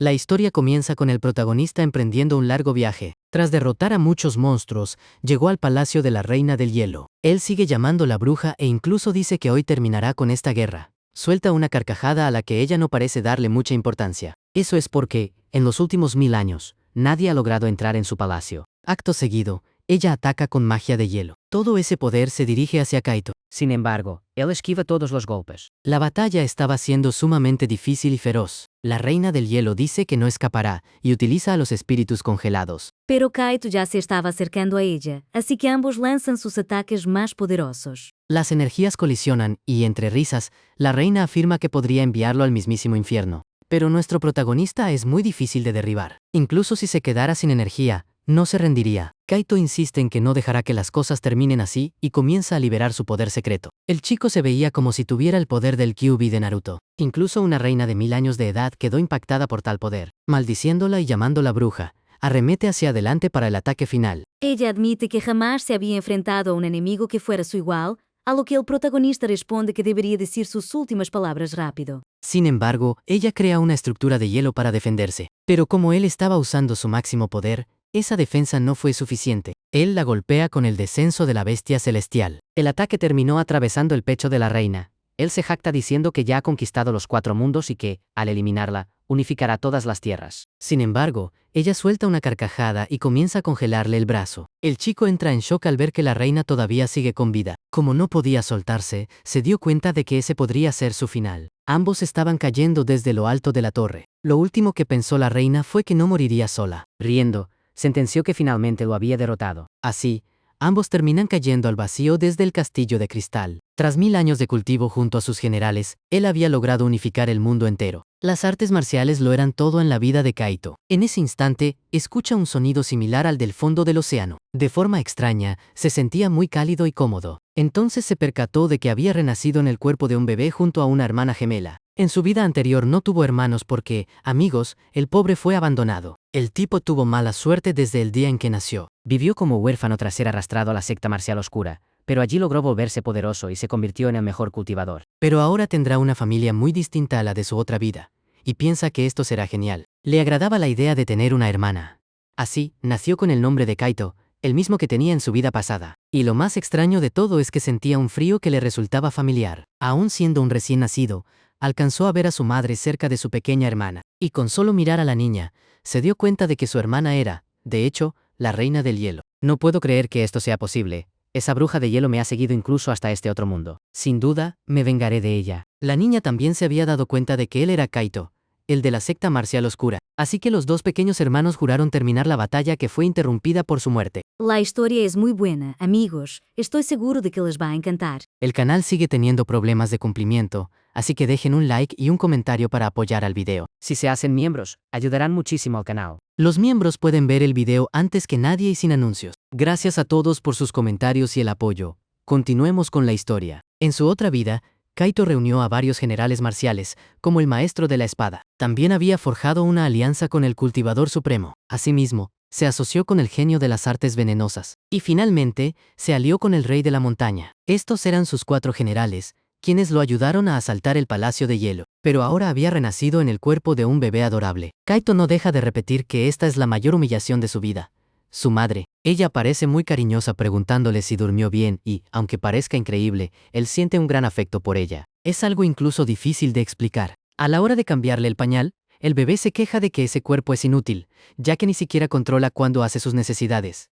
La historia comienza con el protagonista emprendiendo un largo viaje. Tras derrotar a muchos monstruos, llegó al palacio de la Reina del Hielo. Él sigue llamando a la bruja e incluso dice que hoy terminará con esta guerra. Suelta una carcajada a la que ella no parece darle mucha importancia. Eso es porque, en los últimos 1000 años, nadie ha logrado entrar en su palacio. Acto seguido, ella ataca con magia de hielo. Todo ese poder se dirige hacia Kaito. Sin embargo, él esquiva todos los golpes. La batalla estaba siendo sumamente difícil y feroz. La Reina del Hielo dice que no escapará y utiliza a los espíritus congelados. Pero Kaito ya se estaba acercando a ella, así que ambos lanzan sus ataques más poderosos. Las energías colisionan y, entre risas, la reina afirma que podría enviarlo al mismísimo infierno. Pero nuestro protagonista es muy difícil de derribar. Incluso si se quedara sin energía, no se rendiría. Kaito insiste en que no dejará que las cosas terminen así y comienza a liberar su poder secreto. El chico se veía como si tuviera el poder del Kyuubi de Naruto. Incluso una reina de 1000 años de edad quedó impactada por tal poder. Maldiciéndola y llamándola bruja, arremete hacia adelante para el ataque final. Ella admite que jamás se había enfrentado a un enemigo que fuera su igual, a lo que el protagonista responde que debería decir sus últimas palabras rápido. Sin embargo, ella crea una estructura de hielo para defenderse. Pero como él estaba usando su máximo poder, esa defensa no fue suficiente. Él la golpea con el descenso de la bestia celestial. El ataque terminó atravesando el pecho de la reina. Él se jacta diciendo que ya ha conquistado los 4 mundos y que, al eliminarla, unificará todas las tierras. Sin embargo, ella suelta una carcajada y comienza a congelarle el brazo. El chico entra en shock al ver que la reina todavía sigue con vida. Como no podía soltarse, se dio cuenta de que ese podría ser su final. Ambos estaban cayendo desde lo alto de la torre. Lo último que pensó la reina fue que no moriría sola. Riendo, sentenció que finalmente lo había derrotado. Así, ambos terminan cayendo al vacío desde el castillo de cristal. Tras 1000 años de cultivo junto a sus generales, él había logrado unificar el mundo entero. Las artes marciales lo eran todo en la vida de Kaito. En ese instante, escucha un sonido similar al del fondo del océano. De forma extraña, se sentía muy cálido y cómodo. Entonces se percató de que había renacido en el cuerpo de un bebé junto a una hermana gemela. En su vida anterior no tuvo hermanos porque, amigos, el pobre fue abandonado. El tipo tuvo mala suerte desde el día en que nació. Vivió como huérfano tras ser arrastrado a la secta marcial oscura, pero allí logró volverse poderoso y se convirtió en el mejor cultivador. Pero ahora tendrá una familia muy distinta a la de su otra vida, y piensa que esto será genial. Le agradaba la idea de tener una hermana. Así, nació con el nombre de Kaito, el mismo que tenía en su vida pasada. Y lo más extraño de todo es que sentía un frío que le resultaba familiar. Aún siendo un recién nacido, alcanzó a ver a su madre cerca de su pequeña hermana, y con solo mirar a la niña, se dio cuenta de que su hermana era, de hecho, la Reina del Hielo. No puedo creer que esto sea posible. Esa bruja de hielo me ha seguido incluso hasta este otro mundo. Sin duda, me vengaré de ella. La niña también se había dado cuenta de que él era Kaito, el de la secta marcial oscura. Así que los dos pequeños hermanos juraron terminar la batalla que fue interrumpida por su muerte. La historia es muy buena, amigos. Estoy seguro de que les va a encantar. El canal sigue teniendo problemas de cumplimiento, así que dejen un like y un comentario para apoyar al video. Si se hacen miembros, ayudarán muchísimo al canal. Los miembros pueden ver el video antes que nadie y sin anuncios. Gracias a todos por sus comentarios y el apoyo. Continuemos con la historia. En su otra vida, Kaito reunió a varios generales marciales, como el maestro de la espada. También había forjado una alianza con el cultivador supremo. Asimismo, se asoció con el genio de las artes venenosas. Y finalmente, se alió con el rey de la montaña. Estos eran sus 4 generales, quienes lo ayudaron a asaltar el palacio de hielo. Pero ahora había renacido en el cuerpo de un bebé adorable. Kaito no deja de repetir que esta es la mayor humillación de su vida. Su madre. Ella parece muy cariñosa preguntándole si durmió bien y, aunque parezca increíble, él siente un gran afecto por ella. Es algo incluso difícil de explicar. A la hora de cambiarle el pañal, el bebé se queja de que ese cuerpo es inútil, ya que ni siquiera controla cuándo hace sus necesidades.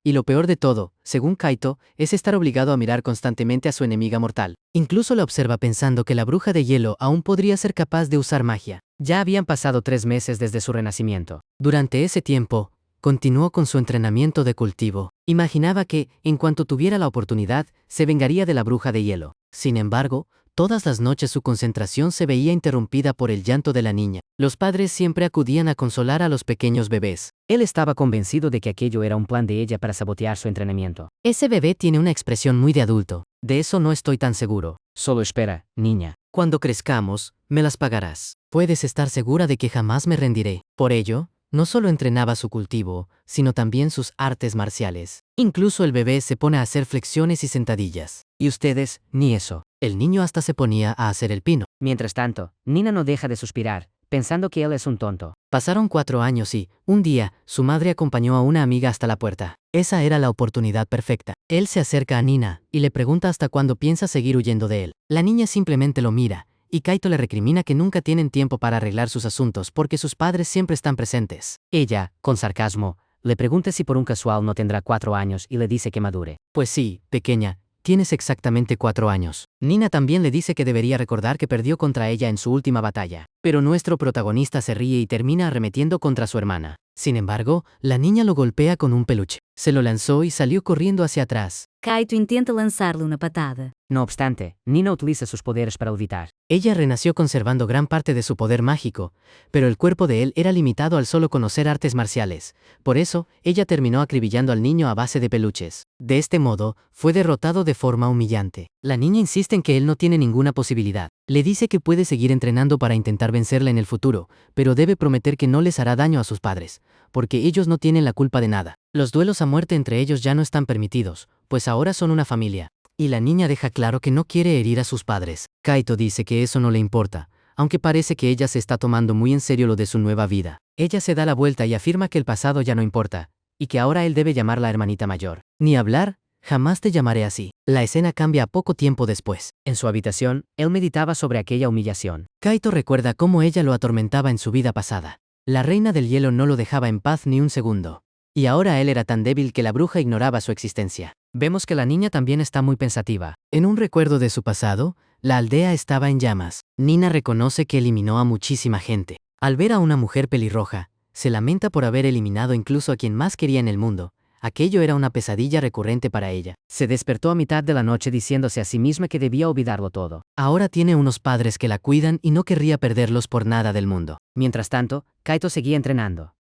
Y lo peor de todo, según Kaito, es estar obligado a mirar constantemente a su enemiga mortal. Incluso la observa pensando que la bruja de hielo aún podría ser capaz de usar magia. Ya habían pasado 3 meses desde su renacimiento. Durante ese tiempo, continuó con su entrenamiento de cultivo. Imaginaba que, en cuanto tuviera la oportunidad, se vengaría de la bruja de hielo. Sin embargo, todas las noches su concentración se veía interrumpida por el llanto de la niña. Los padres siempre acudían a consolar a los pequeños bebés. Él estaba convencido de que aquello era un plan de ella para sabotear su entrenamiento. Ese bebé tiene una expresión muy de adulto. De eso no estoy tan seguro. Solo espera, niña. Cuando crezcamos, me las pagarás. Puedes estar segura de que jamás me rendiré. Por ello, no solo entrenaba su cultivo, sino también sus artes marciales. Incluso el bebé se pone a hacer flexiones y sentadillas. Y ustedes, ni eso. El niño hasta se ponía a hacer el pino. Mientras tanto, Nina no deja de suspirar, pensando que él es un tonto. Pasaron 4 años y, un día, su madre acompañó a una amiga hasta la puerta. Esa era la oportunidad perfecta. Él se acerca a Nina y le pregunta hasta cuándo piensa seguir huyendo de él. La niña simplemente lo mira, y Kaito le recrimina que nunca tienen tiempo para arreglar sus asuntos porque sus padres siempre están presentes. Ella, con sarcasmo, le pregunta si por un casual no tendrá 4 años y le dice que madure. Pues sí, pequeña, tienes exactamente 4 años. Nina también le dice que debería recordar que perdió contra ella en su última batalla. Pero nuestro protagonista se ríe y termina arremetiendo contra su hermana. Sin embargo, la niña lo golpea con un peluche. Se lo lanzó y salió corriendo hacia atrás. Kaito intenta lançar-lhe uma patada. No obstante, Nina utiliza sus poderes para evitar. Ella renació conservando gran parte de su poder mágico, pero el cuerpo de él era limitado al solo conocer artes marciales. Por eso, ella terminó acribillando al niño a base de peluches. De este modo, fue derrotado de forma humillante. La niña insiste en que él no tiene ninguna posibilidad. Le dice que puede seguir entrenando para intentar vencerla en el futuro, pero debe prometer que no les hará daño a sus padres, porque ellos no tienen la culpa de nada. Los duelos a muerte entre ellos ya no están permitidos, pues ahora son una familia. Y la niña deja claro que no quiere herir a sus padres. Kaito dice que eso no le importa, aunque parece que ella se está tomando muy en serio lo de su nueva vida. Ella se da la vuelta y afirma que el pasado ya no importa, y que ahora él debe llamarla hermanita mayor. Ni hablar, jamás te llamaré así. La escena cambia poco tiempo después. En su habitación, él meditaba sobre aquella humillación. Kaito recuerda cómo ella lo atormentaba en su vida pasada. La reina del hielo no lo dejaba en paz ni un segundo. Y ahora él era tan débil que la bruja ignoraba su existencia. Vemos que la niña también está muy pensativa. En un recuerdo de su pasado, la aldea estaba en llamas. Nina reconoce que eliminó a muchísima gente. Al ver a una mujer pelirroja, se lamenta por haber eliminado incluso a quien más quería en el mundo. Aquello era una pesadilla recurrente para ella. Se despertó a mitad de la noche diciéndose a sí misma que debía olvidarlo todo. Ahora tiene unos padres que la cuidan y no querría perderlos por nada del mundo. Mientras tanto, Kaito seguía entrenando.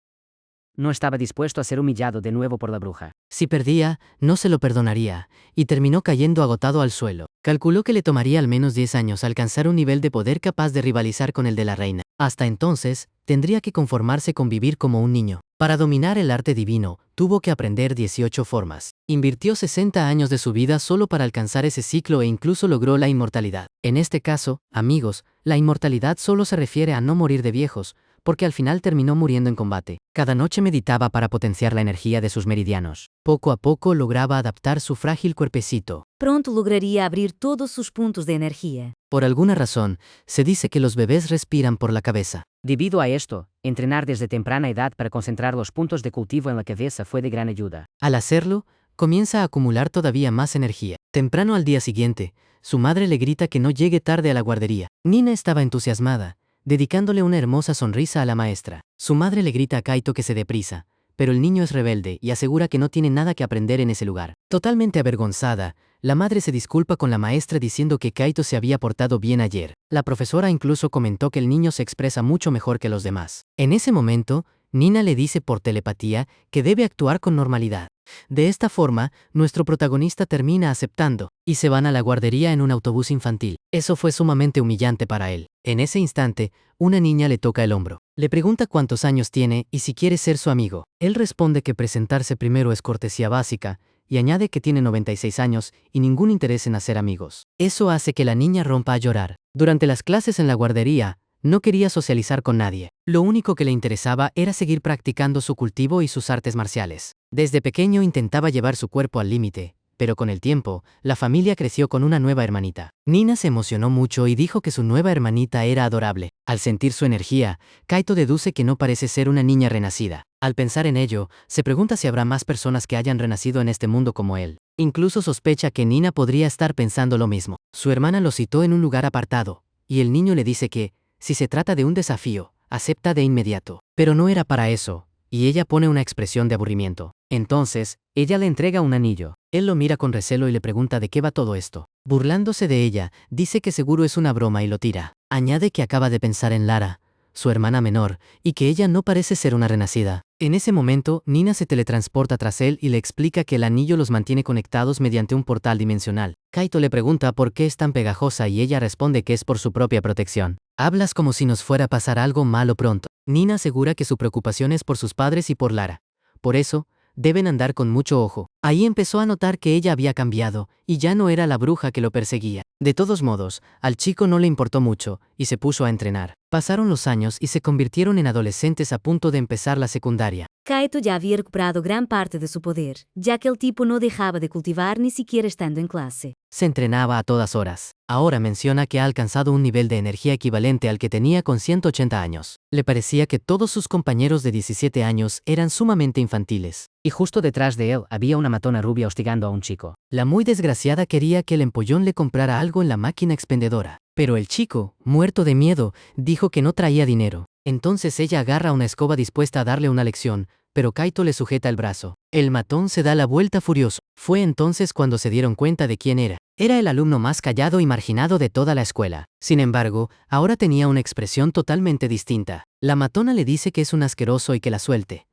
No estaba dispuesto a ser humillado de nuevo por la bruja. Si perdía, no se lo perdonaría, y terminó cayendo agotado al suelo. Calculó que le tomaría al menos 10 años alcanzar un nivel de poder capaz de rivalizar con el de la reina. Hasta entonces, tendría que conformarse con vivir como un niño. Para dominar el arte divino, tuvo que aprender 18 formas. Invirtió 60 años de su vida solo para alcanzar ese ciclo e incluso logró la inmortalidad. En este caso, amigos, la inmortalidad solo se refiere a no morir de viejos, porque al final terminó muriendo en combate. Cada noche meditaba para potenciar la energía de sus meridianos. Poco a poco lograba adaptar su frágil cuerpecito. Pronto lograria abrir todos sus puntos de energía. Por alguna razón, se dice que los bebés respiran por la cabeza. Debido a esto, entrenar desde temprana edad para concentrar los puntos de cultivo en la cabeza fue de gran ayuda. Al hacerlo, comienza a acumular todavía más energía. Temprano al día siguiente, su madre le grita que no llegue tarde a la guardería. Nina estaba entusiasmada, dedicándole una hermosa sonrisa a la maestra. Su madre le grita a Kaito que se dé prisa, pero el niño es rebelde y asegura que no tiene nada que aprender en ese lugar. Totalmente avergonzada, la madre se disculpa con la maestra diciendo que Kaito se había portado bien ayer. La profesora incluso comentó que el niño se expresa mucho mejor que los demás. En ese momento, Nina le dice por telepatía que debe actuar con normalidad. De esta forma, nuestro protagonista termina aceptando, y se van a la guardería en un autobús infantil. Eso fue sumamente humillante para él. En ese instante, una niña le toca el hombro. Le pregunta cuántos años tiene y si quiere ser su amigo. Él responde que presentarse primero es cortesía básica, y añade que tiene 96 años y ningún interés en hacer amigos. Eso hace que la niña rompa a llorar. Durante las clases en la guardería, no quería socializar con nadie. Lo único que le interesaba era seguir practicando su cultivo y sus artes marciales. Desde pequeño intentaba llevar su cuerpo al límite, pero con el tiempo, la familia creció con una nueva hermanita. Nina se emocionó mucho y dijo que su nueva hermanita era adorable. Al sentir su energía, Kaito deduce que no parece ser una niña renacida. Al pensar en ello, se pregunta si habrá más personas que hayan renacido en este mundo como él. Incluso sospecha que Nina podría estar pensando lo mismo. Su hermana lo citó en un lugar apartado, y el niño le dice que, si se trata de un desafío, acepta de inmediato. Pero no era para eso, y ella pone una expresión de aburrimiento. Entonces, ella le entrega un anillo. Él lo mira con recelo y le pregunta de qué va todo esto. Burlándose de ella, dice que seguro es una broma y lo tira. Añade que acaba de pensar en Lara, su hermana menor, y que ella no parece ser una renacida. En ese momento, Nina se teletransporta tras él y le explica que el anillo los mantiene conectados mediante un portal dimensional. Kaito le pregunta por qué es tan pegajosa y ella responde que es por su propia protección. Hablas como si nos fuera a pasar algo malo pronto. Nina asegura que su preocupación es por sus padres y por Lara. Por eso, Deben andar con mucho ojo. Ahí empezó a notar que ella había cambiado, y ya no era la bruja que lo perseguía. De todos modos, al chico no le importó mucho, y se puso a entrenar. Pasaron los años y se convirtieron en adolescentes a punto de empezar la secundaria. Kaito ya había recuperado gran parte de su poder, ya que el tipo no dejaba de cultivar ni siquiera estando en clase. Se entrenaba a todas horas. Ahora menciona que ha alcanzado un nivel de energía equivalente al que tenía con 180 años. Le parecía que todos sus compañeros de 17 años eran sumamente infantiles. Y justo detrás de él había una matona rubia hostigando a un chico. La muy desgraciada quería que el empollón le comprara algo en la máquina expendedora. Pero el chico, muerto de miedo, dijo que no traía dinero. Entonces ella agarra una escoba dispuesta a darle una lección, pero Kaito le sujeta el brazo. El matón se da la vuelta furioso. Fue entonces cuando se dieron cuenta de quién era. Era el alumno más callado y marginado de toda la escuela. Sin embargo, ahora tenía una expresión totalmente distinta. La matona le dice que es un asqueroso y que la suelte.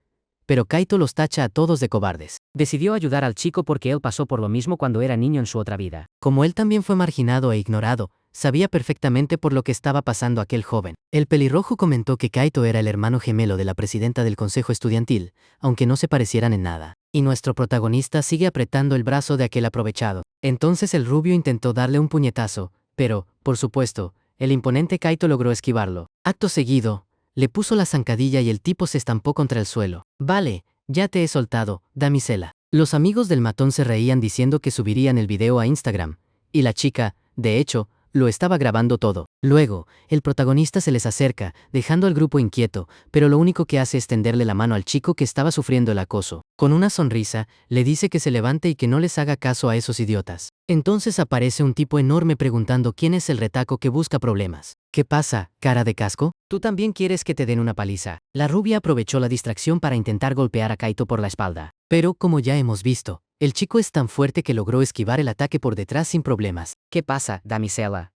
Pero Kaito los tacha a todos de cobardes. Decidió ayudar al chico porque él pasó por lo mismo cuando era niño en su otra vida. Como él también fue marginado e ignorado, sabía perfectamente por lo que estaba pasando aquel joven. El pelirrojo comentó que Kaito era el hermano gemelo de la presidenta del consejo estudiantil, aunque no se parecieran en nada. Y nuestro protagonista sigue apretando el brazo de aquel aprovechado. Entonces el rubio intentó darle un puñetazo, pero, por supuesto, el imponente Kaito logró esquivarlo. Acto seguido, le puso la zancadilla y el tipo se estampó contra el suelo. Vale, ya te he soltado, damisela. Los amigos del matón se reían diciendo que subirían el video a Instagram, y la chica, de hecho, lo estaba grabando todo. Luego, el protagonista se les acerca, dejando al grupo inquieto, pero lo único que hace es tenderle la mano al chico que estaba sufriendo el acoso. Con una sonrisa, le dice que se levante y que no les haga caso a esos idiotas. Entonces aparece un tipo enorme preguntando quién es el retaco que busca problemas. ¿Qué pasa, cara de casco? ¿Tú también quieres que te den una paliza? La rubia aprovechó la distracción para intentar golpear a Kaito por la espalda. Pero, como ya hemos visto, el chico es tan fuerte que logró esquivar el ataque por detrás sin problemas. ¿Qué pasa, damisela?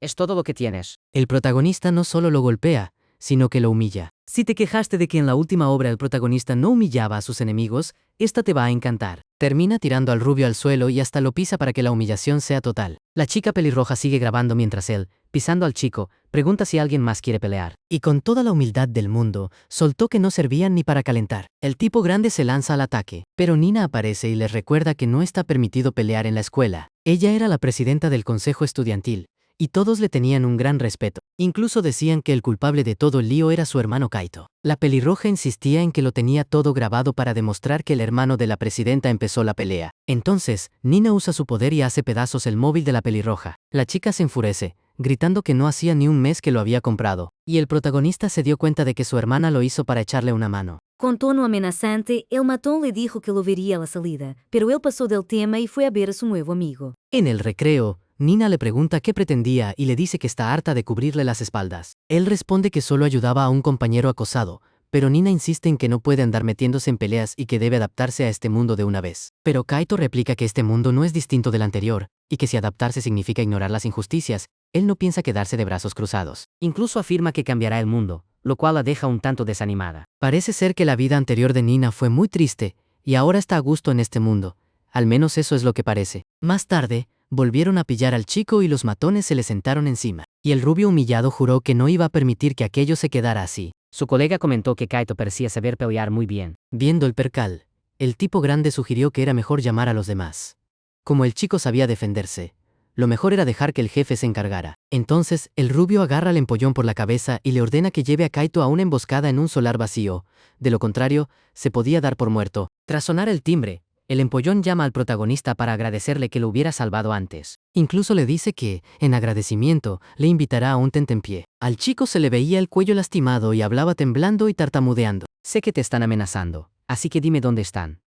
¿Es todo lo que tienes? El protagonista no solo lo golpea, sino que lo humilla. Si te quejaste de que en la última obra el protagonista no humillaba a sus enemigos, esta te va a encantar. Termina tirando al rubio al suelo y hasta lo pisa para que la humillación sea total. La chica pelirroja sigue grabando mientras él, pisando al chico, pregunta si alguien más quiere pelear. Y con toda la humildad del mundo, soltó que no servían ni para calentar. El tipo grande se lanza al ataque, pero Nina aparece y les recuerda que no está permitido pelear en la escuela. Ella era la presidenta del consejo estudiantil, y todos le tenían un gran respeto. Incluso decían que el culpable de todo el lío era su hermano Kaito. La pelirroja insistía en que lo tenía todo grabado para demostrar que el hermano de la presidenta empezó la pelea. Entonces, Nina usa su poder y hace pedazos el móvil de la pelirroja. La chica se enfurece, gritando que no hacía ni un mes que lo había comprado, y el protagonista se dio cuenta de que su hermana lo hizo para echarle una mano. Con tono amenazante, el matón le dijo que lo vería a la salida, pero él pasó del tema y fue a ver a su nuevo amigo. En el recreo, Nina le pregunta qué pretendía y le dice que está harta de cubrirle las espaldas. Él responde que solo ayudaba a un compañero acosado, pero Nina insiste en que no puede andar metiéndose en peleas y que debe adaptarse a este mundo de una vez. Pero Kaito replica que este mundo no es distinto del anterior, y que si adaptarse significa ignorar las injusticias, él no piensa quedarse de brazos cruzados. Incluso afirma que cambiará el mundo, lo cual la deja un tanto desanimada. Parece ser que la vida anterior de Nina fue muy triste, y ahora está a gusto en este mundo. Al menos eso es lo que parece. Más tarde, volvieron a pillar al chico y los matones se le sentaron encima. Y el rubio humillado juró que no iba a permitir que aquello se quedara así. Su colega comentó que Kaito parecía saber pelear muy bien. Viendo el percal, el tipo grande sugirió que era mejor llamar a los demás. Como el chico sabía defenderse, lo mejor era dejar que el jefe se encargara. Entonces, el rubio agarra al empollón por la cabeza y le ordena que lleve a Kaito a una emboscada en un solar vacío. De lo contrario, se podía dar por muerto. Tras sonar el timbre, el empollón llama al protagonista para agradecerle que lo hubiera salvado antes. Incluso le dice que, en agradecimiento, le invitará a un tentempié. Al chico se le veía el cuello lastimado y hablaba temblando y tartamudeando. Sé que te están amenazando, así que dime dónde están.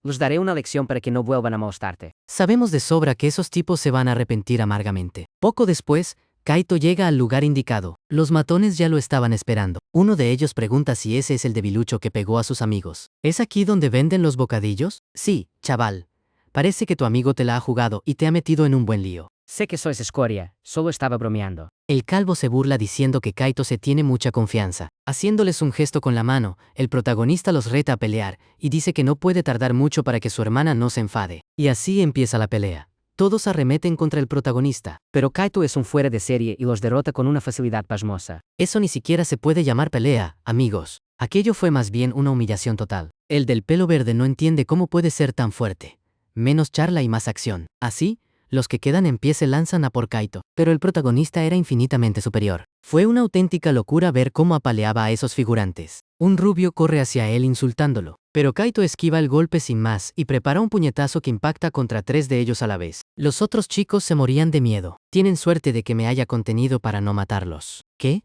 Les daré una lección para que no vuelvan a molestarte. Sabemos de sobra que esos tipos se van a arrepentir amargamente. Poco después, Kaito llega al lugar indicado. Los matones ya lo estaban esperando. Uno de ellos pregunta si ese es el debilucho que pegó a sus amigos. ¿Es aquí donde venden los bocadillos? Sí, chaval. Parece que tu amigo te la ha jugado y te ha metido en un buen lío. Sé que sois escoria, solo estaba bromeando. El calvo se burla diciendo que Kaito se tiene mucha confianza. Haciéndoles un gesto con la mano, el protagonista los reta a pelear y dice que no puede tardar mucho para que su hermana no se enfade. Y así empieza la pelea. Todos arremeten contra el protagonista. Pero Kaito es un fuera de serie y los derrota con una facilidad pasmosa. Eso ni siquiera se puede llamar pelea, amigos. Aquello fue más bien una humillación total. El del pelo verde no entiende cómo puede ser tan fuerte. Menos charla y más acción. Así, los que quedan en pie se lanzan a por Kaito, pero el protagonista era infinitamente superior. Fue una auténtica locura ver cómo apaleaba a esos figurantes. Un rubio corre hacia él insultándolo, pero Kaito esquiva el golpe sin más y prepara un puñetazo que impacta contra 3 de ellos a la vez. Los otros chicos se morían de miedo. Tienen suerte de que me haya contenido para no matarlos. ¿Qué?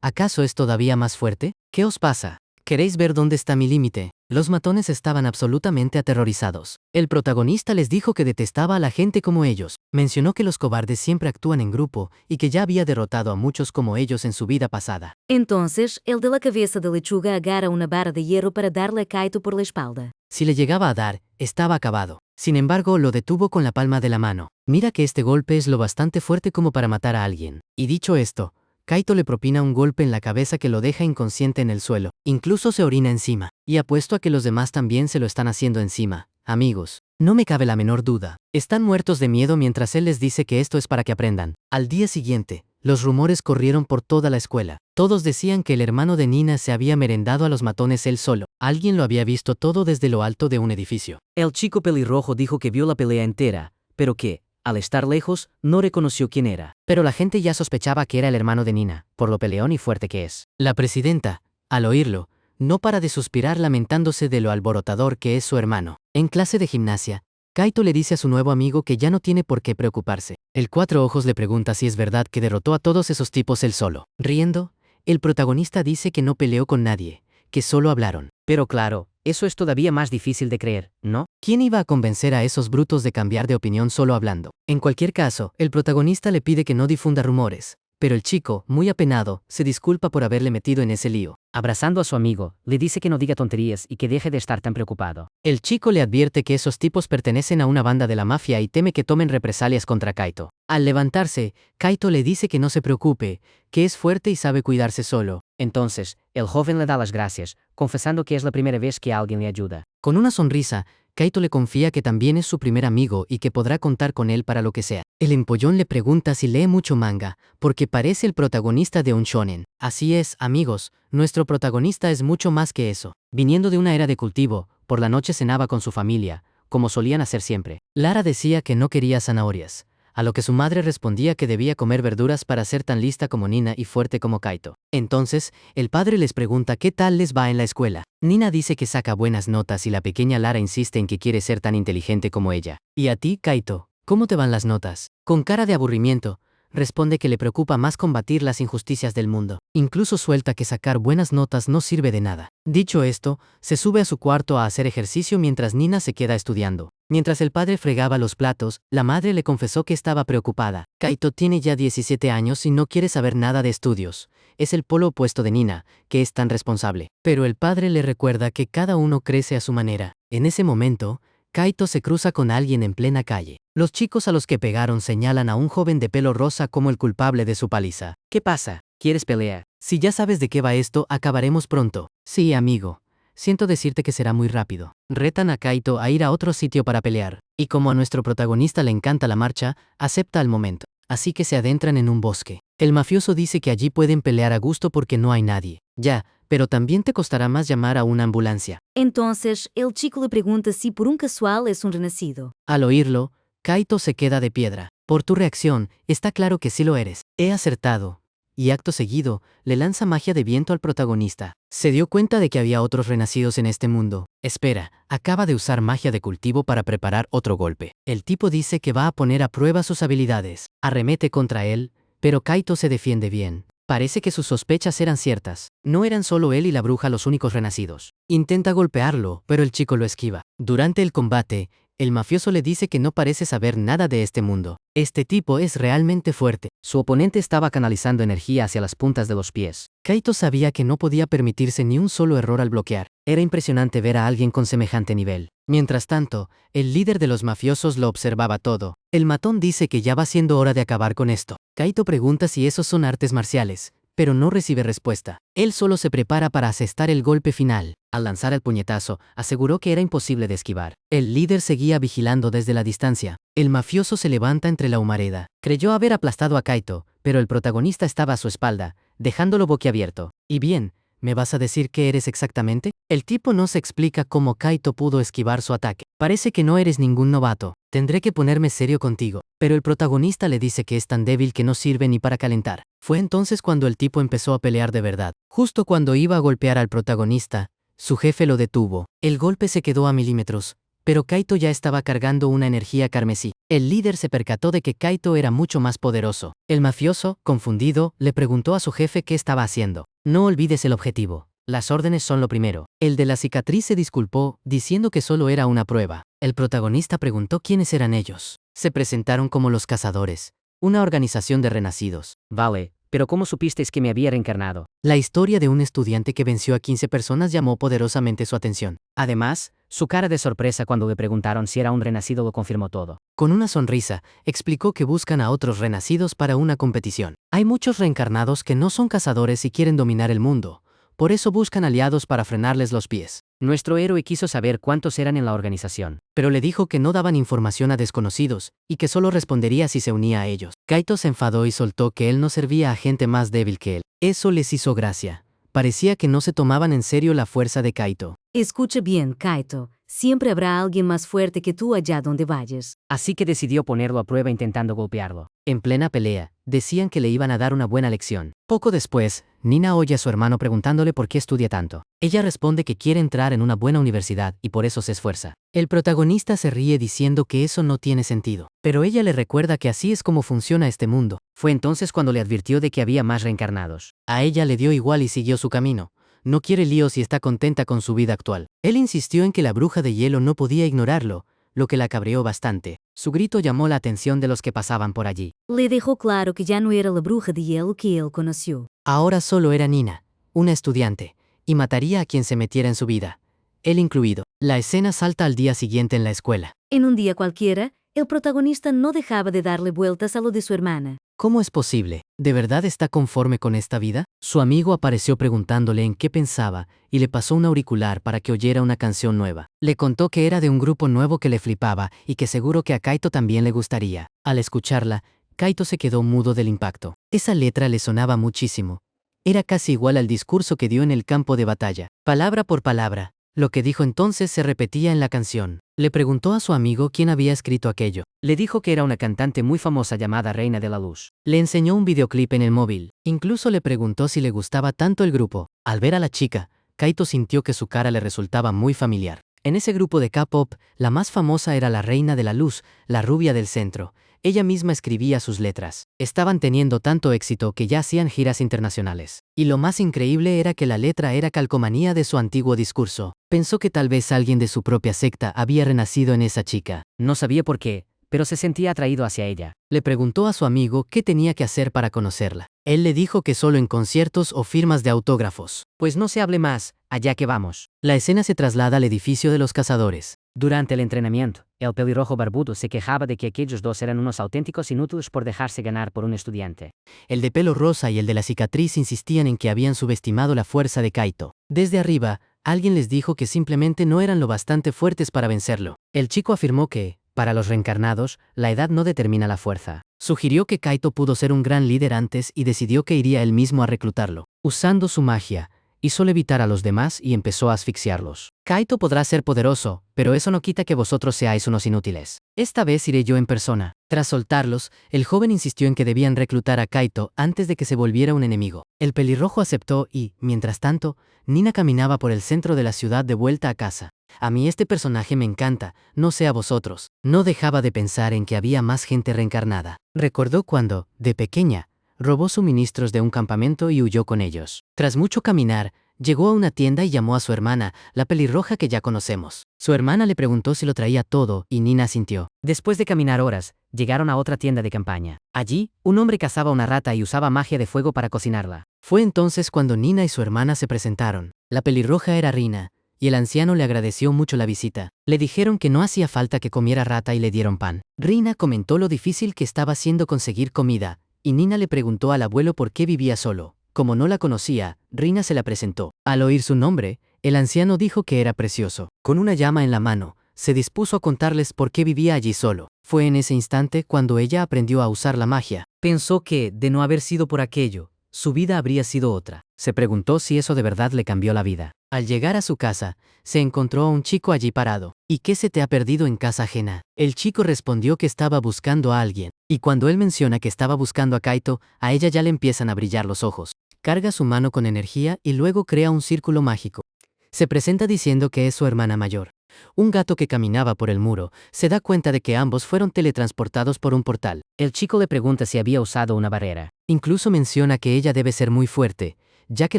¿Acaso es todavía más fuerte? ¿Qué os pasa? ¿Queréis ver dónde está mi límite? Los matones estaban absolutamente aterrorizados. El protagonista les dijo que detestaba a la gente como ellos. Mencionó que los cobardes siempre actúan en grupo y que ya había derrotado a muchos como ellos en su vida pasada. Entonces, el de la cabeza de lechuga agarra una barra de hierro para darle a Kaito por la espalda. Si le llegaba a dar, estaba acabado. Sin embargo, lo detuvo con la palma de la mano. Mira que este golpe es lo bastante fuerte como para matar a alguien. Y dicho esto, Kaito le propina un golpe en la cabeza que lo deja inconsciente en el suelo. Incluso se orina encima. Y apuesto a que los demás también se lo están haciendo encima. Amigos, no me cabe la menor duda. Están muertos de miedo mientras él les dice que esto es para que aprendan. Al día siguiente, los rumores corrieron por toda la escuela. Todos decían que el hermano de Nina se había merendado a los matones él solo. Alguien lo había visto todo desde lo alto de un edificio. El chico pelirrojo dijo que vio la pelea entera, pero que, al estar lejos, no reconoció quién era. Pero la gente ya sospechaba que era el hermano de Nina, por lo peleón y fuerte que es. La presidenta, al oírlo, no para de suspirar lamentándose de lo alborotador que es su hermano. En clase de gimnasia, Kaito le dice a su nuevo amigo que ya no tiene por qué preocuparse. El Cuatro Ojos le pregunta si es verdad que derrotó a todos esos tipos él solo. Riendo, el protagonista dice que no peleó con nadie, que solo hablaron. Pero claro, eso es todavía más difícil de creer, ¿no? ¿Quién iba a convencer a esos brutos de cambiar de opinión solo hablando? En cualquier caso, el protagonista le pide que no difunda rumores, pero el chico, muy apenado, se disculpa por haberle metido en ese lío. Abrazando a su amigo, le dice que no diga tonterías y que deje de estar tan preocupado. El chico le advierte que esos tipos pertenecen a una banda de la mafia y teme que tomen represalias contra Kaito. Al levantarse, Kaito le dice que no se preocupe, que es fuerte y sabe cuidarse solo. Entonces, el joven le da las gracias, confesando que es la primera vez que alguien le ayuda. Con una sonrisa, Kaito le confía que también es su primer amigo y que podrá contar con él para lo que sea. El empollón le pregunta si lee mucho manga, porque parece el protagonista de un shonen. Así es, amigos, nuestro protagonista es mucho más que eso. Viniendo de una era de cultivo, por la noche cenaba con su familia, como solían hacer siempre. Lara decía que no quería zanahorias, a lo que su madre respondía que debía comer verduras para ser tan lista como Nina y fuerte como Kaito. Entonces, el padre les pregunta qué tal les va en la escuela. Nina dice que saca buenas notas y la pequeña Lara insiste en que quiere ser tan inteligente como ella. ¿Y a ti, Kaito? ¿Cómo te van las notas? Con cara de aburrimiento, responde que le preocupa más combatir las injusticias del mundo. Incluso suelta que sacar buenas notas no sirve de nada. Dicho esto, se sube a su cuarto a hacer ejercicio mientras Nina se queda estudiando. Mientras el padre fregaba los platos, la madre le confesó que estaba preocupada. Kaito tiene ya 17 años y no quiere saber nada de estudios. Es el polo opuesto de Nina, que es tan responsable. Pero el padre le recuerda que cada uno crece a su manera. En ese momento, Kaito se cruza con alguien en plena calle. Los chicos a los que pegaron señalan a un joven de pelo rosa como el culpable de su paliza. ¿Qué pasa? ¿Quieres pelear? Si ya sabes de qué va esto, acabaremos pronto. Sí, amigo. Siento decirte que será muy rápido. Retan a Kaito a ir a otro sitio para pelear. Y como a nuestro protagonista le encanta la marcha, acepta al momento. Así que se adentran en un bosque. El mafioso dice que allí pueden pelear a gusto porque no hay nadie. Ya, pero también te costará más llamar a una ambulancia. Entonces, el chico le pregunta si por un casual es un renacido. Al oírlo, Kaito se queda de piedra. Por tu reacción, está claro que sí lo eres. He acertado. Y acto seguido, le lanza magia de viento al protagonista. Se dio cuenta de que había otros renacidos en este mundo. Espera, acaba de usar magia de cultivo para preparar otro golpe. El tipo dice que va a poner a prueba sus habilidades. Arremete contra él, pero Kaito se defiende bien. Parece que sus sospechas eran ciertas. No eran solo él y la bruja los únicos renacidos. Intenta golpearlo, pero el chico lo esquiva. Durante el combate, el mafioso le dice que no parece saber nada de este mundo. Este tipo es realmente fuerte. Su oponente estaba canalizando energía hacia las puntas de los pies. Kaito sabía que no podía permitirse ni un solo error al bloquear. Era impresionante ver a alguien con semejante nivel. Mientras tanto, el líder de los mafiosos lo observaba todo. El matón dice que ya va siendo hora de acabar con esto. Kaito pregunta si esos son artes marciales, pero no recibe respuesta. Él solo se prepara para asestar el golpe final. Al lanzar el puñetazo, aseguró que era imposible de esquivar. El líder seguía vigilando desde la distancia. El mafioso se levanta entre la humareda. Creyó haber aplastado a Kaito, pero el protagonista estaba a su espalda, dejándolo boquiabierto. ¿Y bien, me vas a decir qué eres exactamente? El tipo no se explica cómo Kaito pudo esquivar su ataque. Parece que no eres ningún novato. Tendré que ponerme serio contigo. Pero el protagonista le dice que es tan débil que no sirve ni para calentar. Fue entonces cuando el tipo empezó a pelear de verdad. Justo cuando iba a golpear al protagonista, su jefe lo detuvo. El golpe se quedó a milímetros, pero Kaito ya estaba cargando una energía carmesí. El líder se percató de que Kaito era mucho más poderoso. El mafioso, confundido, le preguntó a su jefe qué estaba haciendo. No olvides el objetivo. Las órdenes son lo primero. El de la cicatriz se disculpó, diciendo que solo era una prueba. El protagonista preguntó quiénes eran ellos. Se presentaron como los Cazadores, una organización de renacidos. Vale, pero ¿cómo supisteis que me había reencarnado? La historia de un estudiante que venció a 15 personas llamó poderosamente su atención. Además, su cara de sorpresa cuando le preguntaron si era un renacido lo confirmó todo. Con una sonrisa, explicó que buscan a otros renacidos para una competición. Hay muchos reencarnados que no son cazadores y quieren dominar el mundo. Por eso buscan aliados para frenarles los pies. Nuestro héroe quiso saber cuántos eran en la organización. Pero le dijo que no daban información a desconocidos, y que solo respondería si se unía a ellos. Kaito se enfadó y soltó que él no servía a gente más débil que él. Eso les hizo gracia. Parecía que no se tomaban en serio la fuerza de Kaito. Escucha bien, Kaito. Siempre habrá alguien más fuerte que tú allá donde vayas. Así que decidió ponerlo a prueba intentando golpearlo. En plena pelea, decían que le iban a dar una buena lección. Poco después, Nina oye a su hermano preguntándole por qué estudia tanto. Ella responde que quiere entrar en una buena universidad y por eso se esfuerza. El protagonista se ríe diciendo que eso no tiene sentido. Pero ella le recuerda que así es como funciona este mundo. Fue entonces cuando le advirtió de que había más reencarnados. A ella le dio igual y siguió su camino. No quiere líos y está contenta con su vida actual. Él insistió en que la bruja de hielo no podía ignorarlo, lo que la cabreó bastante. Su grito llamó la atención de los que pasaban por allí. Le dejó claro que ya no era la bruja de hielo que él conoció. Ahora solo era Nina, una estudiante, y mataría a quien se metiera en su vida, él incluido. La escena salta al día siguiente en la escuela. En un día cualquiera, el protagonista no dejaba de darle vueltas a lo de su hermana. ¿Cómo es posible? ¿De verdad está conforme con esta vida? Su amigo apareció preguntándole en qué pensaba y le pasó un auricular para que oyera una canción nueva. Le contó que era de un grupo nuevo que le flipaba y que seguro que a Kaito también le gustaría. Al escucharla, Kaito se quedó mudo del impacto. Esa letra le sonaba muchísimo. Era casi igual al discurso que dio en el campo de batalla. Palabra por palabra, lo que dijo entonces se repetía en la canción. Le preguntó a su amigo quién había escrito aquello. Le dijo que era una cantante muy famosa llamada Reina de la Luz. Le enseñó un videoclip en el móvil. Incluso le preguntó si le gustaba tanto el grupo. Al ver a la chica, Kaito sintió que su cara le resultaba muy familiar. En ese grupo de K-pop, la más famosa era la Reina de la Luz, la rubia del centro. Ella misma escribía sus letras. Estaban teniendo tanto éxito que ya hacían giras internacionales. Y lo más increíble era que la letra era calcomanía de su antiguo discurso. Pensó que tal vez alguien de su propia secta había renacido en esa chica. No sabía por qué, pero se sentía atraído hacia ella. Le preguntó a su amigo qué tenía que hacer para conocerla. Él le dijo que solo en conciertos o firmas de autógrafos. Pues no se hable más, allá que vamos. La escena se traslada al edificio de los cazadores. Durante el entrenamiento, el pelirrojo barbudo se quejaba de que aquellos dos eran unos auténticos inútiles por dejarse ganar por un estudiante. El de pelo rosa y el de la cicatriz insistían en que habían subestimado la fuerza de Kaito. Desde arriba, alguien les dijo que simplemente no eran lo bastante fuertes para vencerlo. El chico afirmó que, para los reencarnados, la edad no determina la fuerza. Sugirió que Kaito pudo ser un gran líder antes y decidió que iría él mismo a reclutarlo. Usando su magia, hizo levitar a los demás y empezó a asfixiarlos. Kaito podrá ser poderoso, pero eso no quita que vosotros seáis unos inútiles. Esta vez iré yo en persona. Tras soltarlos, el joven insistió en que debían reclutar a Kaito antes de que se volviera un enemigo. El pelirrojo aceptó y, mientras tanto, Nina caminaba por el centro de la ciudad de vuelta a casa. A mí este personaje me encanta, no sé a vosotros. No dejaba de pensar en que había más gente reencarnada. Recordó cuando, de pequeña, robó suministros de un campamento y huyó con ellos. Tras mucho caminar, llegó a una tienda y llamó a su hermana, la pelirroja que ya conocemos. Su hermana le preguntó si lo traía todo y Nina asintió. Después de caminar horas, llegaron a otra tienda de campaña. Allí, un hombre cazaba una rata y usaba magia de fuego para cocinarla. Fue entonces cuando Nina y su hermana se presentaron. La pelirroja era Rina, y el anciano le agradeció mucho la visita. Le dijeron que no hacía falta que comiera rata y le dieron pan. Rina comentó lo difícil que estaba haciendo conseguir comida, y Nina le preguntó al abuelo por qué vivía solo. Como no la conocía, Rina se la presentó. Al oír su nombre, el anciano dijo que era precioso. Con una llama en la mano, se dispuso a contarles por qué vivía allí solo. Fue en ese instante cuando ella aprendió a usar la magia. Pensó que, de no haber sido por aquello, su vida habría sido otra. Se preguntó si eso de verdad le cambió la vida. Al llegar a su casa, se encontró a un chico allí parado. ¿Y qué se te ha perdido en casa ajena? El chico respondió que estaba buscando a alguien. Y cuando él menciona que estaba buscando a Kaito, a ella ya le empiezan a brillar los ojos. Carga su mano con energía y luego crea un círculo mágico. Se presenta diciendo que es su hermana mayor. Un gato que caminaba por el muro se da cuenta de que ambos fueron teletransportados por un portal. El chico le pregunta si había usado una barrera. Incluso menciona que ella debe ser muy fuerte, ya que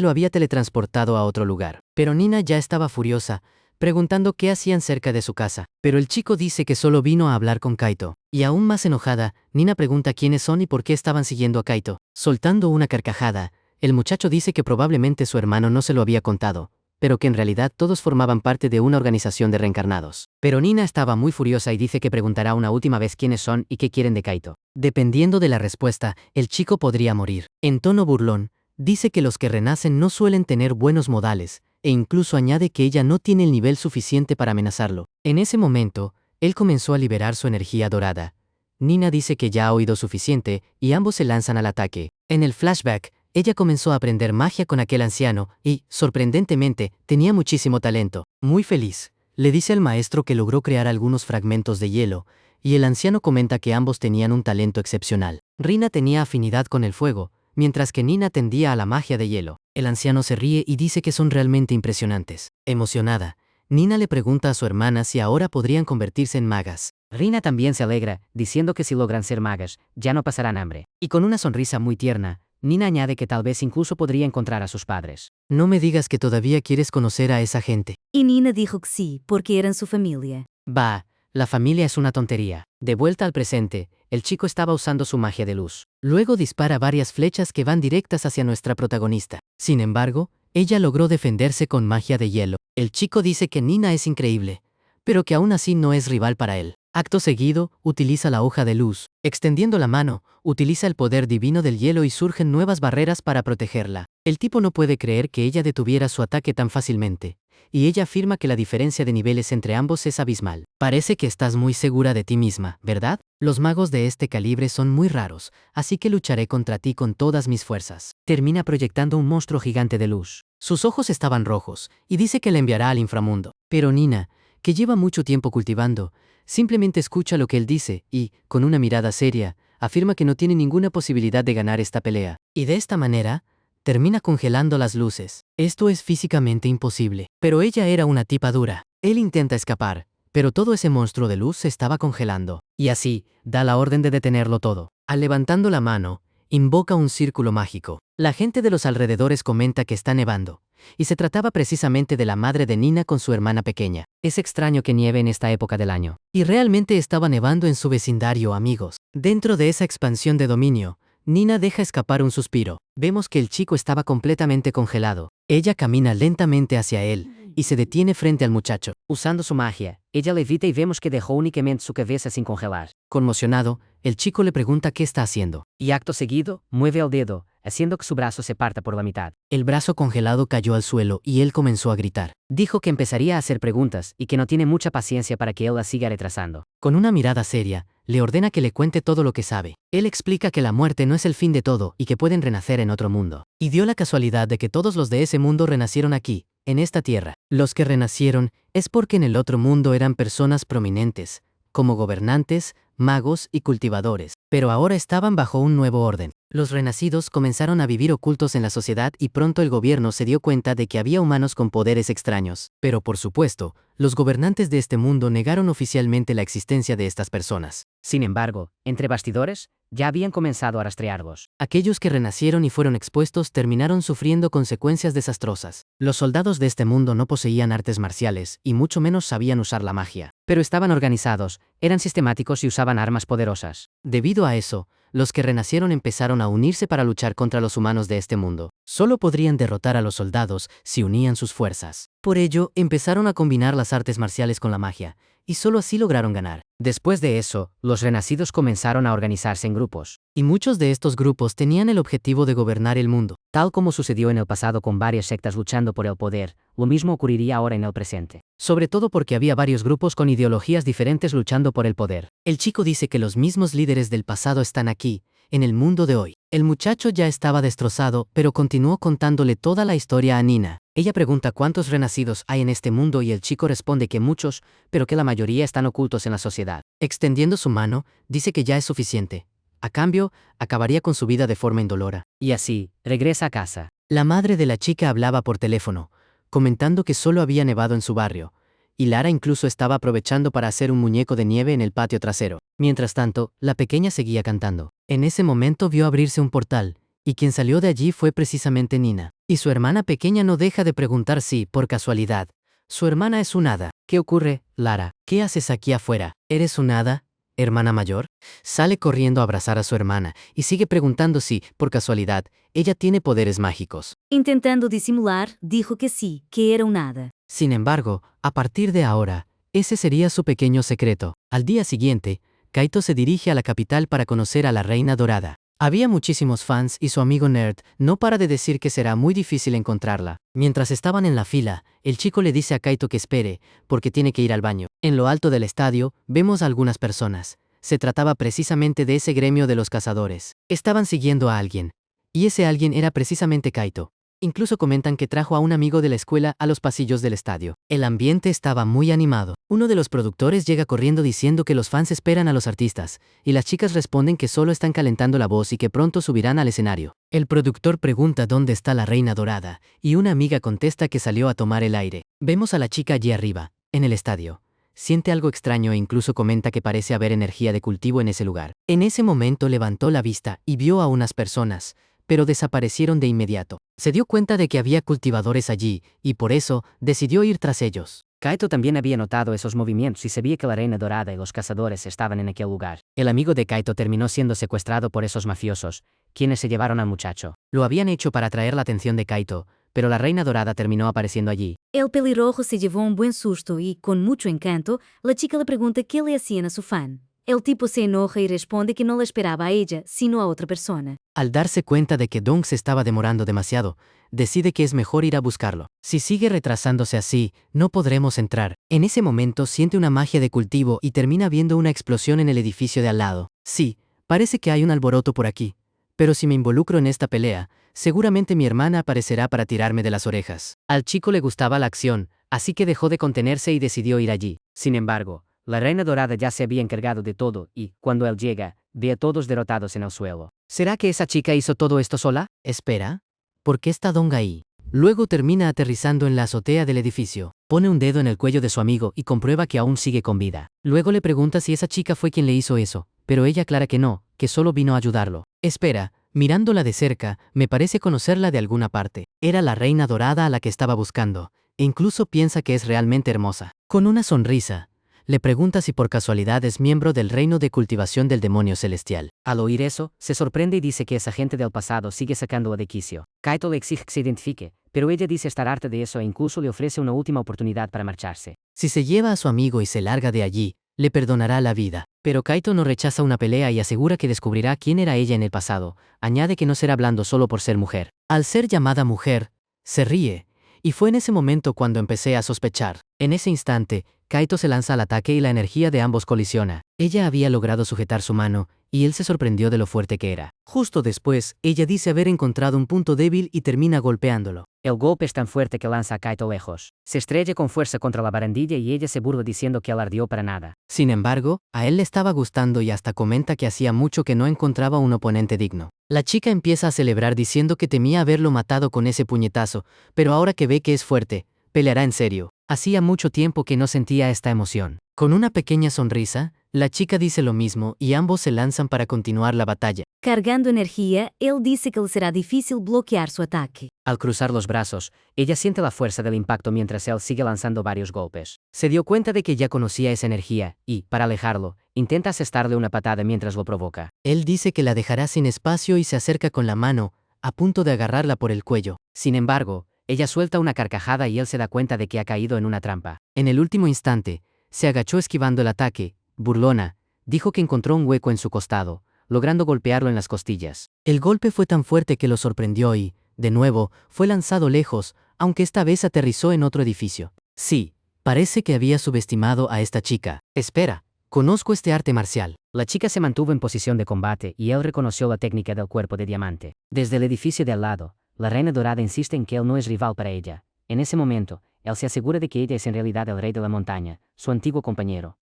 lo había teletransportado a otro lugar. Pero Nina ya estaba furiosa, preguntando qué hacían cerca de su casa. Pero el chico dice que solo vino a hablar con Kaito. Y aún más enojada, Nina pregunta quiénes son y por qué estaban siguiendo a Kaito. Soltando una carcajada, el muchacho dice que probablemente su hermano no se lo había contado, pero que en realidad todos formaban parte de una organización de reencarnados. Pero Nina estaba muy furiosa y dice que preguntará una última vez quiénes son y qué quieren de Kaito. Dependiendo de la respuesta, el chico podría morir. En tono burlón, dice que los que renacen no suelen tener buenos modales, e incluso añade que ella no tiene el nivel suficiente para amenazarlo. En ese momento, él comenzó a liberar su energía dorada. Nina dice que ya ha oído suficiente y ambos se lanzan al ataque. En el flashback, ella comenzó a aprender magia con aquel anciano y, sorprendentemente, tenía muchísimo talento. Muy feliz, le dice al maestro que logró crear algunos fragmentos de hielo, y el anciano comenta que ambos tenían un talento excepcional. Rina tenía afinidad con el fuego, mientras que Nina tendía a la magia de hielo. El anciano se ríe y dice que son realmente impresionantes. Emocionada, Nina le pregunta a su hermana si ahora podrían convertirse en magas. Rina también se alegra, diciendo que si logran ser magas, ya no pasarán hambre. Y con una sonrisa muy tierna, Nina añade que tal vez incluso podría encontrar a sus padres. No me digas que todavía quieres conocer a esa gente. Y Nina dijo que sí, porque eran su familia. Bah, la familia es una tontería. De vuelta al presente, el chico estaba usando su magia de luz. Luego dispara varias flechas que van directas hacia nuestra protagonista. Sin embargo, ella logró defenderse con magia de hielo. El chico dice que Nina es increíble, pero que aún así no es rival para él. Acto seguido, utiliza la hoja de luz. Extendiendo la mano, utiliza el poder divino del hielo y surgen nuevas barreras para protegerla. El tipo no puede creer que ella detuviera su ataque tan fácilmente, y ella afirma que la diferencia de niveles entre ambos es abismal. Parece que estás muy segura de ti misma, ¿verdad? Los magos de este calibre son muy raros, así que lucharé contra ti con todas mis fuerzas. Termina proyectando un monstruo gigante de luz. Sus ojos estaban rojos, y dice que la enviará al inframundo. Pero Nina, que lleva mucho tiempo cultivando, simplemente escucha lo que él dice y, con una mirada seria, afirma que no tiene ninguna posibilidad de ganar esta pelea. Y de esta manera, termina congelando las luces. Esto es físicamente imposible. Pero ella era una tipa dura. Él intenta escapar, pero todo ese monstruo de luz se estaba congelando. Y así, da la orden de detenerlo todo. Al levantando la mano, invoca un círculo mágico. La gente de los alrededores comenta que está nevando, y se trataba precisamente de la madre de Nina con su hermana pequeña. Es extraño que nieve en esta época del año. Y realmente estaba nevando en su vecindario, amigos. Dentro de esa expansión de dominio, Nina deja escapar un suspiro. Vemos que el chico estaba completamente congelado. Ella camina lentamente hacia él y se detiene frente al muchacho. Usando su magia, ella levita y vemos que dejó únicamente su cabeza sin congelar. Conmocionado, el chico le pregunta qué está haciendo. Y acto seguido, mueve el dedo, haciendo que su brazo se parta por la mitad. El brazo congelado cayó al suelo y él comenzó a gritar. Dijo que empezaría a hacer preguntas y que no tiene mucha paciencia para que él la siga retrasando. Con una mirada seria, le ordena que le cuente todo lo que sabe. Él explica que la muerte no es el fin de todo y que pueden renacer en otro mundo. Y dio la casualidad de que todos los de ese mundo renacieron aquí, en esta tierra. Los que renacieron es porque en el otro mundo eran personas prominentes, como gobernantes, magos y cultivadores, pero ahora estaban bajo un nuevo orden. Los renacidos comenzaron a vivir ocultos en la sociedad y pronto el gobierno se dio cuenta de que había humanos con poderes extraños. Pero por supuesto, los gobernantes de este mundo negaron oficialmente la existencia de estas personas. Sin embargo, entre bastidores, ya habían comenzado a rastrearlos. Aquellos que renacieron y fueron expuestos terminaron sufriendo consecuencias desastrosas. Los soldados de este mundo no poseían artes marciales y mucho menos sabían usar la magia. Pero estaban organizados, eran sistemáticos y usaban armas poderosas. Debido a eso, los que renacieron empezaron a unirse para luchar contra los humanos de este mundo. Solo podrían derrotar a los soldados si unían sus fuerzas. Por ello, empezaron a combinar las artes marciales con la magia, y solo así lograron ganar. Después de eso, los renacidos comenzaron a organizarse en grupos. Y muchos de estos grupos tenían el objetivo de gobernar el mundo. Tal como sucedió en el pasado con varias sectas luchando por el poder, lo mismo ocurriría ahora en el presente. Sobre todo porque había varios grupos con ideologías diferentes luchando por el poder. El chico dice que los mismos líderes del pasado están aquí, en el mundo de hoy. El muchacho ya estaba destrozado, pero continuó contándole toda la historia a Nina. Ella pregunta cuántos renacidos hay en este mundo y el chico responde que muchos, pero que la mayoría están ocultos en la sociedad. Extendiendo su mano, dice que ya es suficiente. A cambio, acabaría con su vida de forma indolora. Y así, regresa a casa. La madre de la chica hablaba por teléfono, comentando que solo había nevado en su barrio, y Lara incluso estaba aprovechando para hacer un muñeco de nieve en el patio trasero. Mientras tanto, la pequeña seguía cantando. En ese momento vio abrirse un portal, y quien salió de allí fue precisamente Nina. Y su hermana pequeña no deja de preguntar si, por casualidad, su hermana es un hada. ¿Qué ocurre, Lara? ¿Qué haces aquí afuera? ¿Eres un hada, hermana mayor? Sale corriendo a abrazar a su hermana y sigue preguntando si, por casualidad, ella tiene poderes mágicos. Intentando disimular, dijo que sí, que era un hada. Sin embargo, a partir de ahora, ese sería su pequeño secreto. Al día siguiente, Kaito se dirige a la capital para conocer a la Reina Dorada. Había muchísimos fans y su amigo Nerd no para de decir que será muy difícil encontrarla. Mientras estaban en la fila, el chico le dice a Kaito que espere, porque tiene que ir al baño. En lo alto del estadio, vemos a algunas personas. Se trataba precisamente de ese gremio de los cazadores. Estaban siguiendo a alguien. Y ese alguien era precisamente Kaito. Incluso comentan que trajo a un amigo de la escuela a los pasillos del estadio. El ambiente estaba muy animado. Uno de los productores llega corriendo diciendo que los fans esperan a los artistas, y las chicas responden que solo están calentando la voz y que pronto subirán al escenario. El productor pregunta dónde está la Reina Dorada, y una amiga contesta que salió a tomar el aire. Vemos a la chica allí arriba, en el estadio. Siente algo extraño e incluso comenta que parece haber energía de cultivo en ese lugar. En ese momento levantó la vista y vio a unas personas, pero desaparecieron de inmediato. Se dio cuenta de que había cultivadores allí, y por eso decidió ir tras ellos. Kaito también había notado esos movimientos y sabía que la Reina Dorada y los cazadores estaban en aquel lugar. El amigo de Kaito terminó siendo secuestrado por esos mafiosos, quienes se llevaron al muchacho. Lo habían hecho para atraer la atención de Kaito, pero la Reina Dorada terminó apareciendo allí. El pelirrojo se llevó un buen susto y, con mucho encanto, la chica le pregunta qué le hacían a su fan. El tipo se enoja y responde que no la esperaba a ella, sino a otra persona. Al darse cuenta de que Dong se estaba demorando demasiado, decide que es mejor ir a buscarlo. Si sigue retrasándose así, no podremos entrar. En ese momento siente una magia de cultivo y termina viendo una explosión en el edificio de al lado. Sí, parece que hay un alboroto por aquí. Pero si me involucro en esta pelea, seguramente mi hermana aparecerá para tirarme de las orejas. Al chico le gustaba la acción, así que dejó de contenerse y decidió ir allí. Sin embargo, la Reina Dorada ya se había encargado de todo y, cuando él llega, ve a todos derrotados en el suelo. ¿Será que esa chica hizo todo esto sola? Espera. ¿Por qué está Dong ahí? Luego termina aterrizando en la azotea del edificio. Pone un dedo en el cuello de su amigo y comprueba que aún sigue con vida. Luego le pregunta si esa chica fue quien le hizo eso, pero ella aclara que no, que solo vino a ayudarlo. Espera, mirándola de cerca, me parece conocerla de alguna parte. Era la Reina Dorada a la que estaba buscando, e incluso piensa que es realmente hermosa. Con una sonrisa, le pregunta si por casualidad es miembro del reino de cultivación del demonio celestial. Al oír eso, se sorprende y dice que esa gente del pasado sigue sacándola de quicio. Kaito le exige que se identifique, pero ella dice estar harta de eso e incluso le ofrece una última oportunidad para marcharse. Si se lleva a su amigo y se larga de allí, le perdonará la vida. Pero Kaito no rechaza una pelea y asegura que descubrirá quién era ella en el pasado. Añade que no será blando solo por ser mujer. Al ser llamada mujer, se ríe. Y fue en ese momento cuando empecé a sospechar. En ese instante, Kaito se lanza al ataque y la energía de ambos colisiona. Ella había logrado sujetar su mano, y él se sorprendió de lo fuerte que era. Justo después, ella dice haber encontrado un punto débil y termina golpeándolo. El golpe es tan fuerte que lanza a Kaito lejos. Se estrella con fuerza contra la barandilla y ella se burla diciendo que él ardió para nada. Sin embargo, a él le estaba gustando y hasta comenta que hacía mucho que no encontraba un oponente digno. La chica empieza a celebrar diciendo que temía haberlo matado con ese puñetazo, pero ahora que ve que es fuerte, peleará en serio. Hacía mucho tiempo que no sentía esta emoción. Con una pequeña sonrisa, la chica dice lo mismo y ambos se lanzan para continuar la batalla. Cargando energía, él dice que le será difícil bloquear su ataque. Al cruzar los brazos, ella siente la fuerza del impacto mientras él sigue lanzando varios golpes. Se dio cuenta de que ya conocía esa energía y, para alejarlo, intenta asestarle una patada mientras lo provoca. Él dice que la dejará sin espacio y se acerca con la mano, a punto de agarrarla por el cuello. Sin embargo, ella suelta una carcajada y él se da cuenta de que ha caído en una trampa. En el último instante, se agachó esquivando el ataque. Burlona, dijo que encontró un hueco en su costado, logrando golpearlo en las costillas. El golpe fue tan fuerte que lo sorprendió y, de nuevo, fue lanzado lejos, aunque esta vez aterrizó en otro edificio. Sí, parece que había subestimado a esta chica. Espera, conozco este arte marcial. La chica se mantuvo en posición de combate y él reconoció la técnica del cuerpo de diamante. Desde el edificio de al lado, la Reina Dorada insiste en que él no es rival para ella, En ese momento, él se asegura de que ella es en realidad el rey de la montaña, su antiguo compañero.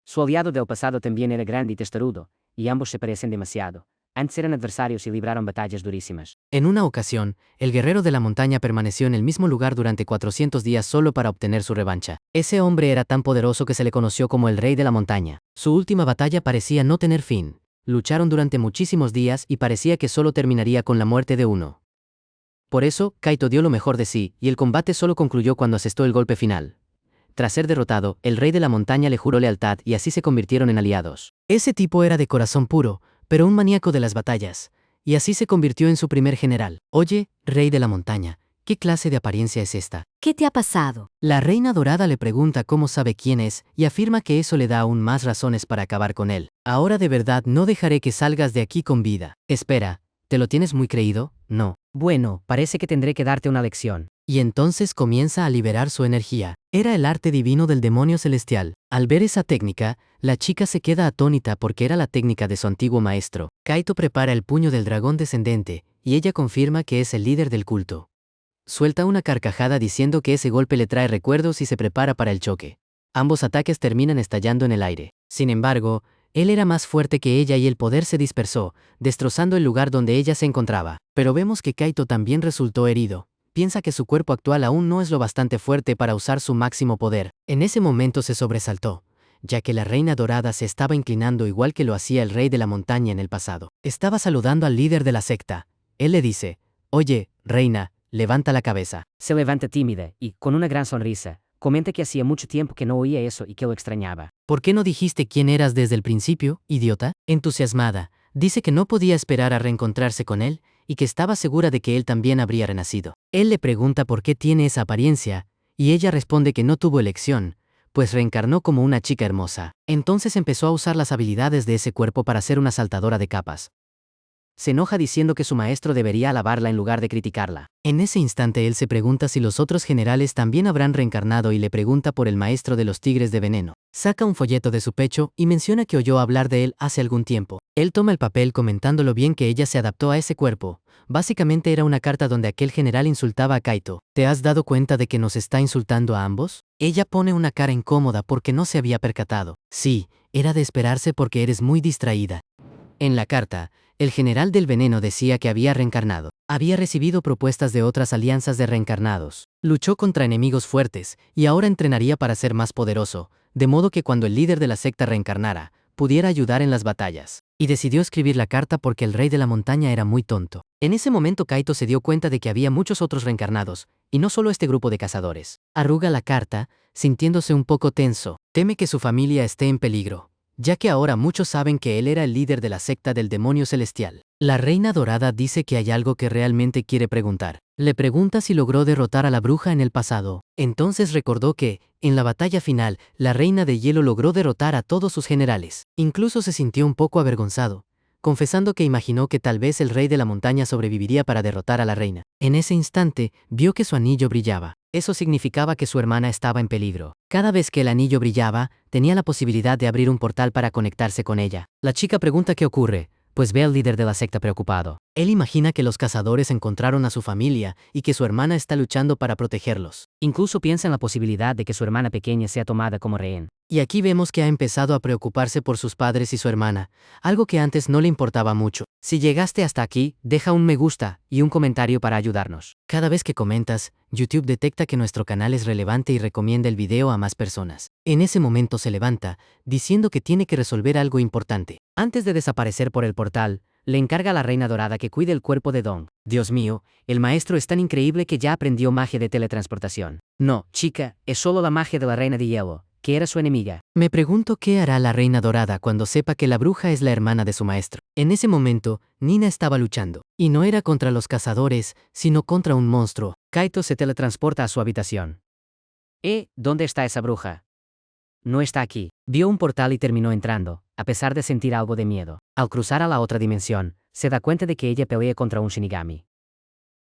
Su aliado del pasado también era grande y testarudo, y ambos se parecen demasiado. Antes eran adversarios y libraron batallas durísimas. En una ocasión, el guerrero de la montaña permaneció en el mismo lugar durante 400 días solo para obtener su revancha. Ese hombre era tan poderoso que se le conoció como el rey de la montaña. Su última batalla parecía no tener fin. Lucharon durante muchísimos días y parecía que solo terminaría con la muerte de uno. Por eso, Kaito dio lo mejor de sí, y el combate solo concluyó cuando asestó el golpe final. Tras ser derrotado, el rey de la montaña le juró lealtad y así se convirtieron en aliados. Ese tipo era de corazón puro, pero un maníaco de las batallas, y así se convirtió en su primer general. Oye, rey de la montaña, ¿qué clase de apariencia es esta? ¿Qué te ha pasado? La reina dorada le pregunta cómo sabe quién es y afirma que eso le da aún más razones para acabar con él. Ahora de verdad no dejaré que salgas de aquí con vida. Espera, ¿te lo tienes muy creído? No. Bueno, parece que tendré que darte una lección. Y entonces comienza a liberar su energía. Era el arte divino del demonio celestial. Al ver esa técnica, la chica se queda atónita porque era la técnica de su antiguo maestro. Kaito prepara el puño del dragón descendente, y ella confirma que es el líder del culto. Suelta una carcajada diciendo que ese golpe le trae recuerdos y se prepara para el choque. Ambos ataques terminan estallando en el aire. Sin embargo, él era más fuerte que ella y el poder se dispersó, destrozando el lugar donde ella se encontraba. Pero vemos que Kaito también resultó herido. Piensa que su cuerpo actual aún no es lo bastante fuerte para usar su máximo poder. En ese momento se sobresaltó, ya que la reina dorada se estaba inclinando igual que lo hacía el rey de la montaña en el pasado. Estaba saludando al líder de la secta. Él le dice, «Oye, reina, levanta la cabeza». Se levanta tímida y, con una gran sonrisa, comenta que hacía mucho tiempo que no oía eso y que lo extrañaba. «¿Por qué no dijiste quién eras desde el principio, idiota?» Entusiasmada, dice que no podía esperar a reencontrarse con él y que estaba segura de que él también habría renacido. Él le pregunta por qué tiene esa apariencia, y ella responde que no tuvo elección, pues reencarnó como una chica hermosa. Entonces empezó a usar las habilidades de ese cuerpo para ser una saltadora de capas. Se enoja diciendo que su maestro debería alabarla en lugar de criticarla. En ese instante él se pregunta si los otros generales también habrán reencarnado y le pregunta por el maestro de los tigres de veneno. Saca un folleto de su pecho y menciona que oyó hablar de él hace algún tiempo. Él toma el papel comentando lo bien que ella se adaptó a ese cuerpo. Básicamente era una carta donde aquel general insultaba a Kaito. ¿Te has dado cuenta de que nos está insultando a ambos? Ella pone una cara incómoda porque no se había percatado. Sí, era de esperarse porque eres muy distraída. En la carta, el general del veneno decía que había reencarnado. Había recibido propuestas de otras alianzas de reencarnados. Luchó contra enemigos fuertes y ahora entrenaría para ser más poderoso, de modo que cuando el líder de la secta reencarnara, pudiera ayudar en las batallas. Y decidió escribir la carta porque el rey de la montaña era muy tonto. En ese momento Kaito se dio cuenta de que había muchos otros reencarnados, y no solo este grupo de cazadores. Arruga la carta, sintiéndose un poco tenso. Teme que su familia esté en peligro, ya que ahora muchos saben que él era el líder de la secta del demonio celestial. La reina dorada dice que hay algo que realmente quiere preguntar. Le pregunta si logró derrotar a la bruja en el pasado. Entonces recordó que, en la batalla final, la reina de hielo logró derrotar a todos sus generales. Incluso se sintió un poco avergonzado, confesando que imaginó que tal vez el rey de la montaña sobreviviría para derrotar a la reina. En ese instante, vio que su anillo brillaba. Eso significaba que su hermana estaba en peligro. Cada vez que el anillo brillaba, tenía la posibilidad de abrir un portal para conectarse con ella. La chica pregunta qué ocurre, pues ve al líder de la secta preocupado. Él imagina que los cazadores encontraron a su familia y que su hermana está luchando para protegerlos. Incluso piensa en la posibilidad de que su hermana pequeña sea tomada como rehén. Y aquí vemos que ha empezado a preocuparse por sus padres y su hermana, algo que antes no le importaba mucho. Si llegaste hasta aquí, deja un me gusta y un comentario para ayudarnos. Cada vez que comentas, YouTube detecta que nuestro canal es relevante y recomienda el video a más personas. En ese momento se levanta, diciendo que tiene que resolver algo importante. Antes de desaparecer por el portal, le encarga a la reina dorada que cuide el cuerpo de Dong. Dios mío, el maestro es tan increíble que ya aprendió magia de teletransportación. No, chica, es solo la magia de la reina de hielo, que era su enemiga. Me pregunto qué hará la reina dorada cuando sepa que la bruja es la hermana de su maestro. En ese momento, Nina estaba luchando, y no era contra los cazadores, sino contra un monstruo. Kaito se teletransporta a su habitación. ¿Dónde está esa bruja? No está aquí. Vio un portal y terminó entrando, a pesar de sentir algo de miedo. Al cruzar a la otra dimensión, se da cuenta de que ella pelea contra un Shinigami.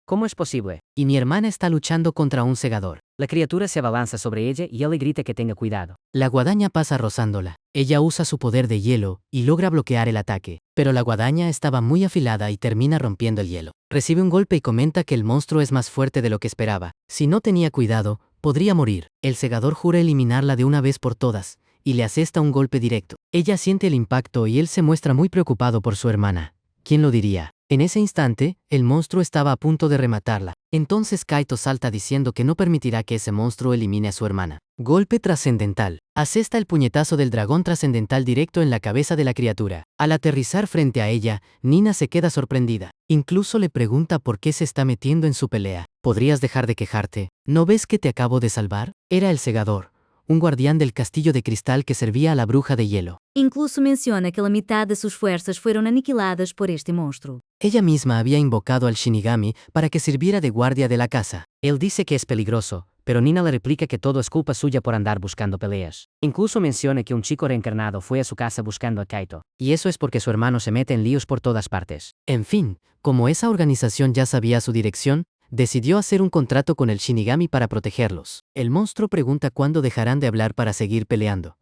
¿Cómo es posible? Y mi hermana está luchando contra un segador. La criatura se abalanza sobre ella y él le grita que tenga cuidado. La guadaña pasa rozándola. Ella usa su poder de hielo y logra bloquear el ataque, pero la guadaña estaba muy afilada y termina rompiendo el hielo. Recibe un golpe y comenta que el monstruo es más fuerte de lo que esperaba. Si no tenía cuidado, podría morir. El segador jura eliminarla de una vez por todas, y le asesta un golpe directo. Ella siente el impacto y él se muestra muy preocupado por su hermana. ¿Quién lo diría? En ese instante, el monstruo estaba a punto de rematarla. Entonces Kaito salta diciendo que no permitirá que ese monstruo elimine a su hermana. Golpe trascendental. Asesta el puñetazo del dragón trascendental directo en la cabeza de la criatura. Al aterrizar frente a ella, Nina se queda sorprendida. Incluso le pregunta por qué se está metiendo en su pelea. ¿Podrías dejar de quejarte? ¿No ves que te acabo de salvar? Era el segador, un guardián del castillo de cristal que servía a la bruja de hielo. Incluso menciona que la mitad de sus fuerzas fueron aniquiladas por este monstruo. Ella misma había invocado al Shinigami para que sirviera de guardia de la casa. Él dice que es peligroso, pero Nina le replica que todo es culpa suya por andar buscando peleas. Incluso menciona que un chico reencarnado fue a su casa buscando a Kaito. Y eso es porque su hermano se mete en líos por todas partes. En fin, como esa organización ya sabía su dirección, decidió hacer un contrato con el Shinigami para protegerlos. El monstruo pregunta cuándo dejarán de hablar para seguir peleando.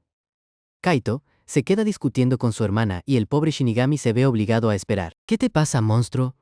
Kaito se queda discutiendo con su hermana y el pobre Shinigami se ve obligado a esperar. ¿Qué te pasa, monstruo?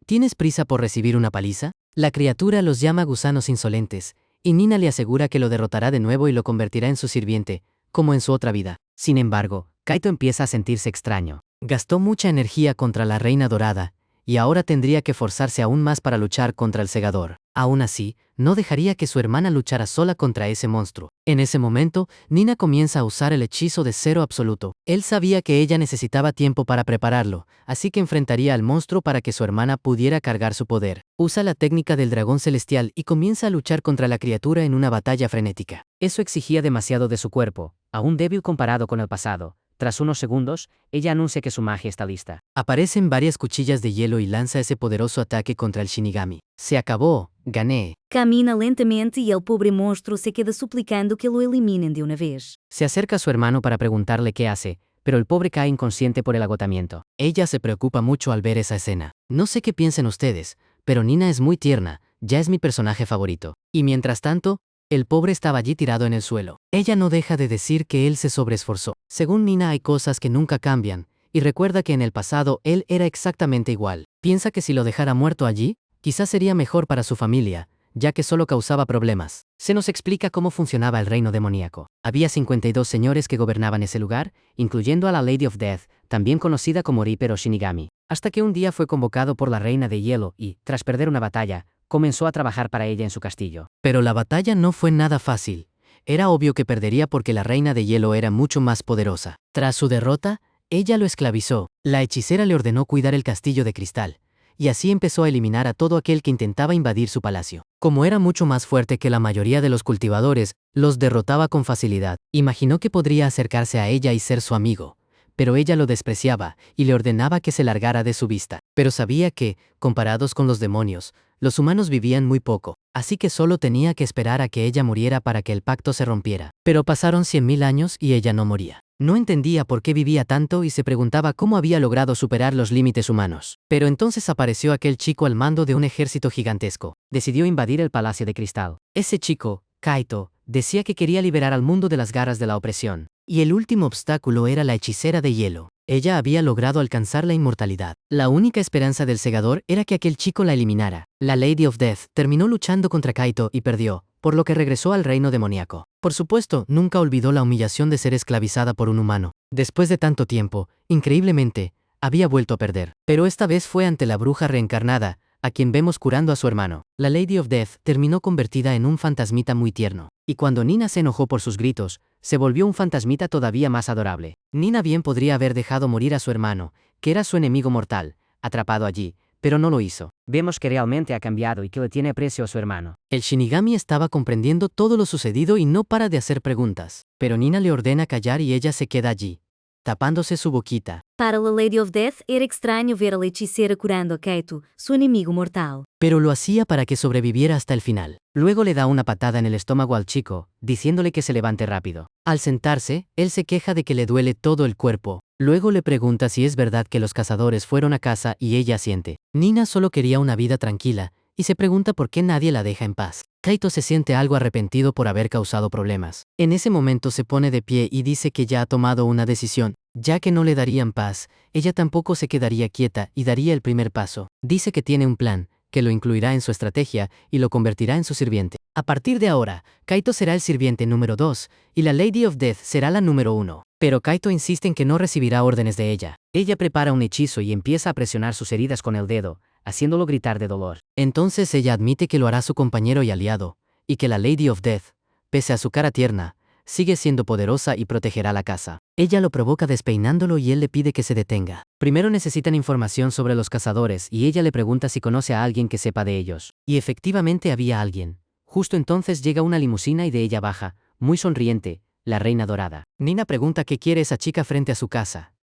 ¿Tienes prisa por recibir una paliza? La criatura los llama gusanos insolentes, y Nina le asegura que lo derrotará de nuevo y lo convertirá en su sirviente, como en su otra vida. Sin embargo, Kaito empieza a sentirse extraño. Gastó mucha energía contra la Reina Dorada, y ahora tendría que forzarse aún más para luchar contra el segador. Aún así, no dejaría que su hermana luchara sola contra ese monstruo. En ese momento, Nina comienza a usar el hechizo de cero absoluto. Él sabía que ella necesitaba tiempo para prepararlo, así que enfrentaría al monstruo para que su hermana pudiera cargar su poder. Usa la técnica del dragón celestial y comienza a luchar contra la criatura en una batalla frenética. Eso exigía demasiado de su cuerpo, aún débil comparado con el pasado. Tras unos segundos, ella anuncia que su magia está lista. Aparecen varias cuchillas de hielo y lanza ese poderoso ataque contra el Shinigami. Se acabó, gané. Camina lentamente y el pobre monstruo se queda suplicando que lo eliminen de una vez. Se acerca a su hermano para preguntarle qué hace, pero el pobre cae inconsciente por el agotamiento. Ella se preocupa mucho al ver esa escena. No sé qué piensen ustedes, pero Nina es muy tierna, ya es mi personaje favorito. Y mientras tanto, el pobre estaba allí tirado en el suelo. Ella no deja de decir que él se sobreesforzó. Según Nina hay cosas que nunca cambian, y recuerda que en el pasado él era exactamente igual. Piensa que si lo dejara muerto allí, quizás sería mejor para su familia, ya que solo causaba problemas. Se nos explica cómo funcionaba el reino demoníaco. Había 52 señores que gobernaban ese lugar, incluyendo a la Lady of Death, también conocida como Reaper o Shinigami. Hasta que un día fue convocado por la Reina de Hielo y, tras perder una batalla, comenzó a trabajar para ella en su castillo. Pero la batalla no fue nada fácil. Era obvio que perdería porque la Reina de Hielo era mucho más poderosa. Tras su derrota, ella lo esclavizó. La hechicera le ordenó cuidar el castillo de cristal, y así empezó a eliminar a todo aquel que intentaba invadir su palacio. Como era mucho más fuerte que la mayoría de los cultivadores, los derrotaba con facilidad. Imaginó que podría acercarse a ella y ser su amigo, pero ella lo despreciaba y le ordenaba que se largara de su vista. Pero sabía que, comparados con los demonios, los humanos vivían muy poco, así que solo tenía que esperar a que ella muriera para que el pacto se rompiera. Pero pasaron 100.000 años y ella no moría. No entendía por qué vivía tanto y se preguntaba cómo había logrado superar los límites humanos. Pero entonces apareció aquel chico al mando de un ejército gigantesco. Decidió invadir el Palacio de Cristal. Ese chico, Kaito, decía que quería liberar al mundo de las garras de la opresión. Y el último obstáculo era la hechicera de hielo. Ella había logrado alcanzar la inmortalidad. La única esperanza del segador era que aquel chico la eliminara. La Lady of Death terminó luchando contra Kaito y perdió, por lo que regresó al reino demoníaco. Por supuesto, nunca olvidó la humillación de ser esclavizada por un humano. Después de tanto tiempo, increíblemente, había vuelto a perder. Pero esta vez fue ante la bruja reencarnada, a quien vemos curando a su hermano. La Lady of Death terminó convertida en un fantasmita muy tierno. Y cuando Nina se enojó por sus gritos, se volvió un fantasmita todavía más adorable. Nina bien podría haber dejado morir a su hermano, que era su enemigo mortal, atrapado allí, pero no lo hizo. Vemos que realmente ha cambiado y que le tiene aprecio a su hermano. El Shinigami estaba comprendiendo todo lo sucedido y no para de hacer preguntas. Pero Nina le ordena callar y ella se queda allí, tapándose su boquita. Para la Lady of Death era extraño ver a la hechicera curando a Kaito, su enemigo mortal. Pero lo hacía para que sobreviviera hasta el final. Luego le da una patada en el estómago al chico, diciéndole que se levante rápido. Al sentarse, él se queja de que le duele todo el cuerpo. Luego le pregunta si es verdad que los cazadores fueron a casa y ella asiente. Nina solo quería una vida tranquila, y se pregunta por qué nadie la deja en paz. Kaito se siente algo arrepentido por haber causado problemas. En ese momento se pone de pie y dice que ya ha tomado una decisión. Ya que no le darían paz, ella tampoco se quedaría quieta y daría el primer paso. Dice que tiene un plan, que lo incluirá en su estrategia y lo convertirá en su sirviente. A partir de ahora, Kaito será el sirviente número 2 y la Lady of Death será la número 1. Pero Kaito insiste en que no recibirá órdenes de ella. Ella prepara un hechizo y empieza a presionar sus heridas con el dedo, haciéndolo gritar de dolor. Entonces ella admite que lo hará su compañero y aliado, y que la Lady of Death, pese a su cara tierna, sigue siendo poderosa y protegerá la casa. Ella lo provoca despeinándolo y él le pide que se detenga. Primero necesitan información sobre los cazadores y ella le pregunta si conoce a alguien que sepa de ellos. Y efectivamente había alguien. Justo entonces llega una limusina y de ella baja, muy sonriente, la Reina Dorada. Nina pregunta qué quiere esa chica frente a su casa.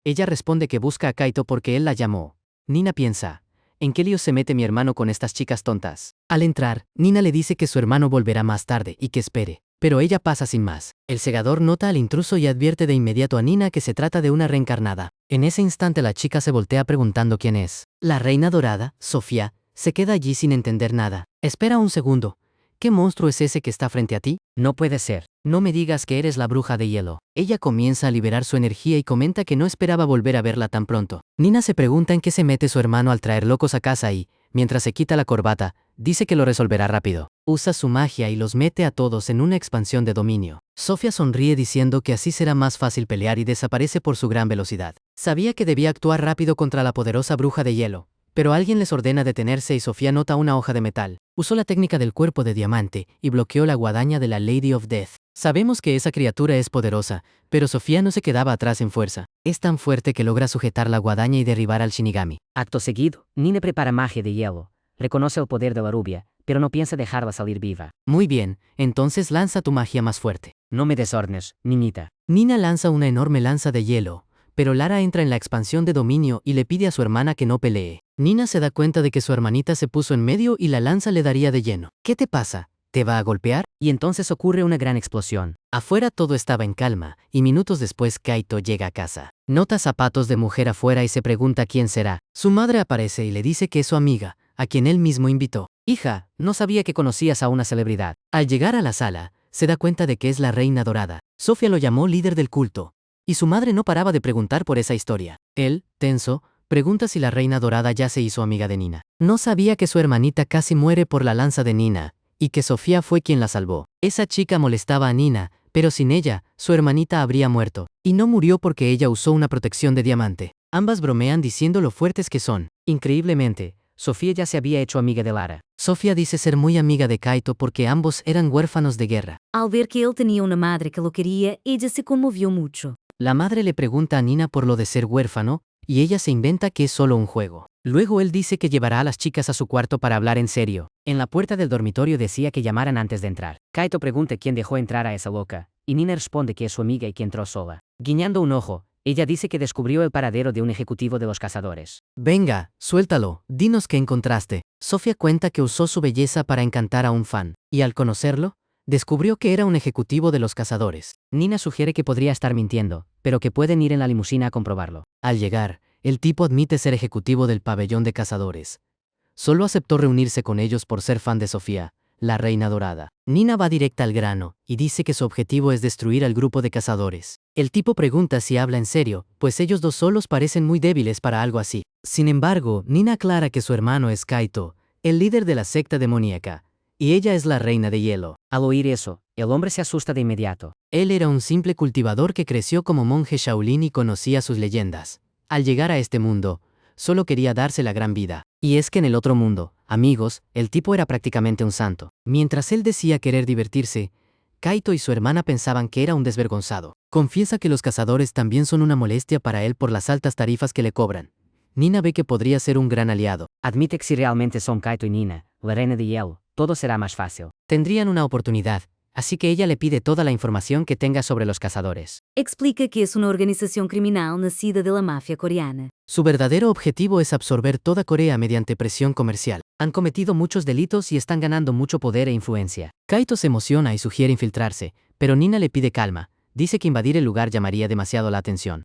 Ella responde que busca a Kaito porque él la llamó. Nina piensa, ¿en qué líos se mete mi hermano con estas chicas tontas? Al entrar, Nina le dice que su hermano volverá más tarde y que espere. Pero ella pasa sin más. El segador nota al intruso y advierte de inmediato a Nina que se trata de una reencarnada. En ese instante la chica se voltea preguntando quién es. La Reina Dorada, Sofía, se queda allí sin entender nada. Espera un segundo. ¿Qué monstruo es ese que está frente a ti? No puede ser. No me digas que eres la bruja de hielo. Ella comienza a liberar su energía y comenta que no esperaba volver a verla tan pronto. Nina se pregunta en qué se mete su hermano al traer locos a casa y, mientras se quita la corbata, dice que lo resolverá rápido. Usa su magia y los mete a todos en una expansión de dominio. Sofía sonríe diciendo que así será más fácil pelear y desaparece por su gran velocidad. Sabía que debía actuar rápido contra la poderosa bruja de hielo, pero alguien les ordena detenerse y Sofía nota una hoja de metal. Usó la técnica del cuerpo de diamante y bloqueó la guadaña de la Lady of Death. Sabemos que esa criatura es poderosa, pero Sofía no se quedaba atrás en fuerza. Es tan fuerte que logra sujetar la guadaña y derribar al Shinigami. Acto seguido, Nina prepara magia de hielo. Reconoce el poder de la rubia, pero no piensa dejarla salir viva. Muy bien, entonces lanza tu magia más fuerte. No me desordenes, niñita. Nina lanza una enorme lanza de hielo, pero Lara entra en la expansión de dominio y le pide a su hermana que no pelee. Nina se da cuenta de que su hermanita se puso en medio y la lanza le daría de lleno. ¿Qué te pasa? ¿Te va a golpear? Y entonces ocurre una gran explosión. Afuera todo estaba en calma, y minutos después Kaito llega a casa. Nota zapatos de mujer afuera y se pregunta quién será. Su madre aparece y le dice que es su amiga, a quien él mismo invitó. Hija, no sabía que conocías a una celebridad. Al llegar a la sala, se da cuenta de que es la Reina Dorada. Sofía lo llamó líder del culto, y su madre no paraba de preguntar por esa historia. Él, tenso, pregunta si la Reina Dorada ya se hizo amiga de Nina. No sabía que su hermanita casi muere por la lanza de Nina, y que Sofía fue quien la salvó. Esa chica molestaba a Nina, pero sin ella, su hermanita habría muerto. Y no murió porque ella usó una protección de diamante. Ambas bromean diciendo lo fuertes que son. Increíblemente, Sofía ya se había hecho amiga de Lara. Sofía dice ser muy amiga de Kaito porque ambos eran huérfanos de guerra. Al ver que él tenía una madre que lo quería, ella se conmovió mucho. La madre le pregunta a Nina por lo de ser huérfano, y ella se inventa que es solo un juego. Luego él dice que llevará a las chicas a su cuarto para hablar en serio. En la puerta del dormitorio decía que llamaran antes de entrar. Kaito pregunta quién dejó entrar a esa loca, y Nina responde que es su amiga y que entró sola. Guiñando un ojo, ella dice que descubrió el paradero de un ejecutivo de los cazadores. Venga, suéltalo, dinos qué encontraste. Sofía cuenta que usó su belleza para encantar a un fan, y al conocerlo, descubrió que era un ejecutivo de los cazadores. Nina sugiere que podría estar mintiendo, pero que pueden ir en la limusina a comprobarlo. Al llegar, el tipo admite ser ejecutivo del pabellón de cazadores. Solo aceptó reunirse con ellos por ser fan de Sofía, la Reina Dorada. Nina va directa al grano, y dice que su objetivo es destruir al grupo de cazadores. El tipo pregunta si habla en serio, pues ellos dos solos parecen muy débiles para algo así. Sin embargo, Nina aclara que su hermano es Kaito, el líder de la secta demoníaca, y ella es la Reina de Hielo. Al oír eso, el hombre se asusta de inmediato. Él era un simple cultivador que creció como monje Shaolin y conocía sus leyendas. Al llegar a este mundo, solo quería darse la gran vida. Y es que en el otro mundo, amigos, el tipo era prácticamente un santo. Mientras él decía querer divertirse, Kaito y su hermana pensaban que era un desvergonzado. Confiesa que los cazadores también son una molestia para él por las altas tarifas que le cobran. Nina ve que podría ser un gran aliado. Admite que si realmente son Kaito y Nina, la Reina de Hielo, todo será más fácil. Tendrían una oportunidad, así que ella le pide toda la información que tenga sobre los cazadores. Explica que es una organización criminal nacida de la mafia coreana. Su verdadero objetivo es absorber toda Corea mediante presión comercial. Han cometido muchos delitos y están ganando mucho poder e influencia. Kaito se emociona y sugiere infiltrarse, pero Nina le pide calma. Dice que invadir el lugar llamaría demasiado la atención.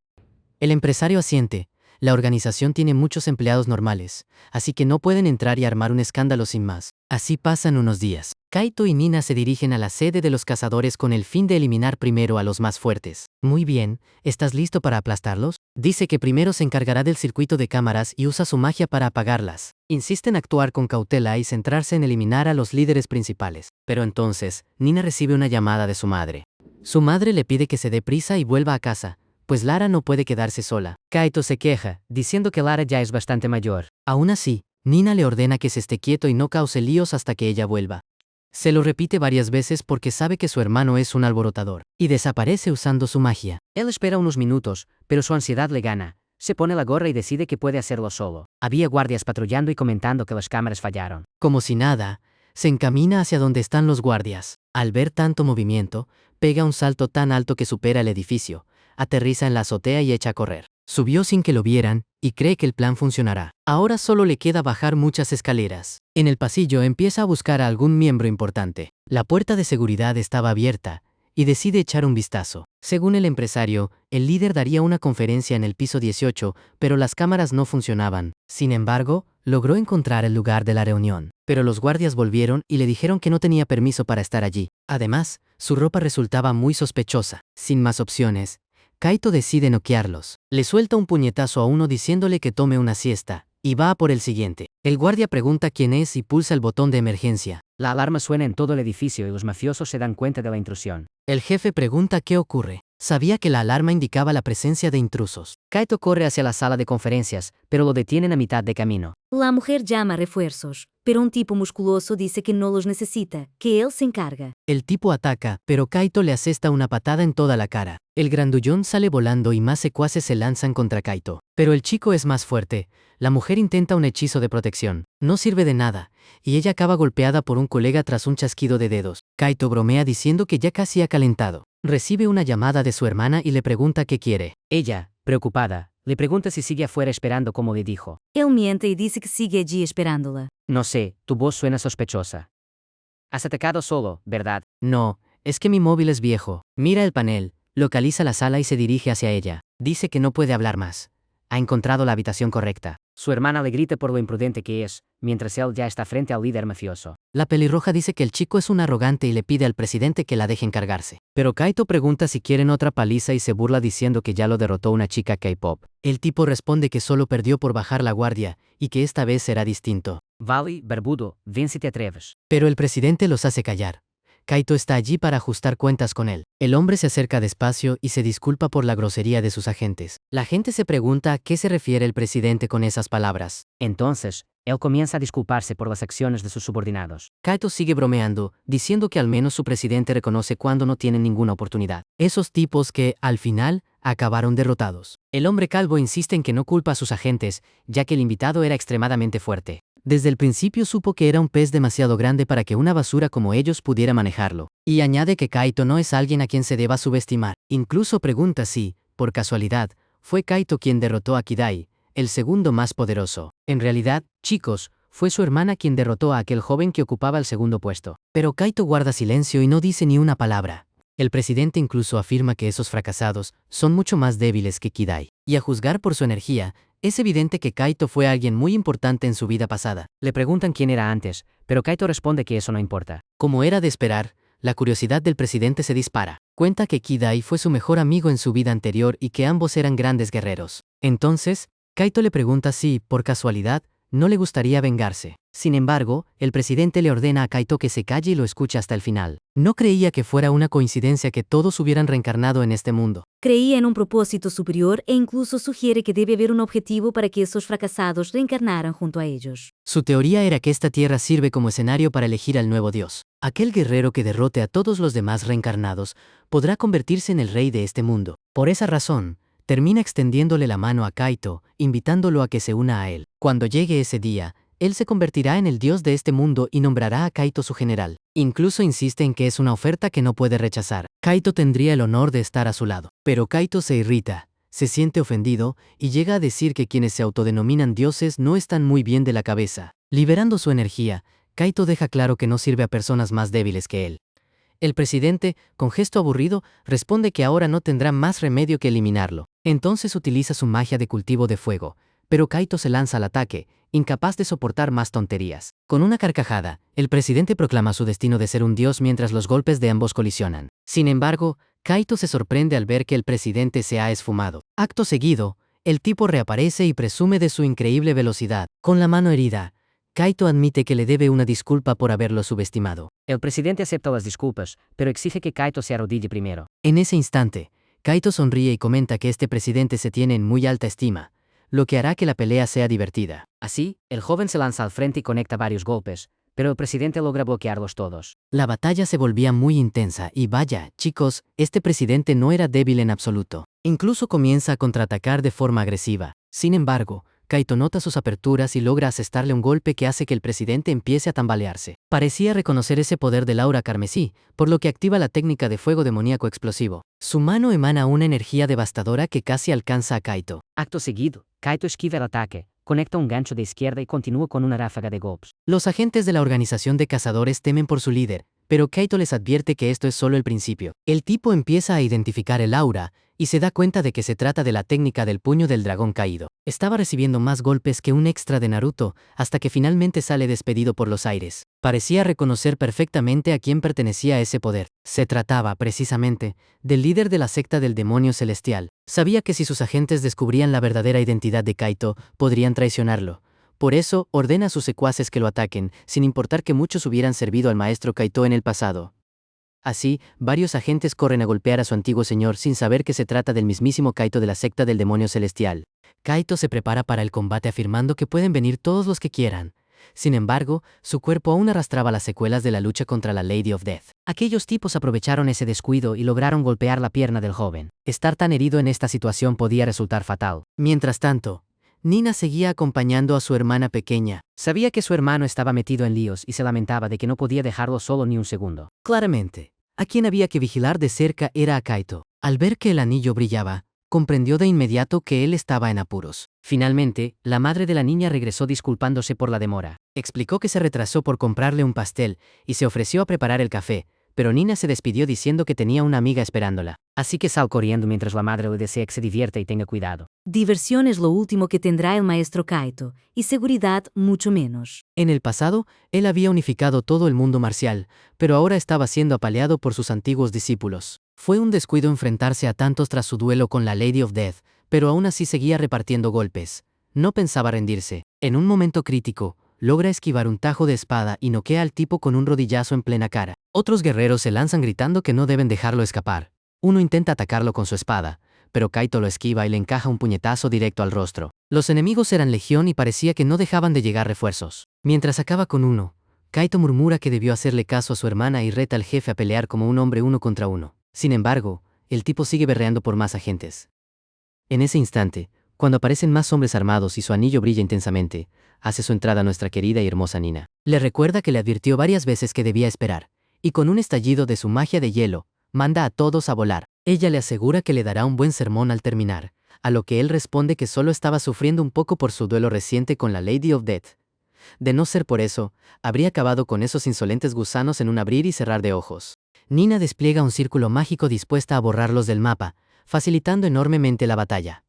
El empresario asiente. La organización tiene muchos empleados normales, así que no pueden entrar y armar un escándalo sin más. Así pasan unos días. Kaito y Nina se dirigen a la sede de los cazadores con el fin de eliminar primero a los más fuertes. Muy bien, ¿estás listo para aplastarlos? Dice que primero se encargará del circuito de cámaras y usa su magia para apagarlas. Insiste en actuar con cautela y centrarse en eliminar a los líderes principales. Pero entonces, Nina recibe una llamada de su madre. Su madre le pide que se dé prisa y vuelva a casa, pues Lara no puede quedarse sola. Kaito se queja, diciendo que Lara ya es bastante mayor. Aún así, Nina le ordena que se esté quieto y no cause líos hasta que ella vuelva. Se lo repite varias veces porque sabe que su hermano es un alborotador, y desaparece usando su magia. Él espera unos minutos, pero su ansiedad le gana. Se pone la gorra y decide que puede hacerlo solo. Había guardias patrullando y comentando que las cámaras fallaron. Como si nada, se encamina hacia donde están los guardias. Al ver tanto movimiento, pega un salto tan alto que supera el edificio, aterriza en la azotea y echa a correr. Subió sin que lo vieran, y cree que el plan funcionará. Ahora solo le queda bajar muchas escaleras. En el pasillo empieza a buscar a algún miembro importante. La puerta de seguridad estaba abierta, y decide echar un vistazo. Según el empresario, el líder daría una conferencia en el piso 18, pero las cámaras no funcionaban. Sin embargo, logró encontrar el lugar de la reunión. Pero los guardias volvieron y le dijeron que no tenía permiso para estar allí. Además, su ropa resultaba muy sospechosa. Sin más opciones, Kaito decide noquearlos. Le suelta un puñetazo a uno diciéndole que tome una siesta, y va a por el siguiente. El guardia pregunta quién es y pulsa el botón de emergencia. La alarma suena en todo el edificio y los mafiosos se dan cuenta de la intrusión. El jefe pregunta qué ocurre. Sabía que la alarma indicaba la presencia de intrusos. Kaito corre hacia la sala de conferencias, pero lo detienen a mitad de camino. La mujer llama a refuerzos, pero un tipo musculoso dice que no los necesita, que él se encarga. El tipo ataca, pero Kaito le asesta una patada en toda la cara. El grandullón sale volando y más secuaces se lanzan contra Kaito. Pero el chico es más fuerte. La mujer intenta un hechizo de protección. No sirve de nada, y ella acaba golpeada por un colega tras un chasquido de dedos. Kaito bromea diciendo que ya casi ha calentado. Recibe una llamada de su hermana y le pregunta qué quiere. Ella, preocupada, le pregunta si sigue afuera esperando como le dijo. Él miente y dice que sigue allí esperándola. No sé, tu voz suena sospechosa. Has atacado solo, ¿verdad? No, es que mi móvil es viejo. Mira el panel, localiza la sala y se dirige hacia ella. Dice que no puede hablar más. Ha encontrado la habitación correcta. Su hermana le grita por lo imprudente que es, mientras él ya está frente al líder mafioso. La pelirroja dice que el chico es un arrogante y le pide al presidente que la deje encargarse. Pero Kaito pregunta si quieren otra paliza y se burla diciendo que ya lo derrotó una chica K-pop. El tipo responde que solo perdió por bajar la guardia, y que esta vez será distinto. Vale, barbudo, ven si te atreves. Pero el presidente los hace callar. Kaito está allí para ajustar cuentas con él. El hombre se acerca despacio y se disculpa por la grosería de sus agentes. La gente se pregunta a qué se refiere el presidente con esas palabras. Entonces, él comienza a disculparse por las acciones de sus subordinados. Kaito sigue bromeando, diciendo que al menos su presidente reconoce cuando no tienen ninguna oportunidad. Esos tipos que, al final, acabaron derrotados. El hombre calvo insiste en que no culpa a sus agentes, ya que el invitado era extremadamente fuerte. Desde el principio supo que era un pez demasiado grande para que una basura como ellos pudiera manejarlo. Y añade que Kaito no es alguien a quien se deba subestimar. Incluso pregunta si, por casualidad, fue Kaito quien derrotó a Kidai, el segundo más poderoso. En realidad, chicos, fue su hermana quien derrotó a aquel joven que ocupaba el segundo puesto. Pero Kaito guarda silencio y no dice ni una palabra. El presidente incluso afirma que esos fracasados son mucho más débiles que Kidai. Y a juzgar por su energía, es evidente que Kaito fue alguien muy importante en su vida pasada. Le preguntan quién era antes, pero Kaito responde que eso no importa. Como era de esperar, la curiosidad del presidente se dispara. Cuenta que Kidai fue su mejor amigo en su vida anterior y que ambos eran grandes guerreros. Entonces, Kaito le pregunta si, por casualidad, no le gustaría vengarse. Sin embargo, el presidente le ordena a Kaito que se calle y lo escuche hasta el final. No creía que fuera una coincidencia que todos hubieran reencarnado en este mundo. Creía en un propósito superior e incluso sugiere que debe haber un objetivo para que esos fracasados reencarnaran junto a ellos. Su teoría era que esta tierra sirve como escenario para elegir al nuevo dios. Aquel guerrero que derrote a todos los demás reencarnados podrá convertirse en el rey de este mundo. Por esa razón, termina extendiéndole la mano a Kaito, invitándolo a que se una a él. Cuando llegue ese día, él se convertirá en el dios de este mundo y nombrará a Kaito su general. Incluso insiste en que es una oferta que no puede rechazar. Kaito tendría el honor de estar a su lado. Pero Kaito se irrita, se siente ofendido y llega a decir que quienes se autodenominan dioses no están muy bien de la cabeza. Liberando su energía, Kaito deja claro que no sirve a personas más débiles que él. El presidente, con gesto aburrido, responde que ahora no tendrá más remedio que eliminarlo. Entonces utiliza su magia de cultivo de fuego, pero Kaito se lanza al ataque, incapaz de soportar más tonterías. Con una carcajada, el presidente proclama su destino de ser un dios mientras los golpes de ambos colisionan. Sin embargo, Kaito se sorprende al ver que el presidente se ha esfumado. Acto seguido, el tipo reaparece y presume de su increíble velocidad. Con la mano herida, Kaito admite que le debe una disculpa por haberlo subestimado. El presidente acepta las disculpas, pero exige que Kaito se arrodille primero. En ese instante, Kaito sonríe y comenta que este presidente se tiene en muy alta estima, lo que hará que la pelea sea divertida. Así, el joven se lanza al frente y conecta varios golpes, pero el presidente logra bloquearlos todos. La batalla se volvía muy intensa y vaya, chicos, este presidente no era débil en absoluto. Incluso comienza a contraatacar de forma agresiva. Sin embargo, Kaito nota sus aperturas y logra asestarle un golpe que hace que el presidente empiece a tambalearse. Parecía reconocer ese poder del aura carmesí, por lo que activa la técnica de fuego demoníaco explosivo. Su mano emana una energía devastadora que casi alcanza a Kaito. Acto seguido, Kaito esquiva el ataque, conecta un gancho de izquierda y continúa con una ráfaga de golpes. Los agentes de la organización de cazadores temen por su líder, pero Kaito les advierte que esto es solo el principio. El tipo empieza a identificar el aura y se da cuenta de que se trata de la técnica del puño del dragón caído. Estaba recibiendo más golpes que un extra de Naruto hasta que finalmente sale despedido por los aires. Parecía reconocer perfectamente a quién pertenecía ese poder. Se trataba, precisamente, del líder de la secta del demonio celestial. Sabía que si sus agentes descubrían la verdadera identidad de Kaito, podrían traicionarlo. Por eso, ordena a sus secuaces que lo ataquen, sin importar que muchos hubieran servido al maestro Kaito en el pasado. Así, varios agentes corren a golpear a su antiguo señor sin saber que se trata del mismísimo Kaito de la secta del demonio celestial. Kaito se prepara para el combate afirmando que pueden venir todos los que quieran. Sin embargo, su cuerpo aún arrastraba las secuelas de la lucha contra la Lady of Death. Aquellos tipos aprovecharon ese descuido y lograron golpear la pierna del joven. Estar tan herido en esta situación podía resultar fatal. Mientras tanto, Nina seguía acompañando a su hermana pequeña. Sabía que su hermano estaba metido en líos y se lamentaba de que no podía dejarlo solo ni un segundo. Claramente, a quien había que vigilar de cerca era a Kaito. Al ver que el anillo brillaba, comprendió de inmediato que él estaba en apuros. Finalmente, la madre de la niña regresó disculpándose por la demora. Explicó que se retrasó por comprarle un pastel y se ofreció a preparar el café, pero Nina se despidió diciendo que tenía una amiga esperándola. Así que sal corriendo mientras la madre le desea que se divierta y tenga cuidado. Diversión es lo último que tendrá el maestro Kaito, y seguridad mucho menos. En el pasado, él había unificado todo el mundo marcial, pero ahora estaba siendo apaleado por sus antiguos discípulos. Fue un descuido enfrentarse a tantos tras su duelo con la Lady of Death, pero aún así seguía repartiendo golpes. No pensaba rendirse. En un momento crítico, logra esquivar un tajo de espada y noquea al tipo con un rodillazo en plena cara. Otros guerreros se lanzan gritando que no deben dejarlo escapar. Uno intenta atacarlo con su espada, pero Kaito lo esquiva y le encaja un puñetazo directo al rostro. Los enemigos eran legión y parecía que no dejaban de llegar refuerzos. Mientras acaba con uno, Kaito murmura que debió hacerle caso a su hermana y reta al jefe a pelear como un hombre 1 contra 1. Sin embargo, el tipo sigue berreando por más agentes. En ese instante, cuando aparecen más hombres armados y su anillo brilla intensamente, hace su entrada nuestra querida y hermosa Nina. Le recuerda que le advirtió varias veces que debía esperar, y con un estallido de su magia de hielo, manda a todos a volar. Ella le asegura que le dará un buen sermón al terminar, a lo que él responde que solo estaba sufriendo un poco por su duelo reciente con la Lady of Death. De no ser por eso, habría acabado con esos insolentes gusanos en un abrir y cerrar de ojos. Nina despliega un círculo mágico dispuesta a borrarlos del mapa, facilitando enormemente la batalla.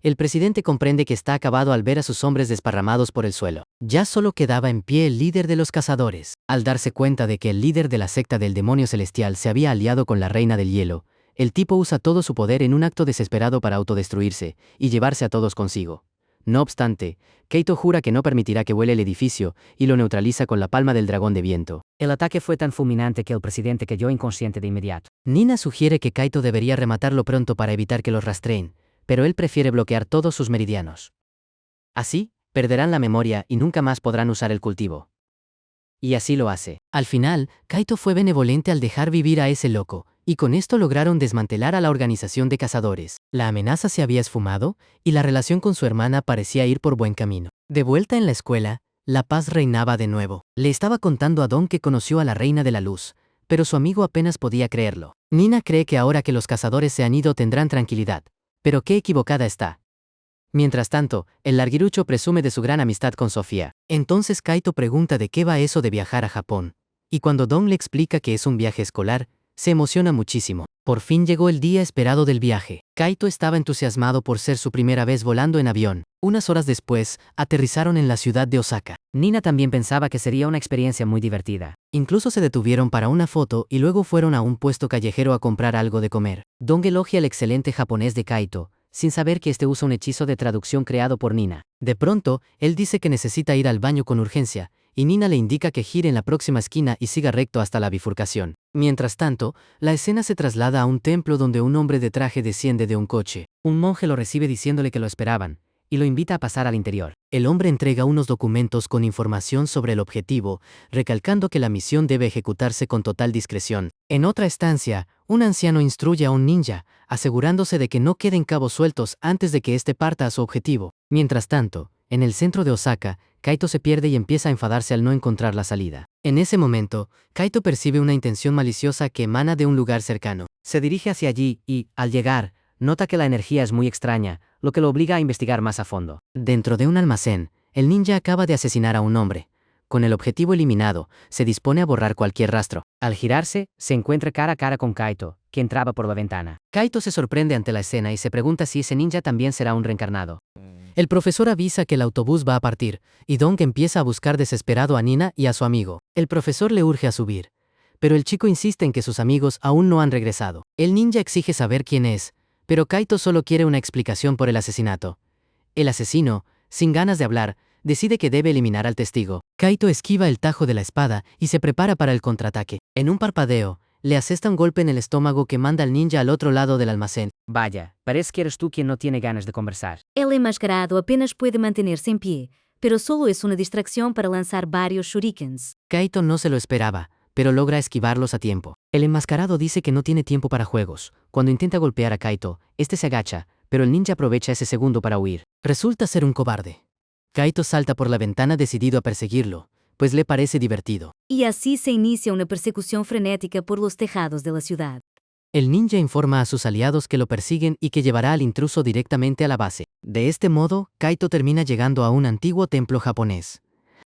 El presidente comprende que está acabado al ver a sus hombres desparramados por el suelo. Ya solo quedaba en pie el líder de los cazadores. Al darse cuenta de que el líder de la secta del demonio celestial se había aliado con la reina del hielo, el tipo usa todo su poder en un acto desesperado para autodestruirse y llevarse a todos consigo. No obstante, Kaito jura que no permitirá que vuele el edificio y lo neutraliza con la palma del dragón de viento. El ataque fue tan fulminante que el presidente cayó inconsciente de inmediato. Nina sugiere que Kaito debería rematarlo pronto para evitar que los rastreen, pero él prefiere bloquear todos sus meridianos. Así, perderán la memoria y nunca más podrán usar el cultivo. Y así lo hace. Al final, Kaito fue benevolente al dejar vivir a ese loco, y con esto lograron desmantelar a la organización de cazadores. La amenaza se había esfumado, y la relación con su hermana parecía ir por buen camino. De vuelta en la escuela, la paz reinaba de nuevo. Le estaba contando a Don que conoció a la Reina de la Luz, pero su amigo apenas podía creerlo. Nina cree que ahora que los cazadores se han ido tendrán tranquilidad, pero qué equivocada está. Mientras tanto, el larguirucho presume de su gran amistad con Sofía. Entonces Kaito pregunta de qué va eso de viajar a Japón, y cuando Don le explica que es un viaje escolar, se emociona muchísimo. Por fin llegó el día esperado del viaje. Kaito estaba entusiasmado por ser su primera vez volando en avión. Unas horas después, aterrizaron en la ciudad de Osaka. Nina también pensaba que sería una experiencia muy divertida. Incluso se detuvieron para una foto y luego fueron a un puesto callejero a comprar algo de comer. Dong elogia el excelente japonés de Kaito, sin saber que este usa un hechizo de traducción creado por Nina. De pronto, él dice que necesita ir al baño con urgencia, y Nina le indica que gire en la próxima esquina y siga recto hasta la bifurcación. Mientras tanto, la escena se traslada a un templo donde un hombre de traje desciende de un coche. Un monje lo recibe diciéndole que lo esperaban, y lo invita a pasar al interior. El hombre entrega unos documentos con información sobre el objetivo, recalcando que la misión debe ejecutarse con total discreción. En otra estancia, un anciano instruye a un ninja, asegurándose de que no queden cabos sueltos antes de que éste parta a su objetivo. Mientras tanto, en el centro de Osaka, Kaito se pierde y empieza a enfadarse al no encontrar la salida. En ese momento, Kaito percibe una intención maliciosa que emana de un lugar cercano. Se dirige hacia allí y, al llegar, nota que la energía es muy extraña, lo que lo obliga a investigar más a fondo. Dentro de un almacén, el ninja acaba de asesinar a un hombre. Con el objetivo eliminado, se dispone a borrar cualquier rastro. Al girarse, se encuentra cara a cara con Kaito, que entraba por la ventana. Kaito se sorprende ante la escena y se pregunta si ese ninja también será un reencarnado. El profesor avisa que el autobús va a partir, y Dong empieza a buscar desesperado a Nina y a su amigo. El profesor le urge a subir, pero el chico insiste en que sus amigos aún no han regresado. El ninja exige saber quién es, pero Kaito solo quiere una explicación por el asesinato. El asesino, sin ganas de hablar, decide que debe eliminar al testigo. Kaito esquiva el tajo de la espada y se prepara para el contraataque. En un parpadeo, le asesta un golpe en el estómago que manda al ninja al otro lado del almacén. Vaya, parece que eres tú quien no tiene ganas de conversar. El enmascarado apenas puede mantenerse en pie, pero solo es una distracción para lanzar varios shurikens. Kaito no se lo esperaba, pero logra esquivarlos a tiempo. El enmascarado dice que no tiene tiempo para juegos. Cuando intenta golpear a Kaito, este se agacha, pero el ninja aprovecha ese segundo para huir. Resulta ser un cobarde. Kaito salta por la ventana decidido a perseguirlo, pues le parece divertido. Y así se inicia una persecución frenética por los tejados de la ciudad. El ninja informa a sus aliados que lo persiguen y que llevará al intruso directamente a la base. De este modo, Kaito termina llegando a un antiguo templo japonés.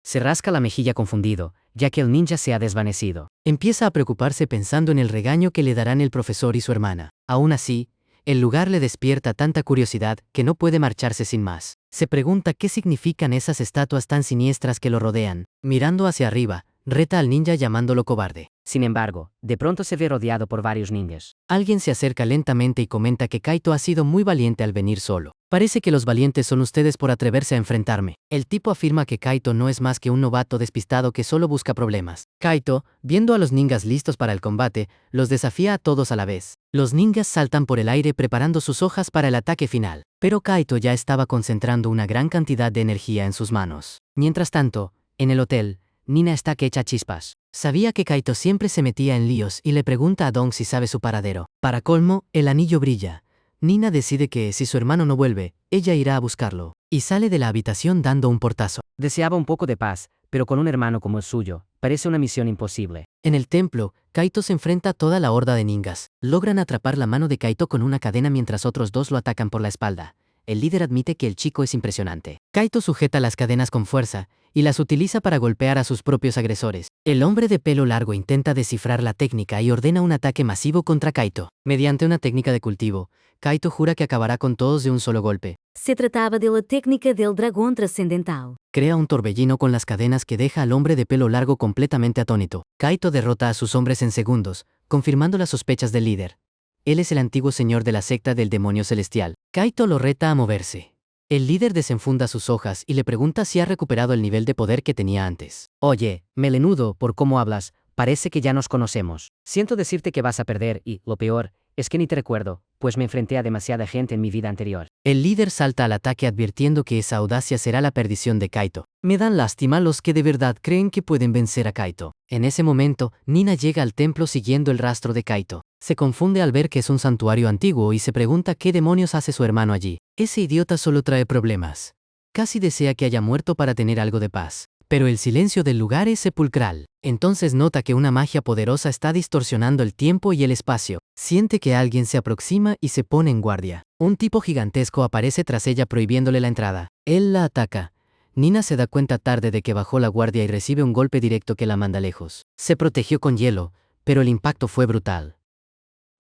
Se rasca la mejilla confundido, ya que el ninja se ha desvanecido. Empieza a preocuparse pensando en el regaño que le darán el profesor y su hermana. Aún así, el lugar le despierta tanta curiosidad que no puede marcharse sin más. Se pregunta qué significan esas estatuas tan siniestras que lo rodean. Mirando hacia arriba, reta al ninja llamándolo cobarde. Sin embargo, de pronto se ve rodeado por varios ninjas. Alguien se acerca lentamente y comenta que Kaito ha sido muy valiente al venir solo. Parece que los valientes son ustedes por atreverse a enfrentarme. El tipo afirma que Kaito no es más que un novato despistado que solo busca problemas. Kaito, viendo a los ninjas listos para el combate, los desafía a todos a la vez. Los ninjas saltan por el aire preparando sus hojas para el ataque final. Pero Kaito ya estaba concentrando una gran cantidad de energía en sus manos. Mientras tanto, en el hotel, Nina está que echa chispas. Sabía que Kaito siempre se metía en líos y le pregunta a Dong si sabe su paradero. Para colmo, el anillo brilla. Nina decide que, si su hermano no vuelve, ella irá a buscarlo, y sale de la habitación dando un portazo. Deseaba un poco de paz, pero con un hermano como el suyo, parece una misión imposible. En el templo, Kaito se enfrenta a toda la horda de ninjas. Logran atrapar la mano de Kaito con una cadena mientras otros dos lo atacan por la espalda. El líder admite que el chico es impresionante. Kaito sujeta las cadenas con fuerza y las utiliza para golpear a sus propios agresores. El hombre de pelo largo intenta descifrar la técnica y ordena un ataque masivo contra Kaito. Mediante una técnica de cultivo, Kaito jura que acabará con todos de un solo golpe. Se trataba de la técnica del dragón trascendental. Crea un torbellino con las cadenas que deja al hombre de pelo largo completamente atónito. Kaito derrota a sus hombres en segundos, confirmando las sospechas del líder. Él es el antiguo señor de la secta del demonio celestial. Kaito lo reta a moverse. El líder desenfunda sus hojas y le pregunta si ha recuperado el nivel de poder que tenía antes. Oye, melenudo, por cómo hablas, parece que ya nos conocemos. Siento decirte que vas a perder y, lo peor, es que ni te recuerdo, pues me enfrenté a demasiada gente en mi vida anterior. El líder salta al ataque advirtiendo que esa audacia será la perdición de Kaito. Me dan lástima los que de verdad creen que pueden vencer a Kaito. En ese momento, Nina llega al templo siguiendo el rastro de Kaito. Se confunde al ver que es un santuario antiguo y se pregunta qué demonios hace su hermano allí. Ese idiota solo trae problemas. Casi desea que haya muerto para tener algo de paz. Pero el silencio del lugar es sepulcral. Entonces nota que una magia poderosa está distorsionando el tiempo y el espacio. Siente que alguien se aproxima y se pone en guardia. Un tipo gigantesco aparece tras ella prohibiéndole la entrada. Él la ataca. Nina se da cuenta tarde de que bajó la guardia y recibe un golpe directo que la manda lejos. Se protegió con hielo, pero el impacto fue brutal.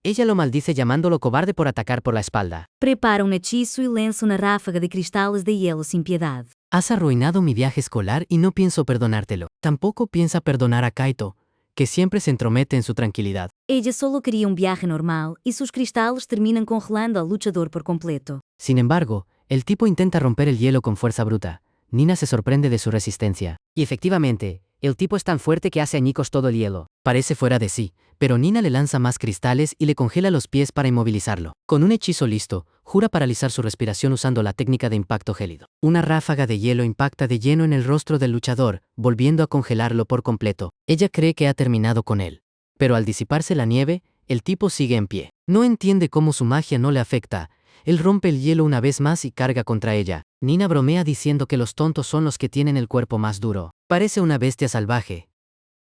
Ella lo maldice llamándolo cobarde por atacar por la espalda. Prepara hechizo y lanza una ráfaga de cristales de hielo sin piedad. Has arruinado mi viaje escolar y no pienso perdonártelo. Tampoco piensa perdonar a Kaito, que siempre se entromete en su tranquilidad. Ella solo quería un viaje normal y sus cristales terminan congelando al luchador por completo. Sin embargo, el tipo intenta romper el hielo con fuerza bruta. Nina se sorprende de su resistencia. Y efectivamente, el tipo es tan fuerte que hace añicos todo el hielo. Parece fuera de sí, pero Nina le lanza más cristales y le congela los pies para inmovilizarlo. Con un hechizo listo, jura paralizar su respiración usando la técnica de impacto gélido. Una ráfaga de hielo impacta de lleno en el rostro del luchador, volviendo a congelarlo por completo. Ella cree que ha terminado con él. Pero al disiparse la nieve, el tipo sigue en pie. No entiende cómo su magia no le afecta. Él rompe el hielo una vez más y carga contra ella. Nina bromea diciendo que los tontos son los que tienen el cuerpo más duro. Parece una bestia salvaje.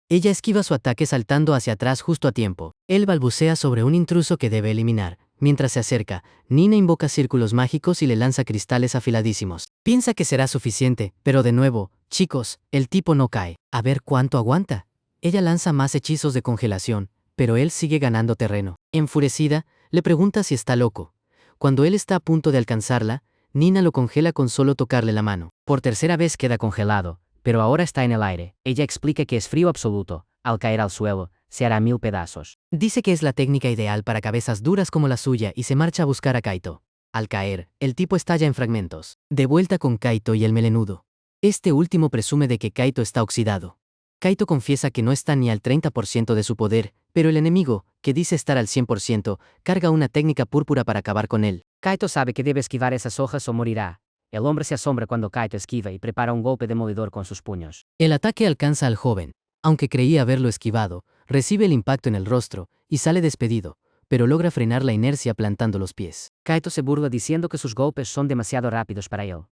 Ella esquiva su ataque saltando hacia atrás justo a tiempo. Él balbucea sobre un intruso que debe eliminar. Mientras se acerca, Nina invoca círculos mágicos y le lanza cristales afiladísimos. Piensa que será suficiente, pero de nuevo, chicos, el tipo no cae. A ver cuánto aguanta. Ella lanza más hechizos de congelación, pero él sigue ganando terreno. Enfurecida, le pregunta si está loco. Cuando él está a punto de alcanzarla, Nina lo congela con solo tocarle la mano. Por tercera vez queda congelado, pero ahora está en el aire. Ella explica que es frío absoluto. Al caer al suelo, se hará 1000 pedazos. Dice que es la técnica ideal para cabezas duras como la suya y se marcha a buscar a Kaito. Al caer, el tipo estalla en fragmentos. De vuelta con Kaito y el melenudo. Este último presume de que Kaito está oxidado. Kaito confiesa que no está ni al 30% de su poder, pero el enemigo, que dice estar al 100%, carga una técnica púrpura para acabar con él. Kaito sabe que debe esquivar esas hojas o morirá. El hombre se asombra cuando Kaito esquiva y prepara un golpe demoledor con sus puños. El ataque alcanza al joven. Aunque creía haberlo esquivado, recibe el impacto en el rostro y sale despedido, pero logra frenar la inercia plantando los pies. Kaito se burla diciendo que sus golpes son demasiado rápidos para él.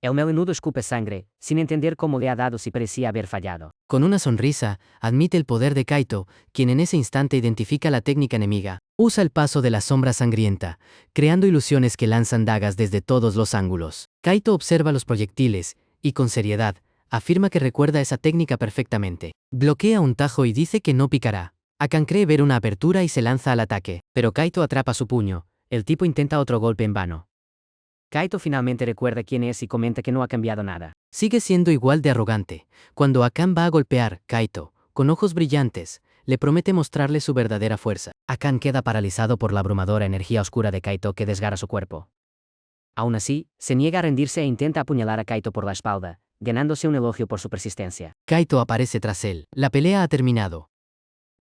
El melenudo escupe sangre, sin entender cómo le ha dado si parecía haber fallado. Con una sonrisa, admite el poder de Kaito, quien en ese instante identifica la técnica enemiga. Usa el paso de la sombra sangrienta, creando ilusiones que lanzan dagas desde todos los ángulos. Kaito observa los proyectiles, y con seriedad, afirma que recuerda esa técnica perfectamente. Bloquea un tajo y dice que no picará. Akan cree ver una apertura y se lanza al ataque. Pero Kaito atrapa su puño. El tipo intenta otro golpe en vano. Kaito finalmente recuerda quién es y comenta que no ha cambiado nada. Sigue siendo igual de arrogante. Cuando Akan va a golpear, Kaito, con ojos brillantes, le promete mostrarle su verdadera fuerza. Akan queda paralizado por la abrumadora energía oscura de Kaito que desgarra su cuerpo. Aún así, se niega a rendirse e intenta apuñalar a Kaito por la espalda, ganándose un elogio por su persistencia. Kaito aparece tras él. La pelea ha terminado.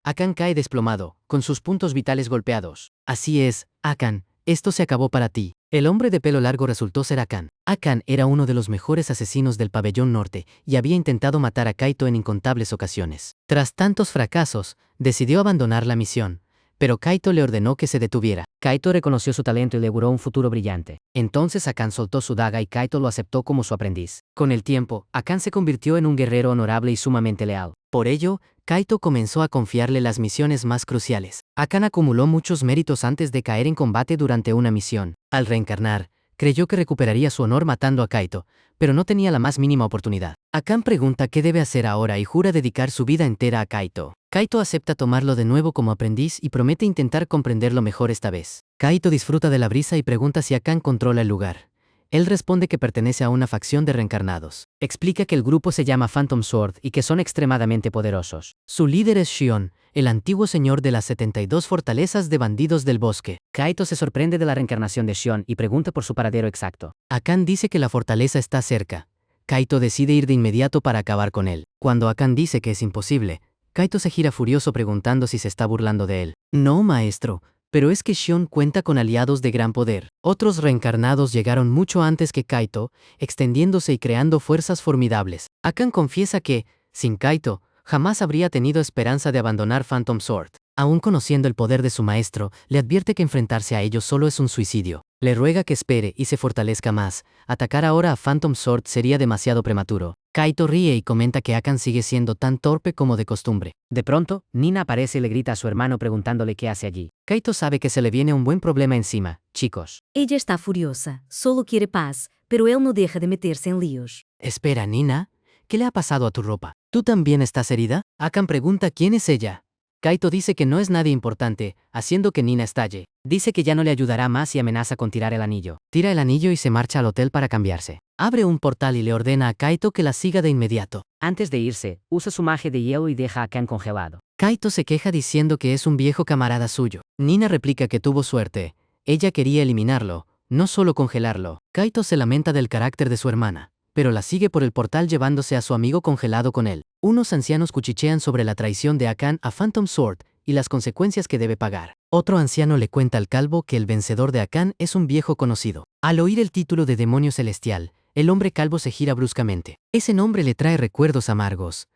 Akan cae desplomado, con sus puntos vitales golpeados. Así es, Akan, esto se acabó para ti. El hombre de pelo largo resultó ser Akan. Akan era uno de los mejores asesinos del pabellón norte y había intentado matar a Kaito en incontables ocasiones. Tras tantos fracasos, decidió abandonar la misión, pero Kaito le ordenó que se detuviera. Kaito reconoció su talento y le auguró un futuro brillante. Entonces Akan soltó su daga y Kaito lo aceptó como su aprendiz. Con el tiempo, Akan se convirtió en un guerrero honorable y sumamente leal. Por ello, Kaito comenzó a confiarle las misiones más cruciales. Akan acumuló muchos méritos antes de caer en combate durante una misión. Al reencarnar, creyó que recuperaría su honor matando a Kaito, pero no tenía la más mínima oportunidad. Akan pregunta qué debe hacer ahora y jura dedicar su vida entera a Kaito. Kaito acepta tomarlo de nuevo como aprendiz y promete intentar comprenderlo mejor esta vez. Kaito disfruta de la brisa y pregunta si Akan controla el lugar. Él responde que pertenece a una facción de reencarnados. Explica que el grupo se llama Phantom Sword y que son extremadamente poderosos. Su líder es Shion, el antiguo señor de las 72 fortalezas de bandidos del bosque. Kaito se sorprende de la reencarnación de Shion y pregunta por su paradero exacto. Akan dice que la fortaleza está cerca. Kaito decide ir de inmediato para acabar con él. Cuando Akan dice que es imposible, Kaito se gira furioso preguntando si se está burlando de él. No, maestro. Pero es que Shion cuenta con aliados de gran poder. Otros reencarnados llegaron mucho antes que Kaito, extendiéndose y creando fuerzas formidables. Akan confiesa que, sin Kaito, jamás habría tenido esperanza de abandonar Phantom Sword. Aún conociendo el poder de su maestro, le advierte que enfrentarse a ellos solo es un suicidio. Le ruega que espere y se fortalezca más. Atacar ahora a Phantom Sword sería demasiado prematuro. Kaito ríe y comenta que Akan sigue siendo tan torpe como de costumbre. De pronto, Nina aparece y le grita a su hermano preguntándole qué hace allí. Kaito sabe que se le viene un buen problema encima, chicos. Ella está furiosa, solo quiere paz, pero él no deja de meterse en líos. Espera, Nina, ¿qué le ha pasado a tu ropa? ¿Tú también estás herida? Akan pregunta quién es ella. Kaito dice que no es nadie importante, haciendo que Nina estalle. Dice que ya no le ayudará más y amenaza con tirar el anillo. Tira el anillo y se marcha al hotel para cambiarse. Abre un portal y le ordena a Kaito que la siga de inmediato. Antes de irse, usa su magia de hielo y deja a Ken congelado. Kaito se queja diciendo que es un viejo camarada suyo. Nina replica que tuvo suerte. Ella quería eliminarlo, no solo congelarlo. Kaito se lamenta del carácter de su hermana, pero la sigue por el portal llevándose a su amigo congelado con él. Unos ancianos cuchichean sobre la traición de Akan a Phantom Sword y las consecuencias que debe pagar. Otro anciano le cuenta al calvo que el vencedor de Akan es un viejo conocido. Al oír el título de demonio celestial, el hombre calvo se gira bruscamente. Ese nombre le trae recuerdos amargos.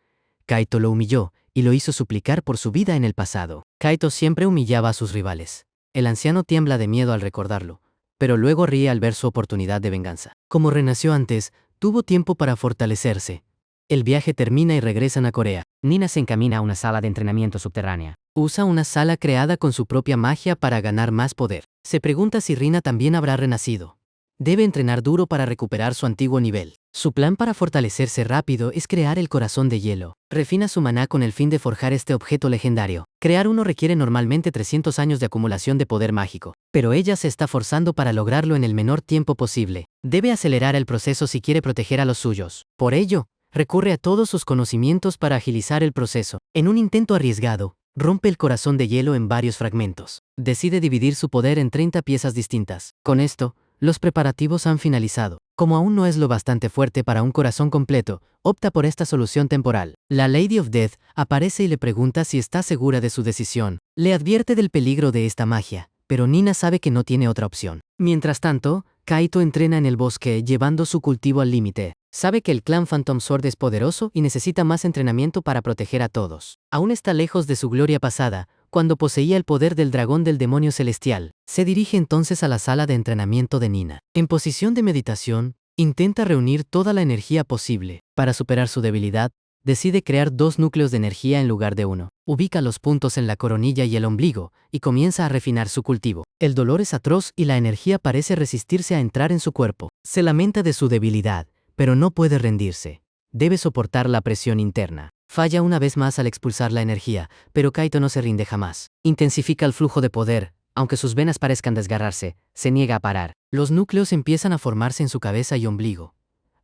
Kaito lo humilló y lo hizo suplicar por su vida en el pasado. Kaito siempre humillaba a sus rivales. El anciano tiembla de miedo al recordarlo, pero luego ríe al ver su oportunidad de venganza. Como renació antes, tuvo tiempo para fortalecerse. El viaje termina y regresan a Corea. Nina se encamina a una sala de entrenamiento subterránea. Usa una sala creada con su propia magia para ganar más poder. Se pregunta si Rina también habrá renacido. Debe entrenar duro para recuperar su antiguo nivel. Su plan para fortalecerse rápido es crear el corazón de hielo. Refina su maná con el fin de forjar este objeto legendario. Crear uno requiere normalmente 300 años de acumulación de poder mágico, pero ella se está forzando para lograrlo en el menor tiempo posible. Debe acelerar el proceso si quiere proteger a los suyos. Por ello, recurre a todos sus conocimientos para agilizar el proceso. En un intento arriesgado, rompe el corazón de hielo en varios fragmentos. Decide dividir su poder en 30 piezas distintas. Con esto, los preparativos han finalizado. Como aún no es lo bastante fuerte para un corazón completo, opta por esta solución temporal. La Lady of Death aparece y le pregunta si está segura de su decisión. Le advierte del peligro de esta magia, pero Nina sabe que no tiene otra opción. Mientras tanto, Kaito entrena en el bosque llevando su cultivo al límite. Sabe que el clan Phantom Sword es poderoso y necesita más entrenamiento para proteger a todos. Aún está lejos de su gloria pasada, cuando poseía el poder del dragón del demonio celestial. Se dirige entonces a la sala de entrenamiento de Nina. En posición de meditación, intenta reunir toda la energía posible. Para superar su debilidad, decide crear 2 núcleos de energía en lugar de uno. Ubica los puntos en la coronilla y el ombligo, y comienza a refinar su cultivo. El dolor es atroz y la energía parece resistirse a entrar en su cuerpo. Se lamenta de su debilidad, pero no puede rendirse. Debe soportar la presión interna. Falla una vez más al expulsar la energía, pero Kaito no se rinde jamás. Intensifica el flujo de poder, aunque sus venas parezcan desgarrarse, se niega a parar. Los núcleos empiezan a formarse en su cabeza y ombligo.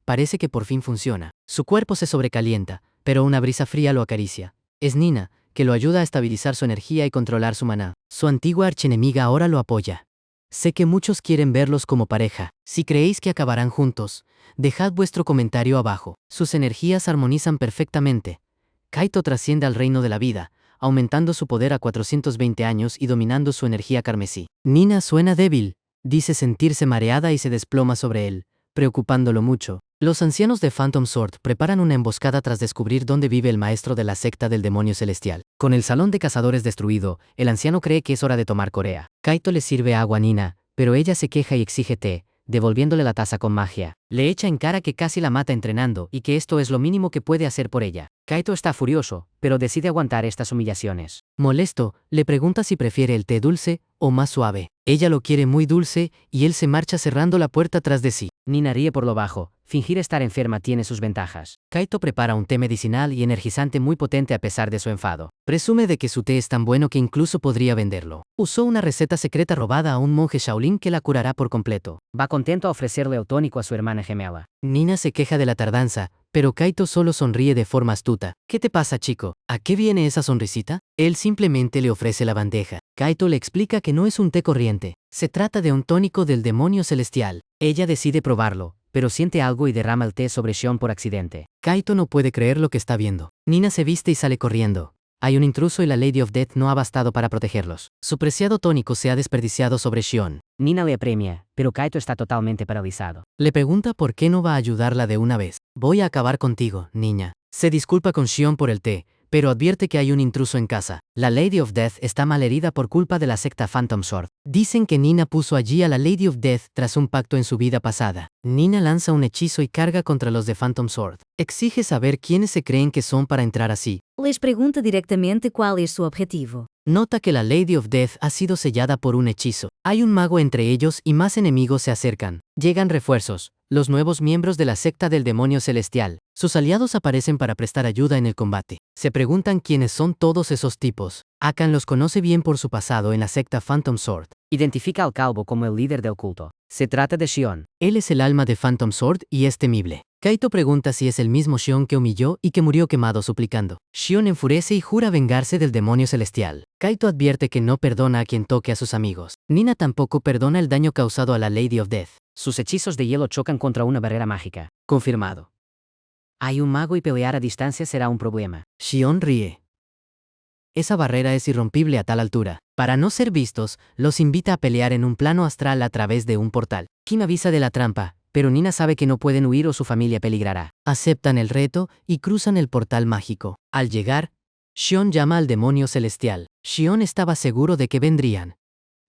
Parece que por fin funciona. Su cuerpo se sobrecalienta, pero una brisa fría lo acaricia. Es Nina, que lo ayuda a estabilizar su energía y controlar su maná. Su antigua archienemiga ahora lo apoya. Sé que muchos quieren verlos como pareja. Si creéis que acabarán juntos, dejad vuestro comentario abajo. Sus energías armonizan perfectamente. Kaito trasciende al reino de la vida, aumentando su poder a 420 años y dominando su energía carmesí. Nina suena débil, dice sentirse mareada y se desploma sobre él, preocupándolo mucho. Los ancianos de Phantom Sword preparan una emboscada tras descubrir dónde vive el maestro de la secta del demonio celestial. Con el salón de cazadores destruido, el anciano cree que es hora de tomar Corea. Kaito le sirve agua a Nina, pero ella se queja y exige té, devolviéndole la taza con magia. Le echa en cara que casi la mata entrenando y que esto es lo mínimo que puede hacer por ella. Kaito está furioso, pero decide aguantar estas humillaciones. Molesto, le pregunta si prefiere el té dulce o más suave. Ella lo quiere muy dulce y él se marcha cerrando la puerta tras de sí. Nina ríe por lo bajo. Fingir estar enferma tiene sus ventajas. Kaito prepara un té medicinal y energizante muy potente a pesar de su enfado. Presume de que su té es tan bueno que incluso podría venderlo. Usó una receta secreta robada a un monje Shaolin que la curará por completo. Va contento a ofrecerle el tónico a su hermana gemela. Nina se queja de la tardanza, pero Kaito solo sonríe de forma astuta. ¿Qué te pasa, chico? ¿A qué viene esa sonrisita? Él simplemente le ofrece la bandeja. Kaito le explica que no es un té corriente. Se trata de un tónico del demonio celestial. Ella decide probarlo, pero siente algo y derrama el té sobre Shion por accidente. Kaito no puede creer lo que está viendo. Nina se viste y sale corriendo. Hay un intruso y la Lady of Death no ha bastado para protegerlos. Su preciado tónico se ha desperdiciado sobre Shion. Nina le apremia, pero Kaito está totalmente paralizado. Le pregunta por qué no va a ayudarla de una vez. Voy a acabar contigo, niña. Se disculpa con Shion por el té, pero advierte que hay un intruso en casa. La Lady of Death está malherida por culpa de la secta Phantom Sword. Dicen que Nina puso allí a la Lady of Death tras un pacto en su vida pasada. Nina lanza un hechizo y carga contra los de Phantom Sword. Exige saber quiénes se creen que son para entrar así. Les pregunta directamente cuál es su objetivo. Nota que la Lady of Death ha sido sellada por un hechizo. Hay un mago entre ellos y más enemigos se acercan. Llegan refuerzos, los nuevos miembros de la secta del demonio celestial. Sus aliados aparecen para prestar ayuda en el combate. Se preguntan quiénes son todos esos tipos. Akan los conoce bien por su pasado en la secta Phantom Sword. Identifica al calvo como el líder del culto. Se trata de Shion. Él es el alma de Phantom Sword y es temible. Kaito pregunta si es el mismo Shion que humilló y que murió quemado suplicando. Shion enfurece y jura vengarse del demonio celestial. Kaito advierte que no perdona a quien toque a sus amigos. Nina tampoco perdona el daño causado a la Lady of Death. Sus hechizos de hielo chocan contra una barrera mágica. Confirmado. Hay un mago y pelear a distancia será un problema. Shion ríe. Esa barrera es irrompible a tal altura. Para no ser vistos, los invita a pelear en un plano astral a través de un portal. Kim avisa de la trampa, pero Nina sabe que no pueden huir o su familia peligrará. Aceptan el reto y cruzan el portal mágico. Al llegar, Shion llama al demonio celestial. Shion estaba seguro de que vendrían.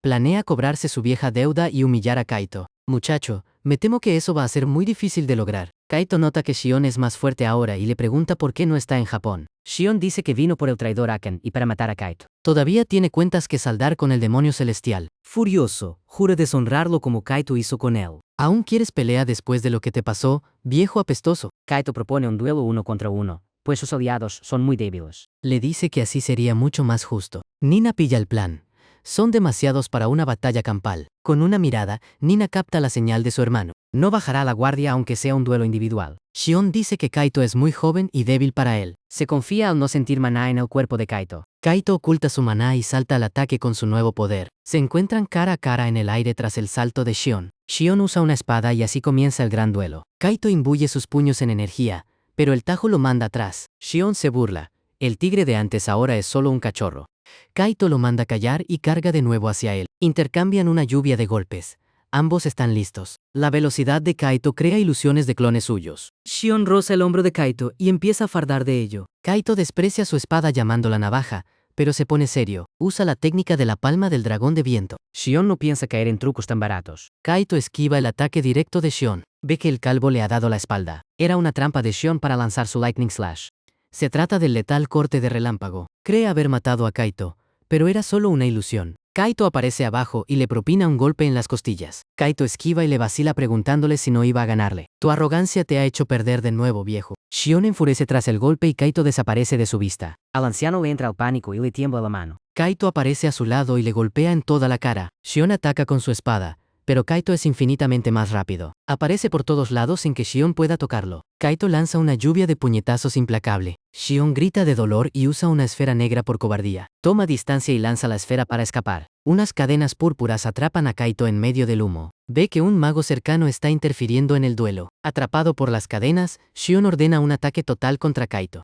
Planea cobrarse su vieja deuda y humillar a Kaito. Muchacho, me temo que eso va a ser muy difícil de lograr. Kaito nota que Shion es más fuerte ahora y le pregunta por qué no está en Japón. Shion dice que vino por el traidor Akan y para matar a Kaito. Todavía tiene cuentas que saldar con el demonio celestial. Furioso, jura deshonrarlo como Kaito hizo con él. ¿Aún quieres pelea después de lo que te pasó, viejo apestoso? Kaito propone un duelo 1 contra 1, pues sus aliados son muy débiles. Le dice que así sería mucho más justo. Nina pilla el plan. Son demasiados para una batalla campal. Con una mirada, Nina capta la señal de su hermano. No bajará la guardia aunque sea un duelo individual. Shion dice que Kaito es muy joven y débil para él. Se confía al no sentir maná en el cuerpo de Kaito. Kaito oculta su maná y salta al ataque con su nuevo poder. Se encuentran cara a cara en el aire tras el salto de Shion. Shion usa una espada y así comienza el gran duelo. Kaito imbuye sus puños en energía, pero el tajo lo manda atrás. Shion se burla. El tigre de antes ahora es solo un cachorro. Kaito lo manda callar y carga de nuevo hacia él. Intercambian una lluvia de golpes. Ambos están listos. La velocidad de Kaito crea ilusiones de clones suyos. Shion roza el hombro de Kaito y empieza a fardar de ello. Kaito desprecia su espada llamándola navaja, pero se pone serio. Usa la técnica de la palma del dragón de viento. Shion no piensa caer en trucos tan baratos. Kaito esquiva el ataque directo de Shion. Ve que el calvo le ha dado la espalda. Era una trampa de Shion para lanzar su Lightning Slash. Se trata del letal corte de relámpago. Cree haber matado a Kaito, pero era solo una ilusión. Kaito aparece abajo y le propina un golpe en las costillas. Kaito esquiva y le vacila preguntándole si no iba a ganarle. Tu arrogancia te ha hecho perder de nuevo, viejo. Shion enfurece tras el golpe y Kaito desaparece de su vista. Al anciano le entra el pánico y le tiembla la mano. Kaito aparece a su lado y le golpea en toda la cara. Shion ataca con su espada, pero Kaito es infinitamente más rápido. Aparece por todos lados sin que Shion pueda tocarlo. Kaito lanza una lluvia de puñetazos implacable. Shion grita de dolor y usa una esfera negra por cobardía. Toma distancia y lanza la esfera para escapar. Unas cadenas púrpuras atrapan a Kaito en medio del humo. Ve que un mago cercano está interfiriendo en el duelo. Atrapado por las cadenas, Shion ordena un ataque total contra Kaito.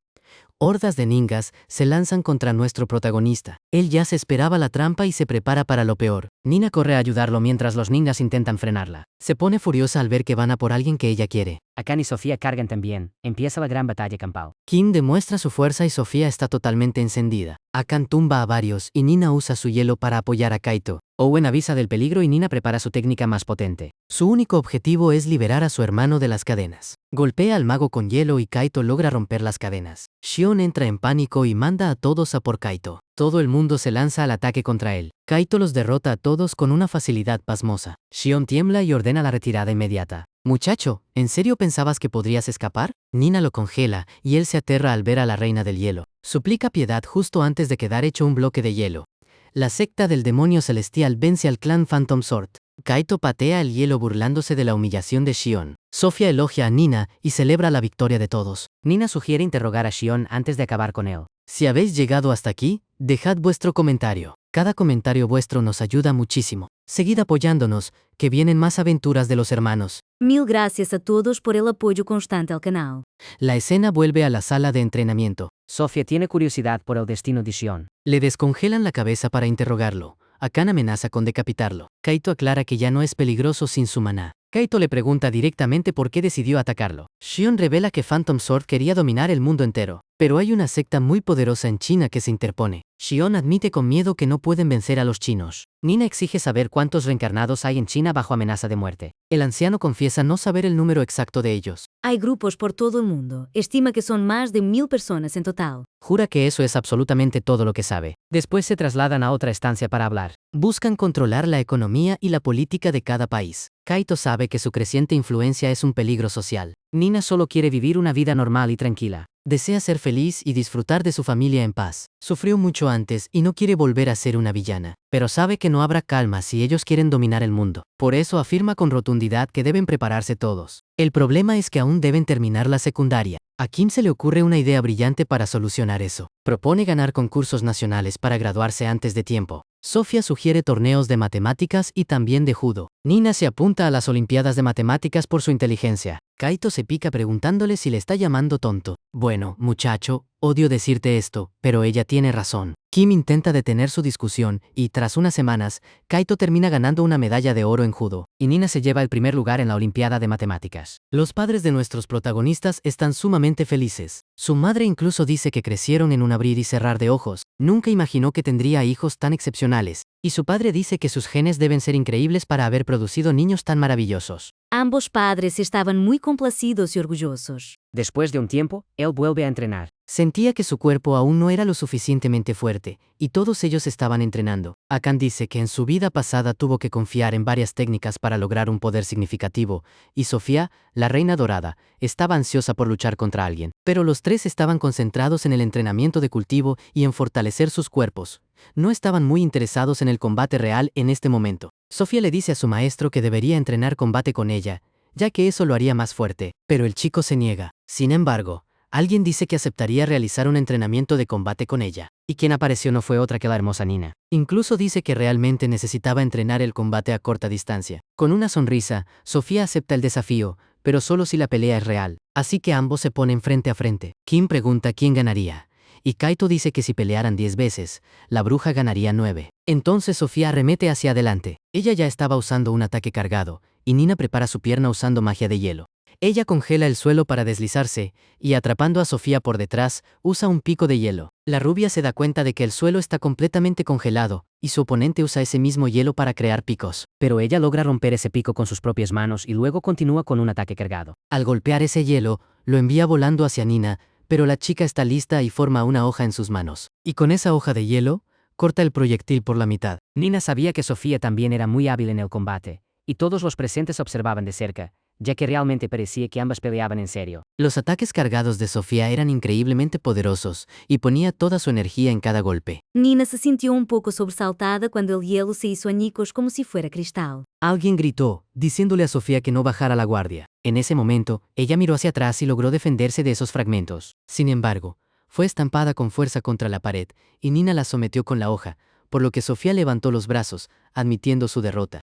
Hordas de ninjas se lanzan contra nuestro protagonista. Él ya se esperaba la trampa y se prepara para lo peor. Nina corre a ayudarlo mientras los ninjas intentan frenarla. Se pone furiosa al ver que van a por alguien que ella quiere. Akan y Sofía cargan también. Empieza la gran batalla campal. Kim demuestra su fuerza y Sofía está totalmente encendida. Akan tumba a varios y Nina usa su hielo para apoyar a Kaito. Owen avisa del peligro y Nina prepara su técnica más potente. Su único objetivo es liberar a su hermano de las cadenas. Golpea al mago con hielo y Kaito logra romper las cadenas. Shion entra en pánico y manda a todos a por Kaito. Todo el mundo se lanza al ataque contra él. Kaito los derrota a todos con una facilidad pasmosa. Shion tiembla y ordena la retirada inmediata. Muchacho, ¿en serio pensabas que podrías escapar? Nina lo congela y él se aterra al ver a la reina del hielo. Suplica piedad justo antes de quedar hecho un bloque de hielo. La secta del demonio celestial vence al clan Phantom Sword. Kaito patea el hielo burlándose de la humillación de Shion. Sofía elogia a Nina y celebra la victoria de todos. Nina sugiere interrogar a Shion antes de acabar con él. Si habéis llegado hasta aquí, dejad vuestro comentario. Cada comentario vuestro nos ayuda muchísimo. Seguid apoyándonos, que vienen más aventuras de los hermanos. Mil gracias a todos por el apoyo constante al canal. La escena vuelve a la sala de entrenamiento. Sofía tiene curiosidad por el destino de Shion. Le descongelan la cabeza para interrogarlo. Akan amenaza con decapitarlo. Kaito aclara que ya no es peligroso sin su maná. Kaito le pregunta directamente por qué decidió atacarlo. Shion revela que Phantom Sword quería dominar el mundo entero, pero hay una secta muy poderosa en China que se interpone. Shion admite con miedo que no pueden vencer a los chinos. Nina exige saber cuántos reencarnados hay en China bajo amenaza de muerte. El anciano confiesa no saber el número exacto de ellos. Hay grupos por todo el mundo. Estima que son más de 1000 personas en total. Jura que eso es absolutamente todo lo que sabe. Después se trasladan a otra estancia para hablar. Buscan controlar la economía y la política de cada país. Kaito sabe que su creciente influencia es un peligro social. Nina solo quiere vivir una vida normal y tranquila. Desea ser feliz y disfrutar de su familia en paz. Sufrió mucho antes y no quiere volver a ser una villana, pero sabe que no habrá calma si ellos quieren dominar el mundo. Por eso afirma con rotundidad que deben prepararse todos. El problema es que aún deben terminar la secundaria. A Kim se le ocurre una idea brillante para solucionar eso. Propone ganar concursos nacionales para graduarse antes de tiempo. Sofía sugiere torneos de matemáticas y también de judo. Nina se apunta a las Olimpiadas de Matemáticas por su inteligencia. Kaito se pica preguntándole si le está llamando tonto. Bueno, muchacho, odio decirte esto, pero ella tiene razón. Kim intenta detener su discusión y, tras unas semanas, Kaito termina ganando una medalla de oro en judo, y Nina se lleva el primer lugar en la Olimpiada de Matemáticas. Los padres de nuestros protagonistas están sumamente felices. Su madre incluso dice que crecieron en un abrir y cerrar de ojos. Nunca imaginó que tendría hijos tan excepcionales. Y su padre dice que sus genes deben ser increíbles para haber producido niños tan maravillosos. Ambos padres estaban muy complacidos y orgullosos. Después de un tiempo, él vuelve a entrenar. Sentía que su cuerpo aún no era lo suficientemente fuerte, y todos ellos estaban entrenando. Akan dice que en su vida pasada tuvo que confiar en varias técnicas para lograr un poder significativo, y Sofía, la reina dorada, estaba ansiosa por luchar contra alguien. Pero los tres estaban concentrados en el entrenamiento de cultivo y en fortalecer sus cuerpos. No estaban muy interesados en el combate real en este momento. Sofía le dice a su maestro que debería entrenar combate con ella, ya que eso lo haría más fuerte, pero el chico se niega. Sin embargo, alguien dice que aceptaría realizar un entrenamiento de combate con ella. Y quien apareció no fue otra que la hermosa Nina. Incluso dice que realmente necesitaba entrenar el combate a corta distancia. Con una sonrisa, Sofía acepta el desafío, pero solo si la pelea es real. Así que ambos se ponen frente a frente. Kim pregunta quién ganaría, y Kaito dice que si pelearan 10 veces, la bruja ganaría 9. Entonces Sofía arremete hacia adelante. Ella ya estaba usando un ataque cargado, y Nina prepara su pierna usando magia de hielo. Ella congela el suelo para deslizarse, y atrapando a Sofía por detrás, usa un pico de hielo. La rubia se da cuenta de que el suelo está completamente congelado, y su oponente usa ese mismo hielo para crear picos. Pero ella logra romper ese pico con sus propias manos y luego continúa con un ataque cargado. Al golpear ese hielo, lo envía volando hacia Nina, pero la chica está lista y forma una hoja en sus manos. Y con esa hoja de hielo, corta el proyectil por la mitad. Nina sabía que Sofía también era muy hábil en el combate, y todos los presentes observaban de cerca, ya que realmente parecía que ambas peleaban en serio. Los ataques cargados de Sofía eran increíblemente poderosos, y ponía toda su energía en cada golpe. Nina se sintió un poco sobresaltada cuando el hielo se hizo añicos como si fuera cristal. Alguien gritó, diciéndole a Sofía que no bajara la guardia. En ese momento, ella miró hacia atrás y logró defenderse de esos fragmentos. Sin embargo, fue estampada con fuerza contra la pared, y Nina la sometió con la hoja, por lo que Sofía levantó los brazos, admitiendo su derrota.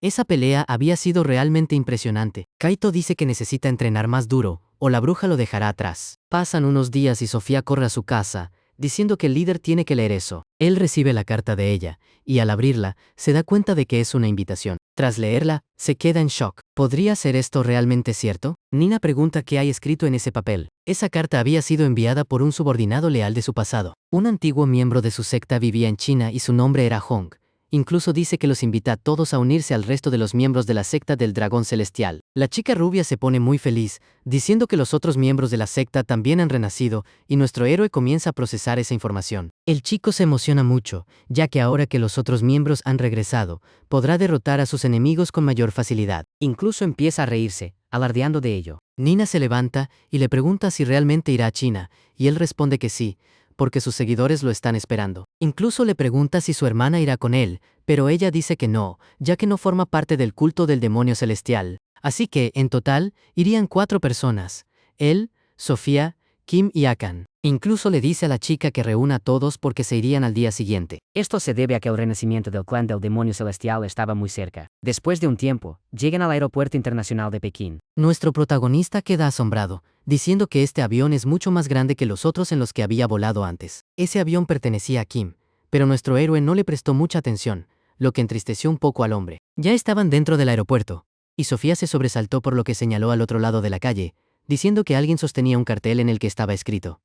Esa pelea había sido realmente impresionante. Kaito dice que necesita entrenar más duro, o la bruja lo dejará atrás. Pasan unos días y Sofía corre a su casa, diciendo que el líder tiene que leer eso. Él recibe la carta de ella, y al abrirla, se da cuenta de que es una invitación. Tras leerla, se queda en shock. ¿Podría ser esto realmente cierto? Nina pregunta qué hay escrito en ese papel. Esa carta había sido enviada por un subordinado leal de su pasado. Un antiguo miembro de su secta vivía en China y su nombre era Hong. Incluso dice que los invita a todos a unirse al resto de los miembros de la secta del dragón celestial. La chica rubia se pone muy feliz, diciendo que los otros miembros de la secta también han renacido, y nuestro héroe comienza a procesar esa información. El chico se emociona mucho, ya que ahora que los otros miembros han regresado, podrá derrotar a sus enemigos con mayor facilidad. Incluso empieza a reírse, alardeando de ello. Nina se levanta y le pregunta si realmente irá a China, y él responde que sí, porque sus seguidores lo están esperando. Incluso le pregunta si su hermana irá con él, pero ella dice que no, ya que no forma parte del culto del demonio celestial. Así que, en total, irían 4 personas: él, Sofía, Kim y Akan. Incluso le dice a la chica que reúna a todos porque se irían al día siguiente. Esto se debe a que el renacimiento del clan del demonio celestial estaba muy cerca. Después de un tiempo, llegan al aeropuerto internacional de Pekín. Nuestro protagonista queda asombrado, diciendo que este avión es mucho más grande que los otros en los que había volado antes. Ese avión pertenecía a Kim, pero nuestro héroe no le prestó mucha atención, lo que entristeció un poco al hombre. Ya estaban dentro del aeropuerto, y Sofía se sobresaltó por lo que señaló al otro lado de la calle, diciendo que alguien sostenía un cartel en el que estaba escrito: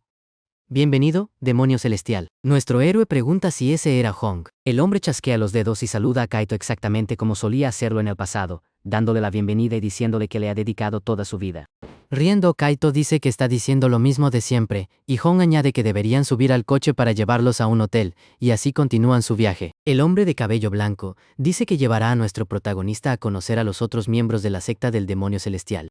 Bienvenido, demonio celestial. Nuestro héroe pregunta si ese era Hong. El hombre chasquea los dedos y saluda a Kaito exactamente como solía hacerlo en el pasado, dándole la bienvenida y diciéndole que le ha dedicado toda su vida. Riendo, Kaito dice que está diciendo lo mismo de siempre, y Hong añade que deberían subir al coche para llevarlos a un hotel, y así continúan su viaje. El hombre de cabello blanco dice que llevará a nuestro protagonista a conocer a los otros miembros de la secta del demonio celestial.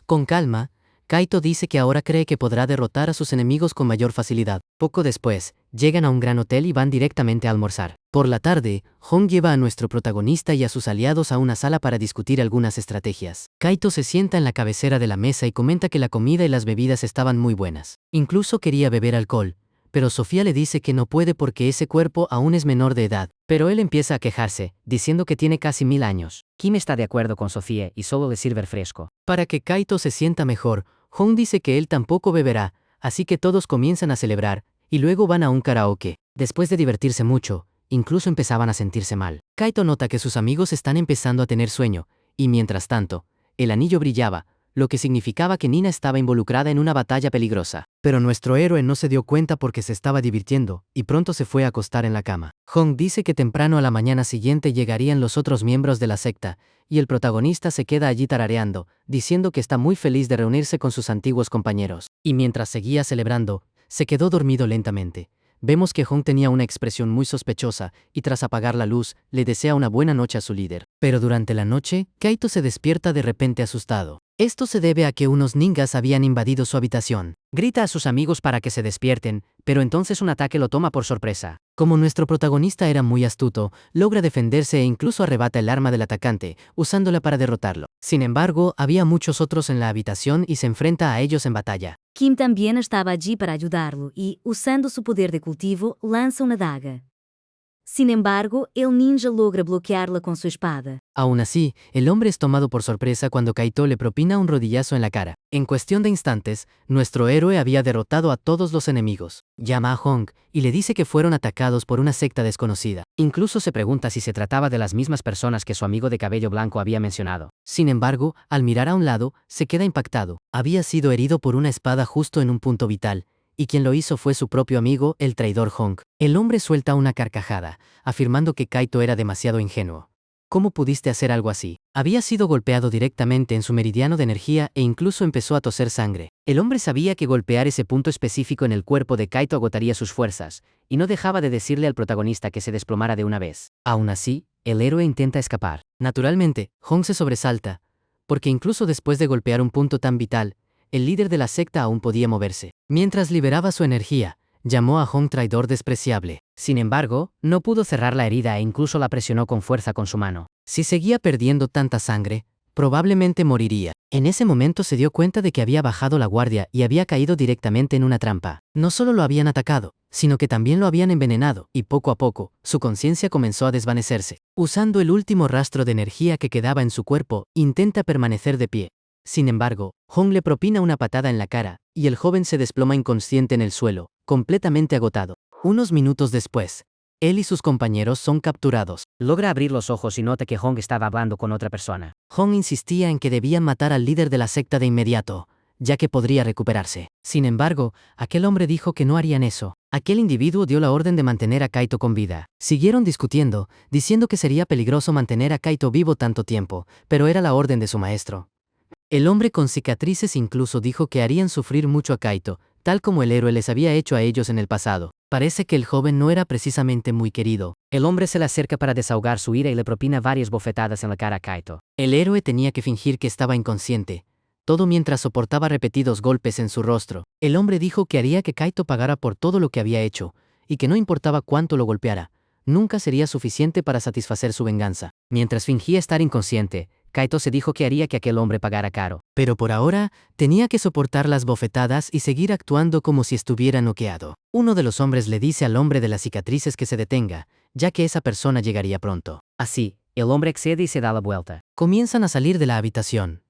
Con calma, Kaito dice que ahora cree que podrá derrotar a sus enemigos con mayor facilidad. Poco después, llegan a un gran hotel y van directamente a almorzar. Por la tarde, Hong lleva a nuestro protagonista y a sus aliados a una sala para discutir algunas estrategias. Kaito se sienta en la cabecera de la mesa y comenta que la comida y las bebidas estaban muy buenas. Incluso quería beber alcohol, pero Sofía le dice que no puede porque ese cuerpo aún es menor de edad. Pero él empieza a quejarse, diciendo que tiene casi 1000 años. Kim está de acuerdo con Sofía y solo le sirve fresco. Para que Kaito se sienta mejor, Hong dice que él tampoco beberá, así que todos comienzan a celebrar, y luego van a un karaoke. Después de divertirse mucho, incluso empezaban a sentirse mal. Kaito nota que sus amigos están empezando a tener sueño, y mientras tanto, el anillo brillaba, lo que significaba que Nina estaba involucrada en una batalla peligrosa. Pero nuestro héroe no se dio cuenta porque se estaba divirtiendo, y pronto se fue a acostar en la cama. Hong dice que temprano a la mañana siguiente llegarían los otros miembros de la secta, y el protagonista se queda allí tarareando, diciendo que está muy feliz de reunirse con sus antiguos compañeros. Y mientras seguía celebrando, se quedó dormido lentamente. Vemos que Hong tenía una expresión muy sospechosa, y tras apagar la luz, le desea una buena noche a su líder. Pero durante la noche, Kaito se despierta de repente asustado. Esto se debe a que unos ninjas habían invadido su habitación. Grita a sus amigos para que se despierten, pero entonces un ataque lo toma por sorpresa. Como nuestro protagonista era muy astuto, logra defenderse e incluso arrebata el arma del atacante, usándola para derrotarlo. Sin embargo, había muchos otros en la habitación y se enfrenta a ellos en batalla. Kim también estaba allí para ayudarlo y, usando su poder de cultivo, lanza una daga. Sin embargo, el ninja logra bloquearla con su espada. Aún así, el hombre es tomado por sorpresa cuando Kaito le propina un rodillazo en la cara. En cuestión de instantes, nuestro héroe había derrotado a todos los enemigos. Llama a Hong y le dice que fueron atacados por una secta desconocida. Incluso se pregunta si se trataba de las mismas personas que su amigo de cabello blanco había mencionado. Sin embargo, al mirar a un lado, se queda impactado. Había sido herido por una espada justo en un punto vital, y quien lo hizo fue su propio amigo, el traidor Hong. El hombre suelta una carcajada, afirmando que Kaito era demasiado ingenuo. ¿Cómo pudiste hacer algo así? Había sido golpeado directamente en su meridiano de energía e incluso empezó a toser sangre. El hombre sabía que golpear ese punto específico en el cuerpo de Kaito agotaría sus fuerzas, y no dejaba de decirle al protagonista que se desplomara de una vez. Aún así, el héroe intenta escapar. Naturalmente, Hong se sobresalta, porque incluso después de golpear un punto tan vital, el líder de la secta aún podía moverse. Mientras liberaba su energía, llamó a Hong traidor despreciable. Sin embargo, no pudo cerrar la herida e incluso la presionó con fuerza con su mano. Si seguía perdiendo tanta sangre, probablemente moriría. En ese momento se dio cuenta de que había bajado la guardia y había caído directamente en una trampa. No solo lo habían atacado, sino que también lo habían envenenado, y poco a poco, su conciencia comenzó a desvanecerse. Usando el último rastro de energía que quedaba en su cuerpo, intenta permanecer de pie. Sin embargo, Hong le propina una patada en la cara, y el joven se desploma inconsciente en el suelo, completamente agotado. Unos minutos después, él y sus compañeros son capturados. Logra abrir los ojos y nota que Hong estaba hablando con otra persona. Hong insistía en que debían matar al líder de la secta de inmediato, ya que podría recuperarse. Sin embargo, aquel hombre dijo que no harían eso. Aquel individuo dio la orden de mantener a Kaito con vida. Siguieron discutiendo, diciendo que sería peligroso mantener a Kaito vivo tanto tiempo, pero era la orden de su maestro. El hombre con cicatrices incluso dijo que harían sufrir mucho a Kaito, tal como el héroe les había hecho a ellos en el pasado. Parece que el joven no era precisamente muy querido. El hombre se le acerca para desahogar su ira y le propina varias bofetadas en la cara a Kaito. El héroe tenía que fingir que estaba inconsciente, todo mientras soportaba repetidos golpes en su rostro. El hombre dijo que haría que Kaito pagara por todo lo que había hecho, y que no importaba cuánto lo golpeara, nunca sería suficiente para satisfacer su venganza. Mientras fingía estar inconsciente, Kaito se dijo que haría que aquel hombre pagara caro. Pero por ahora, tenía que soportar las bofetadas y seguir actuando como si estuviera noqueado. Uno de los hombres le dice al hombre de las cicatrices que se detenga, ya que esa persona llegaría pronto. Así, el hombre accede y se da la vuelta. Comienzan a salir de la habitación.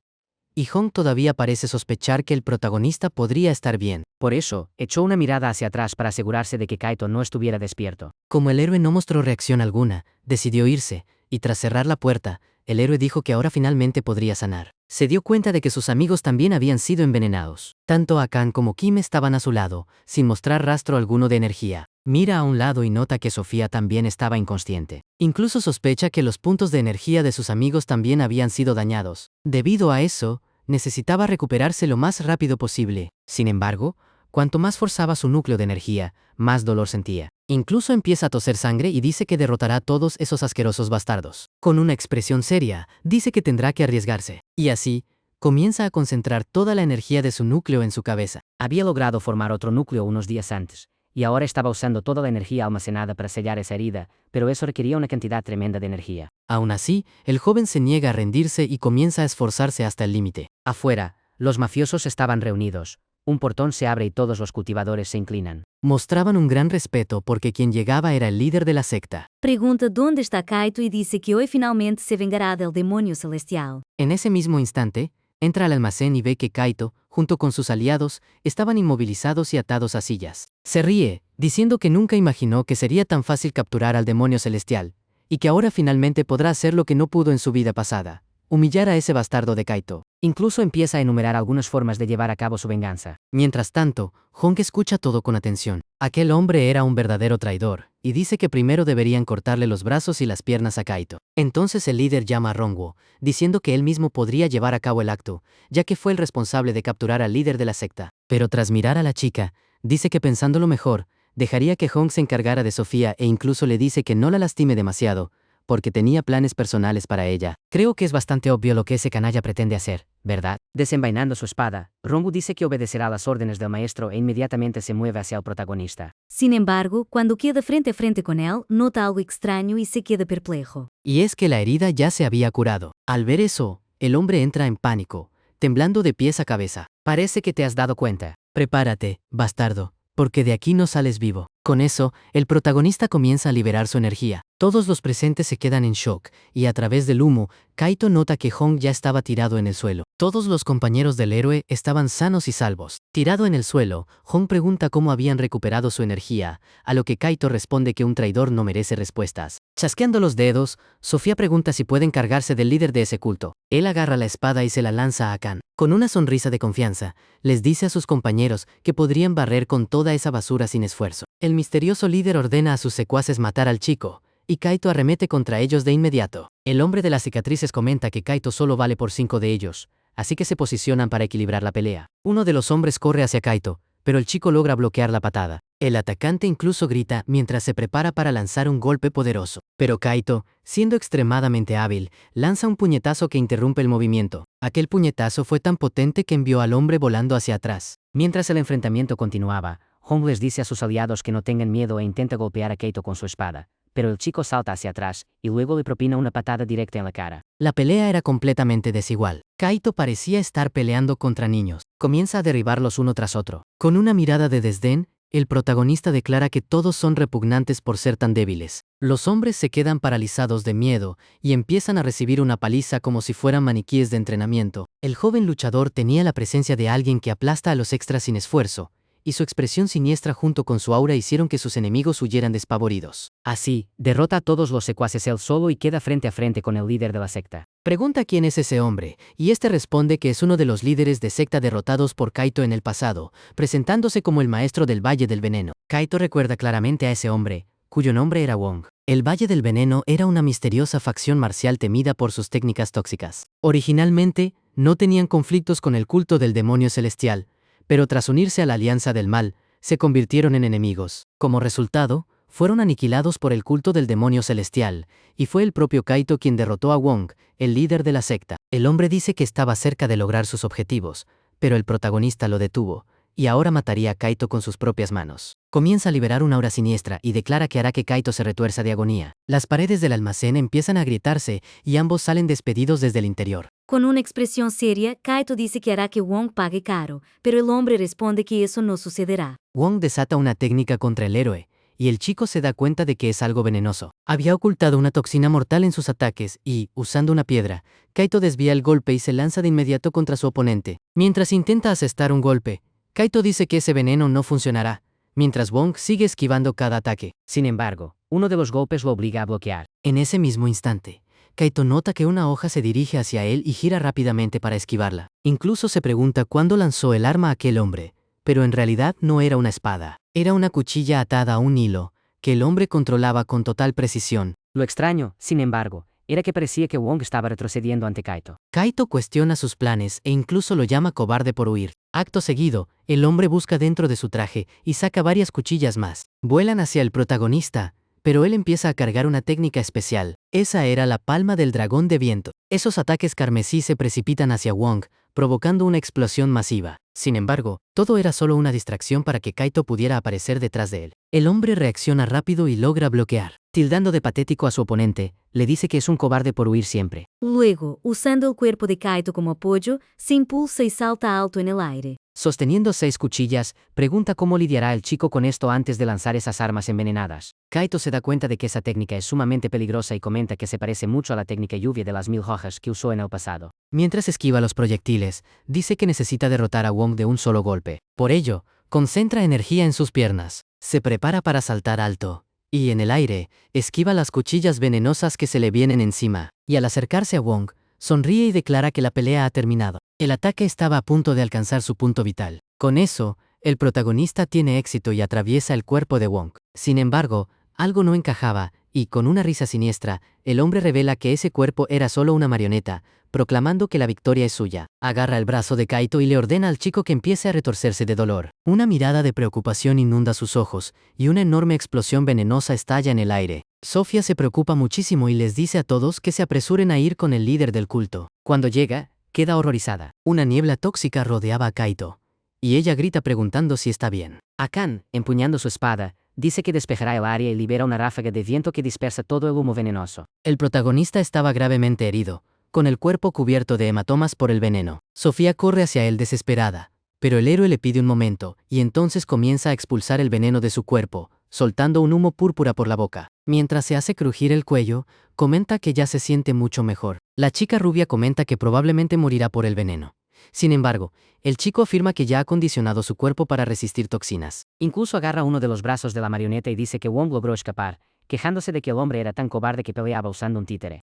Y Hong todavía parece sospechar que el protagonista podría estar bien. Por eso, echó una mirada hacia atrás para asegurarse de que Kaito no estuviera despierto. Como el héroe no mostró reacción alguna, decidió irse, y tras cerrar la puerta, el héroe dijo que ahora finalmente podría sanar. Se dio cuenta de que sus amigos también habían sido envenenados. Tanto Akan como Kim estaban a su lado, sin mostrar rastro alguno de energía. Mira a un lado y nota que Sofía también estaba inconsciente. Incluso sospecha que los puntos de energía de sus amigos también habían sido dañados. Debido a eso, necesitaba recuperarse lo más rápido posible. Sin embargo, cuanto más forzaba su núcleo de energía, más dolor sentía. Incluso empieza a toser sangre y dice que derrotará a todos esos asquerosos bastardos. Con una expresión seria, dice que tendrá que arriesgarse. Y así, comienza a concentrar toda la energía de su núcleo en su cabeza. Había logrado formar otro núcleo unos días antes, y ahora estaba usando toda la energía almacenada para sellar esa herida, pero eso requería una cantidad tremenda de energía. Aún así, el joven se niega a rendirse y comienza a esforzarse hasta el límite. Afuera, los mafiosos estaban reunidos. Un portón se abre y todos los cultivadores se inclinan. Mostraban un gran respeto porque quien llegaba era el líder de la secta. Pergunta dónde está Kaito y dice que hoy finalmente se vengará del demonio celestial. En ese mismo instante, entra al almacén y ve que Kaito, junto con sus aliados, estaban inmovilizados y atados a sillas. Se ríe, diciendo que nunca imaginó que sería tan fácil capturar al demonio celestial, y que ahora finalmente podrá hacer lo que no pudo en su vida pasada: humillar a ese bastardo de Kaito. Incluso empieza a enumerar algunas formas de llevar a cabo su venganza. Mientras tanto, Hong escucha todo con atención. Aquel hombre era un verdadero traidor, y dice que primero deberían cortarle los brazos y las piernas a Kaito. Entonces el líder llama a Rongwo, diciendo que él mismo podría llevar a cabo el acto, ya que fue el responsable de capturar al líder de la secta. Pero tras mirar a la chica, dice que pensándolo mejor, dejaría que Hong se encargara de Sofía e incluso le dice que no la lastime demasiado, porque tenía planes personales para ella. Creo que es bastante obvio lo que ese canalla pretende hacer, ¿verdad? Desenvainando su espada, Rongwu dice que obedecerá las órdenes del maestro e inmediatamente se mueve hacia el protagonista. Sin embargo, cuando queda frente a frente con él, nota algo extraño y se queda perplejo. Y es que la herida ya se había curado. Al ver eso, el hombre entra en pánico, temblando de pies a cabeza. Parece que te has dado cuenta. Prepárate, bastardo, porque de aquí no sales vivo. Con eso, el protagonista comienza a liberar su energía. Todos los presentes se quedan en shock, y a través del humo, Kaito nota que Hong ya estaba tirado en el suelo. Todos los compañeros del héroe estaban sanos y salvos. Tirado en el suelo, Hong pregunta cómo habían recuperado su energía, a lo que Kaito responde que un traidor no merece respuestas. Chasqueando los dedos, Sofía pregunta si puede encargarse del líder de ese culto. Él agarra la espada y se la lanza a Kan. Con una sonrisa de confianza, les dice a sus compañeros que podrían barrer con toda esa basura sin esfuerzo. El misterioso líder ordena a sus secuaces matar al chico, y Kaito arremete contra ellos de inmediato. El hombre de las cicatrices comenta que Kaito solo vale por 5 de ellos, así que se posicionan para equilibrar la pelea. Uno de los hombres corre hacia Kaito, pero el chico logra bloquear la patada. El atacante incluso grita mientras se prepara para lanzar un golpe poderoso. Pero Kaito, siendo extremadamente hábil, lanza un puñetazo que interrumpe el movimiento. Aquel puñetazo fue tan potente que envió al hombre volando hacia atrás. Mientras el enfrentamiento continuaba, Hong les dice a sus aliados que no tengan miedo e intenta golpear a Kaito con su espada, pero el chico salta hacia atrás y luego le propina una patada directa en la cara. La pelea era completamente desigual. Kaito parecía estar peleando contra niños. Comienza a derribarlos uno tras otro. Con una mirada de desdén, el protagonista declara que todos son repugnantes por ser tan débiles. Los hombres se quedan paralizados de miedo y empiezan a recibir una paliza como si fueran maniquíes de entrenamiento. El joven luchador tenía la presencia de alguien que aplasta a los extras sin esfuerzo, y su expresión siniestra junto con su aura hicieron que sus enemigos huyeran despavoridos. Así, derrota a todos los secuaces él solo y queda frente a frente con el líder de la secta. Pregunta quién es ese hombre, y este responde que es uno de los líderes de secta derrotados por Kaito en el pasado, presentándose como el maestro del Valle del Veneno. Kaito recuerda claramente a ese hombre, cuyo nombre era Wong. El Valle del Veneno era una misteriosa facción marcial temida por sus técnicas tóxicas. Originalmente, no tenían conflictos con el culto del demonio celestial, pero tras unirse a la Alianza del Mal, se convirtieron en enemigos. Como resultado, fueron aniquilados por el culto del demonio celestial, y fue el propio Kaito quien derrotó a Wong, el líder de la secta. El hombre dice que estaba cerca de lograr sus objetivos, pero el protagonista lo detuvo, y ahora mataría a Kaito con sus propias manos. Comienza a liberar una aura siniestra y declara que hará que Kaito se retuerza de agonía. Las paredes del almacén empiezan a agrietarse y ambos salen despedidos desde el interior. Con una expresión seria, Kaito dice que hará que Wong pague caro, pero el hombre responde que eso no sucederá. Wong desata una técnica contra el héroe, y el chico se da cuenta de que es algo venenoso. Había ocultado una toxina mortal en sus ataques y, usando una piedra, Kaito desvía el golpe y se lanza de inmediato contra su oponente. Mientras intenta asestar un golpe, Kaito dice que ese veneno no funcionará, mientras Wong sigue esquivando cada ataque. Sin embargo, uno de los golpes lo obliga a bloquear. En ese mismo instante, Kaito nota que una hoja se dirige hacia él y gira rápidamente para esquivarla. Incluso se pregunta cuándo lanzó el arma a aquel hombre, pero en realidad no era una espada. Era una cuchilla atada a un hilo, que el hombre controlaba con total precisión. Lo extraño, sin embargo, era que parecía que Wong estaba retrocediendo ante Kaito. Kaito cuestiona sus planes e incluso lo llama cobarde por huir. Acto seguido, el hombre busca dentro de su traje y saca varias cuchillas más. Vuelan hacia el protagonista, pero él empieza a cargar una técnica especial. Esa era la palma del dragón de viento. Esos ataques carmesí se precipitan hacia Wong, provocando una explosión masiva. Sin embargo, todo era solo una distracción para que Kaito pudiera aparecer detrás de él. El hombre reacciona rápido y logra bloquear. Tildando de patético a su oponente, le dice que es un cobarde por huir siempre. Luego, usando el cuerpo de Kaito como apoyo, se impulsa y salta alto en el aire. Sosteniendo 6 cuchillas, pregunta cómo lidiará el chico con esto antes de lanzar esas armas envenenadas. Kaito se da cuenta de que esa técnica es sumamente peligrosa y comenta que se parece mucho a la técnica lluvia de las 1000 hojas que usó en el pasado. Mientras esquiva los proyectiles, dice que necesita derrotar a Wong de un solo golpe. Por ello, concentra energía en sus piernas. Se prepara para saltar alto. Y en el aire, esquiva las cuchillas venenosas que se le vienen encima. Y al acercarse a Wong, sonríe y declara que la pelea ha terminado. El ataque estaba a punto de alcanzar su punto vital. Con eso, el protagonista tiene éxito y atraviesa el cuerpo de Wong. Sin embargo, algo no encajaba, y con una risa siniestra, el hombre revela que ese cuerpo era solo una marioneta, proclamando que la victoria es suya. Agarra el brazo de Kaito y le ordena al chico que empiece a retorcerse de dolor. Una mirada de preocupación inunda sus ojos, y una enorme explosión venenosa estalla en el aire. Sofía se preocupa muchísimo y les dice a todos que se apresuren a ir con el líder del culto. Cuando llega, queda horrorizada. Una niebla tóxica rodeaba a Kaito, y ella grita preguntando si está bien. Akan, empuñando su espada, dice que despejará el área y libera una ráfaga de viento que dispersa todo el humo venenoso. El protagonista estaba gravemente herido, con el cuerpo cubierto de hematomas por el veneno. Sofía corre hacia él desesperada, pero el héroe le pide un momento, y entonces comienza a expulsar el veneno de su cuerpo, soltando un humo púrpura por la boca. Mientras se hace crujir el cuello, comenta que ya se siente mucho mejor. La chica rubia comenta que probablemente morirá por el veneno. Sin embargo, el chico afirma que ya ha condicionado su cuerpo para resistir toxinas. Incluso agarra uno de los brazos de la marioneta y dice que Wong logró escapar, quejándose de que el hombre era tan cobarde que peleaba usando un títere.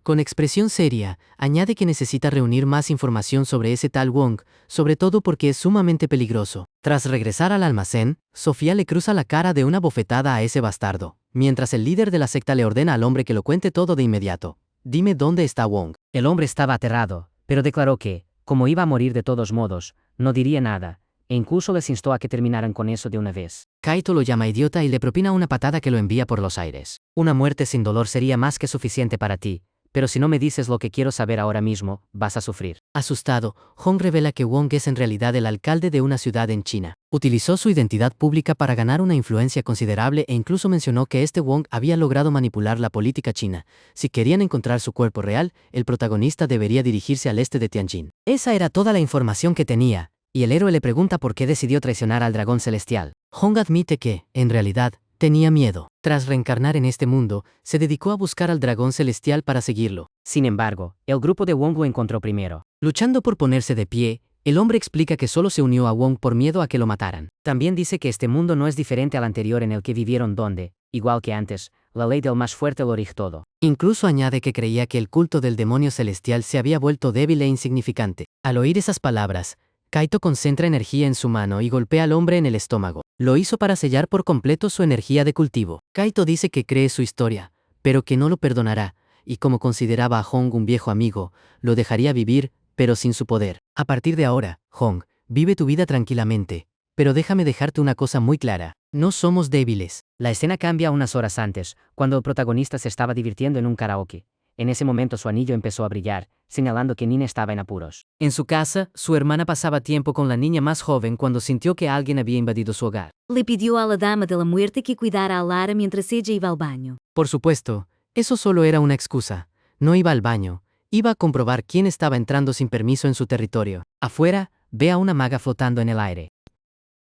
Con expresión seria, añade que necesita reunir más información sobre ese tal Wong, sobre todo porque es sumamente peligroso. Tras regresar al almacén, Sofía le cruza la cara de una bofetada a ese bastardo, mientras el líder de la secta le ordena al hombre que lo cuente todo de inmediato. Dime dónde está Wong. El hombre estaba aterrado, pero declaró que, como iba a morir de todos modos, no diría nada, e incluso les instó a que terminaran con eso de una vez. Kaito lo llama idiota y le propina una patada que lo envía por los aires. Una muerte sin dolor sería más que suficiente para ti, pero si no me dices lo que quiero saber ahora mismo, vas a sufrir. Asustado, Hong revela que Wong es en realidad el alcalde de una ciudad en China. Utilizó su identidad pública para ganar una influencia considerable e incluso mencionó que este Wong había logrado manipular la política china. Si querían encontrar su cuerpo real, el protagonista debería dirigirse al este de Tianjin. Esa era toda la información que tenía, y el héroe le pregunta por qué decidió traicionar al dragón celestial. Hong admite que, en realidad, tenía miedo. Tras reencarnar en este mundo, se dedicó a buscar al dragón celestial para seguirlo. Sin embargo, el grupo de Wong lo encontró primero. Luchando por ponerse de pie, el hombre explica que solo se unió a Wong por miedo a que lo mataran. También dice que este mundo no es diferente al anterior en el que vivieron donde, igual que antes, la ley del más fuerte lo rige todo. Incluso añade que creía que el culto del demonio celestial se había vuelto débil e insignificante. Al oír esas palabras, Kaito concentra energía en su mano y golpea al hombre en el estómago. Lo hizo para sellar por completo su energía de cultivo. Kaito dice que cree su historia, pero que no lo perdonará, y como consideraba a Hong un viejo amigo, lo dejaría vivir, pero sin su poder. A partir de ahora, Hong, vive tu vida tranquilamente, pero déjame dejarte una cosa muy clara. No somos débiles. La escena cambia unas horas antes, cuando el protagonista se estaba divirtiendo en un karaoke. En ese momento su anillo empezó a brillar, señalando que Nina estaba en apuros. En su casa, su hermana pasaba tiempo con la niña más joven cuando sintió que alguien había invadido su hogar. Le pidió a la dama de la muerte que cuidara a Lara mientras ella iba al baño. Por supuesto, eso solo era una excusa. No iba al baño, iba a comprobar quién estaba entrando sin permiso en su territorio. Afuera, ve a una maga flotando en el aire.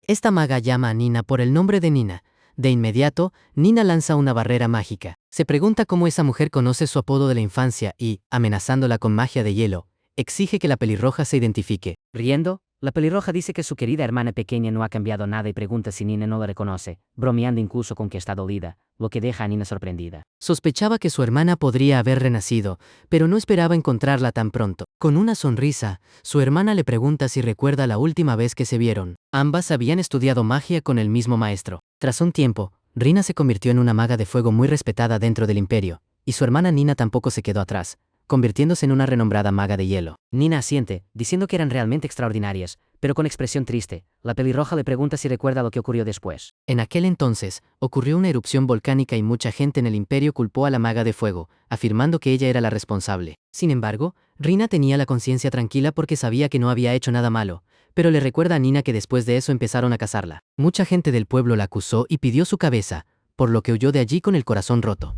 Esta maga llama a Nina por el nombre de Nina. De inmediato, Nina lanza una barrera mágica. Se pregunta cómo esa mujer conoce su apodo de la infancia y, amenazándola con magia de hielo, exige que la pelirroja se identifique. Riendo, la pelirroja dice que su querida hermana pequeña no ha cambiado nada y pregunta si Nina no la reconoce, bromeando incluso con que está dolida, lo que deja a Nina sorprendida. Sospechaba que su hermana podría haber renacido, pero no esperaba encontrarla tan pronto. Con una sonrisa, su hermana le pregunta si recuerda la última vez que se vieron. Ambas habían estudiado magia con el mismo maestro. Tras un tiempo, Rina se convirtió en una maga de fuego muy respetada dentro del imperio, y su hermana Nina tampoco se quedó atrás, convirtiéndose en una renombrada maga de hielo. Nina asiente, diciendo que eran realmente extraordinarias, pero con expresión triste. La pelirroja le pregunta si recuerda lo que ocurrió después. En aquel entonces, ocurrió una erupción volcánica y mucha gente en el imperio culpó a la maga de fuego, afirmando que ella era la responsable. Sin embargo, Rina tenía la conciencia tranquila porque sabía que no había hecho nada malo, pero le recuerda a Nina que después de eso empezaron a cazarla. Mucha gente del pueblo la acusó y pidió su cabeza, por lo que huyó de allí con el corazón roto.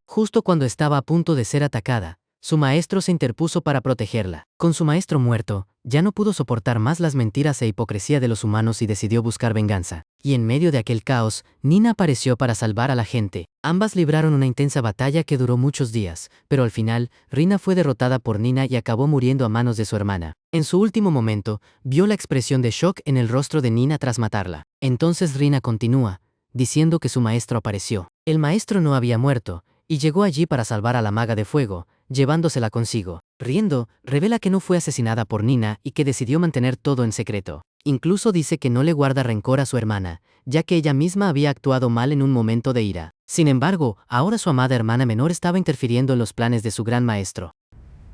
Justo cuando estaba a punto de ser atacada, su maestro se interpuso para protegerla. Con su maestro muerto, ya no pudo soportar más las mentiras e hipocresía de los humanos y decidió buscar venganza. Y en medio de aquel caos, Nina apareció para salvar a la gente. Ambas libraron una intensa batalla que duró muchos días, pero al final, Rina fue derrotada por Nina y acabó muriendo a manos de su hermana. En su último momento, vio la expresión de shock en el rostro de Nina tras matarla. Entonces Rina continúa, diciendo que su maestro apareció. El maestro no había muerto, y llegó allí para salvar a la maga de fuego, llevándosela consigo. Riendo, revela que no fue asesinada por Nina y que decidió mantener todo en secreto. Incluso dice que no le guarda rencor a su hermana, ya que ella misma había actuado mal en un momento de ira. Sin embargo, ahora su amada hermana menor estaba interfiriendo en los planes de su gran maestro.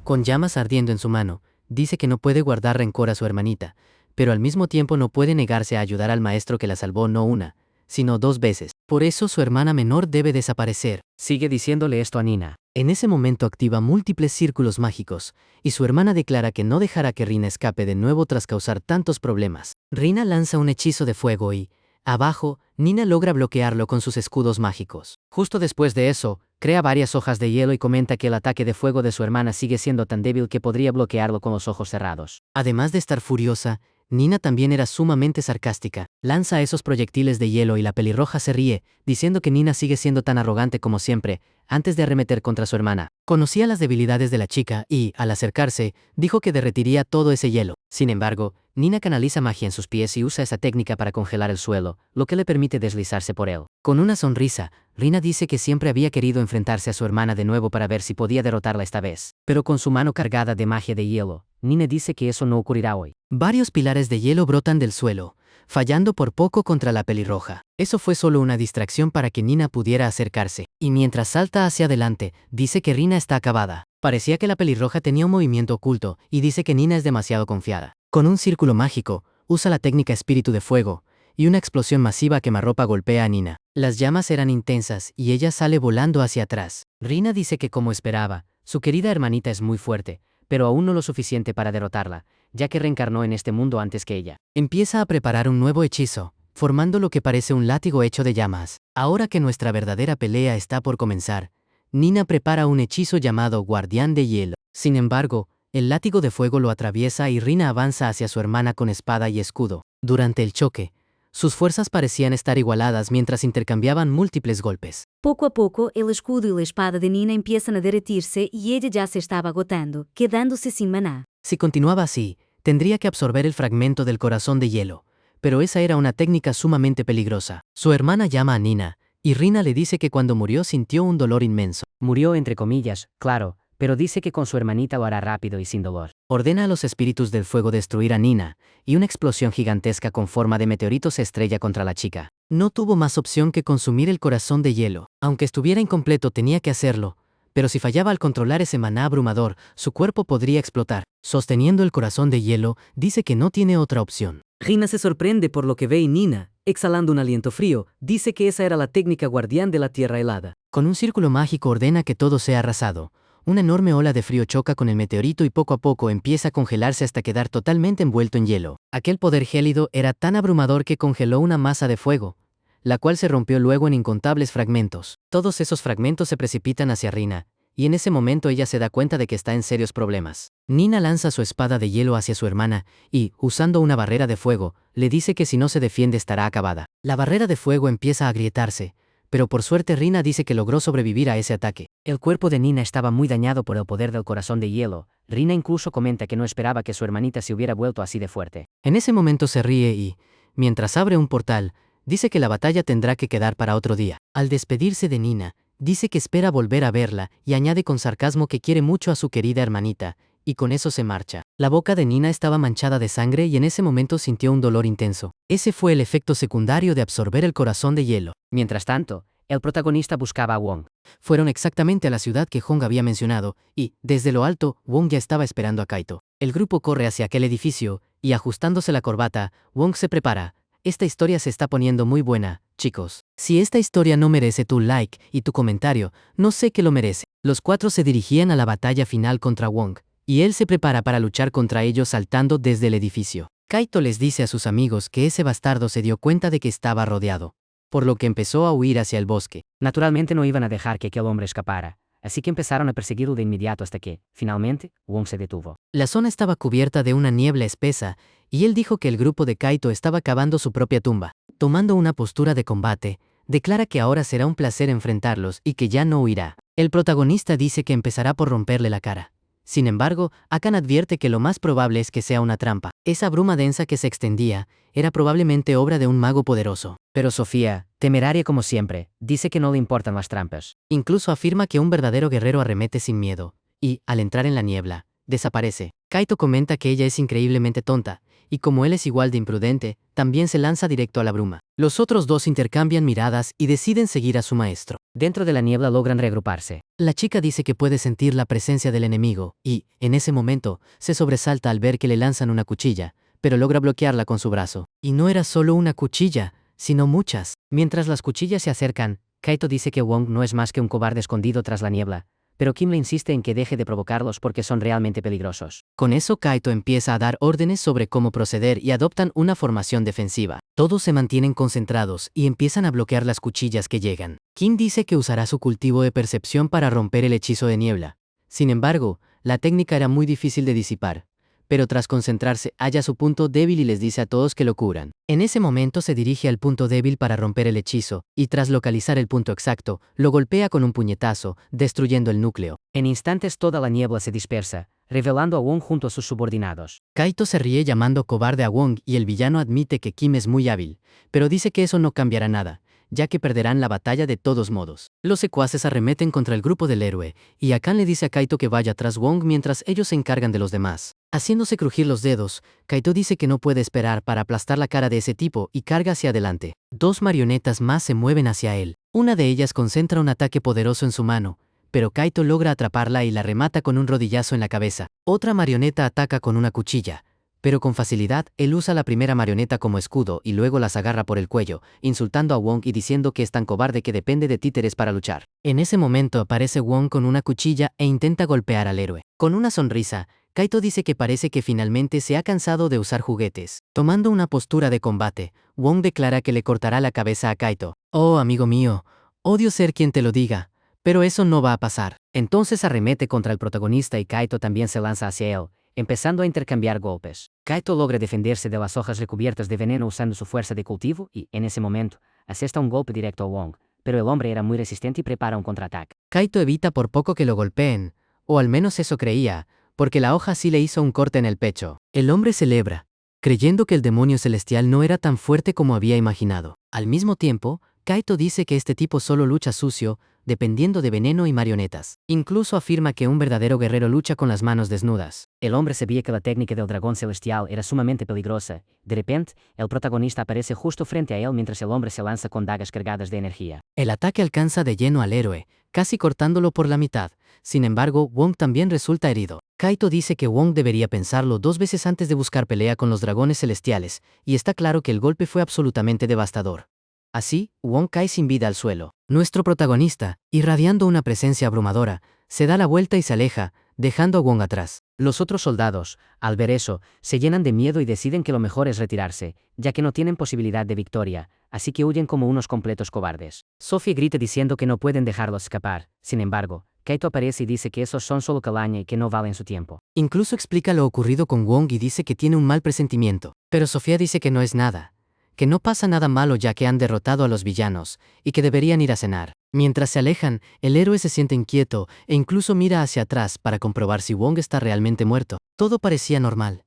Con llamas ardiendo en su mano, dice que no puede guardar rencor a su hermanita, pero al mismo tiempo no puede negarse a ayudar al maestro que la salvó no una, sino 2 veces. Por eso su hermana menor debe desaparecer. Sigue diciéndole esto a Nina. En ese momento activa múltiples círculos mágicos, y su hermana declara que no dejará que Rina escape de nuevo tras causar tantos problemas. Rina lanza un hechizo de fuego y, abajo, Nina logra bloquearlo con sus escudos mágicos. Justo después de eso, crea varias hojas de hielo y comenta que el ataque de fuego de su hermana sigue siendo tan débil que podría bloquearlo con los ojos cerrados. Además de estar furiosa, Nina también era sumamente sarcástica. Lanza esos proyectiles de hielo y la pelirroja se ríe, diciendo que Nina sigue siendo tan arrogante como siempre, antes de arremeter contra su hermana. Conocía las debilidades de la chica y, al acercarse, dijo que derretiría todo ese hielo. Sin embargo, Nina canaliza magia en sus pies y usa esa técnica para congelar el suelo, lo que le permite deslizarse por él. Con una sonrisa, Rina dice que siempre había querido enfrentarse a su hermana de nuevo para ver si podía derrotarla esta vez. Pero con su mano cargada de magia de hielo, Nina dice que eso no ocurrirá hoy. Varios pilares de hielo brotan del suelo, fallando por poco contra la pelirroja. Eso fue solo una distracción para que Nina pudiera acercarse, y mientras salta hacia adelante, dice que Rina está acabada. Parecía que la pelirroja tenía un movimiento oculto, y dice que Nina es demasiado confiada. Con un círculo mágico, usa la técnica espíritu de fuego, y una explosión masiva a quemarropa golpea a Nina. Las llamas eran intensas, y ella sale volando hacia atrás. Rina dice que como esperaba, su querida hermanita es muy fuerte, pero aún no lo suficiente para derrotarla, ya que reencarnó en este mundo antes que ella. Empieza a preparar un nuevo hechizo, formando lo que parece un látigo hecho de llamas. Ahora que nuestra verdadera pelea está por comenzar, Nina prepara un hechizo llamado Guardián de Hielo. Sin embargo, el látigo de fuego lo atraviesa y Rina avanza hacia su hermana con espada y escudo. Durante el choque, sus fuerzas parecían estar igualadas mientras intercambiaban múltiples golpes. Pouco a pouco, el escudo y la espada de Nina empiezan a derretirse y ella ya se estaba agotando, quedándose sin maná. Si continuaba así, tendría que absorber el fragmento del corazón de hielo, pero esa era una técnica sumamente peligrosa. Su hermana llama a Nina, y Rina le dice que cuando murió sintió un dolor inmenso. Murió entre comillas, claro, pero dice que con su hermanita lo hará rápido y sin dolor. Ordena a los espíritus del fuego destruir a Nina, y una explosión gigantesca con forma de meteorito se estrella contra la chica. No tuvo más opción que consumir el corazón de hielo. Aunque estuviera incompleto tenía que hacerlo, pero si fallaba al controlar ese maná abrumador, su cuerpo podría explotar. Sosteniendo el corazón de hielo, dice que no tiene otra opción. Rina se sorprende por lo que ve y Nina, exhalando un aliento frío, dice que esa era la técnica guardián de la tierra helada. Con un círculo mágico ordena que todo sea arrasado. Una enorme ola de frío choca con el meteorito y poco a poco empieza a congelarse hasta quedar totalmente envuelto en hielo. Aquel poder gélido era tan abrumador que congeló una masa de fuego, la cual se rompió luego en incontables fragmentos. Todos esos fragmentos se precipitan hacia Rina, y en ese momento ella se da cuenta de que está en serios problemas. Nina lanza su espada de hielo hacia su hermana y, usando una barrera de fuego, le dice que si no se defiende estará acabada. La barrera de fuego empieza a agrietarse, pero por suerte Rina dice que logró sobrevivir a ese ataque. El cuerpo de Nina estaba muy dañado por el poder del corazón de hielo. Rina incluso comenta que no esperaba que su hermanita se hubiera vuelto así de fuerte. En ese momento se ríe y, mientras abre un portal, dice que la batalla tendrá que quedar para otro día. Al despedirse de Nina, dice que espera volver a verla y añade con sarcasmo que quiere mucho a su querida hermanita, y con eso se marcha. La boca de Nina estaba manchada de sangre y en ese momento sintió un dolor intenso. Ese fue el efecto secundario de absorber el corazón de hielo. Mientras tanto, El protagonista buscaba a Wong. Fueron exactamente a la ciudad que Hong había mencionado, y, desde lo alto, Wong ya estaba esperando a Kaito. El grupo corre hacia aquel edificio, y ajustándose la corbata, Wong se prepara. Esta historia se está poniendo muy buena, chicos. Si esta historia no merece tu like y tu comentario, no sé qué lo merece. Los cuatro se dirigían a la batalla final contra Wong, y él se prepara para luchar contra ellos saltando desde el edificio. Kaito les dice a sus amigos que ese bastardo se dio cuenta de que estaba rodeado, por lo que empezó a huir hacia el bosque. Naturalmente no iban a dejar que aquel hombre escapara, así que empezaron a perseguirlo de inmediato hasta que, finalmente, Wong se detuvo. La zona estaba cubierta de una niebla espesa, y él dijo que el grupo de Kaito estaba cavando su propia tumba. Tomando una postura de combate, declara que ahora será un placer enfrentarlos y que ya no huirá. El protagonista dice que empezará por romperle la cara. Sin embargo, Akan advierte que lo más probable es que sea una trampa. Esa bruma densa que se extendía era probablemente obra de un mago poderoso. Pero Sofía, temeraria como siempre, dice que no le importan las trampas. Incluso afirma que un verdadero guerrero arremete sin miedo, y, al entrar en la niebla, desaparece. Kaito comenta que ella es increíblemente tonta, y como él es igual de imprudente, también se lanza directo a la bruma. Los otros dos intercambian miradas y deciden seguir a su maestro. Dentro de la niebla logran reagruparse. La chica dice que puede sentir la presencia del enemigo, y, en ese momento, se sobresalta al ver que le lanzan una cuchilla, pero logra bloquearla con su brazo. Y no era solo una cuchilla, sino muchas. Mientras las cuchillas se acercan, Kaito dice que Wong no es más que un cobarde escondido tras la niebla, pero Kim le insiste en que deje de provocarlos porque son realmente peligrosos. Con eso Kaito empieza a dar órdenes sobre cómo proceder y adoptan una formación defensiva. Todos se mantienen concentrados y empiezan a bloquear las cuchillas que llegan. Kim dice que usará su cultivo de percepción para romper el hechizo de niebla. Sin embargo, la técnica era muy difícil de disipar, pero tras concentrarse halla su punto débil y les dice a todos que lo curan. En ese momento se dirige al punto débil para romper el hechizo, y tras localizar el punto exacto, lo golpea con un puñetazo, destruyendo el núcleo. En instantes toda la niebla se dispersa, revelando a Wong junto a sus subordinados. Kaito se ríe llamando cobarde a Wong y el villano admite que Kim es muy hábil, pero dice que eso no cambiará nada, ya que perderán la batalla de todos modos. Los secuaces arremeten contra el grupo del héroe, y Akan le dice a Kaito que vaya tras Wong mientras ellos se encargan de los demás. Haciéndose crujir los dedos, Kaito dice que no puede esperar para aplastar la cara de ese tipo y carga hacia adelante. Dos marionetas más se mueven hacia él. Una de ellas concentra un ataque poderoso en su mano, pero Kaito logra atraparla y la remata con un rodillazo en la cabeza. Otra marioneta ataca con una cuchilla, pero con facilidad él usa la primera marioneta como escudo y luego las agarra por el cuello, insultando a Wong y diciendo que es tan cobarde que depende de títeres para luchar. En ese momento aparece Wong con una cuchilla e intenta golpear al héroe. Con una sonrisa, Kaito dice que parece que finalmente se ha cansado de usar juguetes. Tomando una postura de combate, Wong declara que le cortará la cabeza a Kaito. Oh, amigo mío, odio ser quien te lo diga, pero eso no va a pasar. Entonces arremete contra el protagonista y Kaito también se lanza hacia él, empezando a intercambiar golpes. Kaito logra defenderse de las hojas recubiertas de veneno usando su fuerza de cultivo y, en ese momento, asesta un golpe directo a Wong, pero el hombre era muy resistente y prepara un contraataque. Kaito evita por poco que lo golpeen, o al menos eso creía, porque la hoja sí le hizo un corte en el pecho. El hombre celebra, creyendo que el demonio celestial no era tan fuerte como había imaginado. Al mismo tiempo, Kaito dice que este tipo solo lucha sucio, dependiendo de veneno y marionetas. Incluso afirma que un verdadero guerrero lucha con las manos desnudas. El hombre sabía que la técnica del dragón celestial era sumamente peligrosa. De repente, el protagonista aparece justo frente a él mientras el hombre se lanza con dagas cargadas de energía. El ataque alcanza de lleno al héroe, casi cortándolo por la mitad. Sin embargo, Wong también resulta herido. Kaito dice que Wong debería pensarlo 2 veces antes de buscar pelea con los dragones celestiales, y está claro que el golpe fue absolutamente devastador. Así, Wong cae sin vida al suelo. Nuestro protagonista, irradiando una presencia abrumadora, se da la vuelta y se aleja, dejando a Wong atrás. Los otros soldados, al ver eso, se llenan de miedo y deciden que lo mejor es retirarse, ya que no tienen posibilidad de victoria, así que huyen como unos completos cobardes. Sophie grita diciendo que no pueden dejarlos escapar. Sin embargo, Kaito aparece y dice que esos son solo calaña y que no valen su tiempo. Incluso explica lo ocurrido con Wong y dice que tiene un mal presentimiento. Pero Sofía dice que no es nada, que no pasa nada malo ya que han derrotado a los villanos, y que deberían ir a cenar. Mientras se alejan, el héroe se siente inquieto e incluso mira hacia atrás para comprobar si Wong está realmente muerto. Todo parecía normal.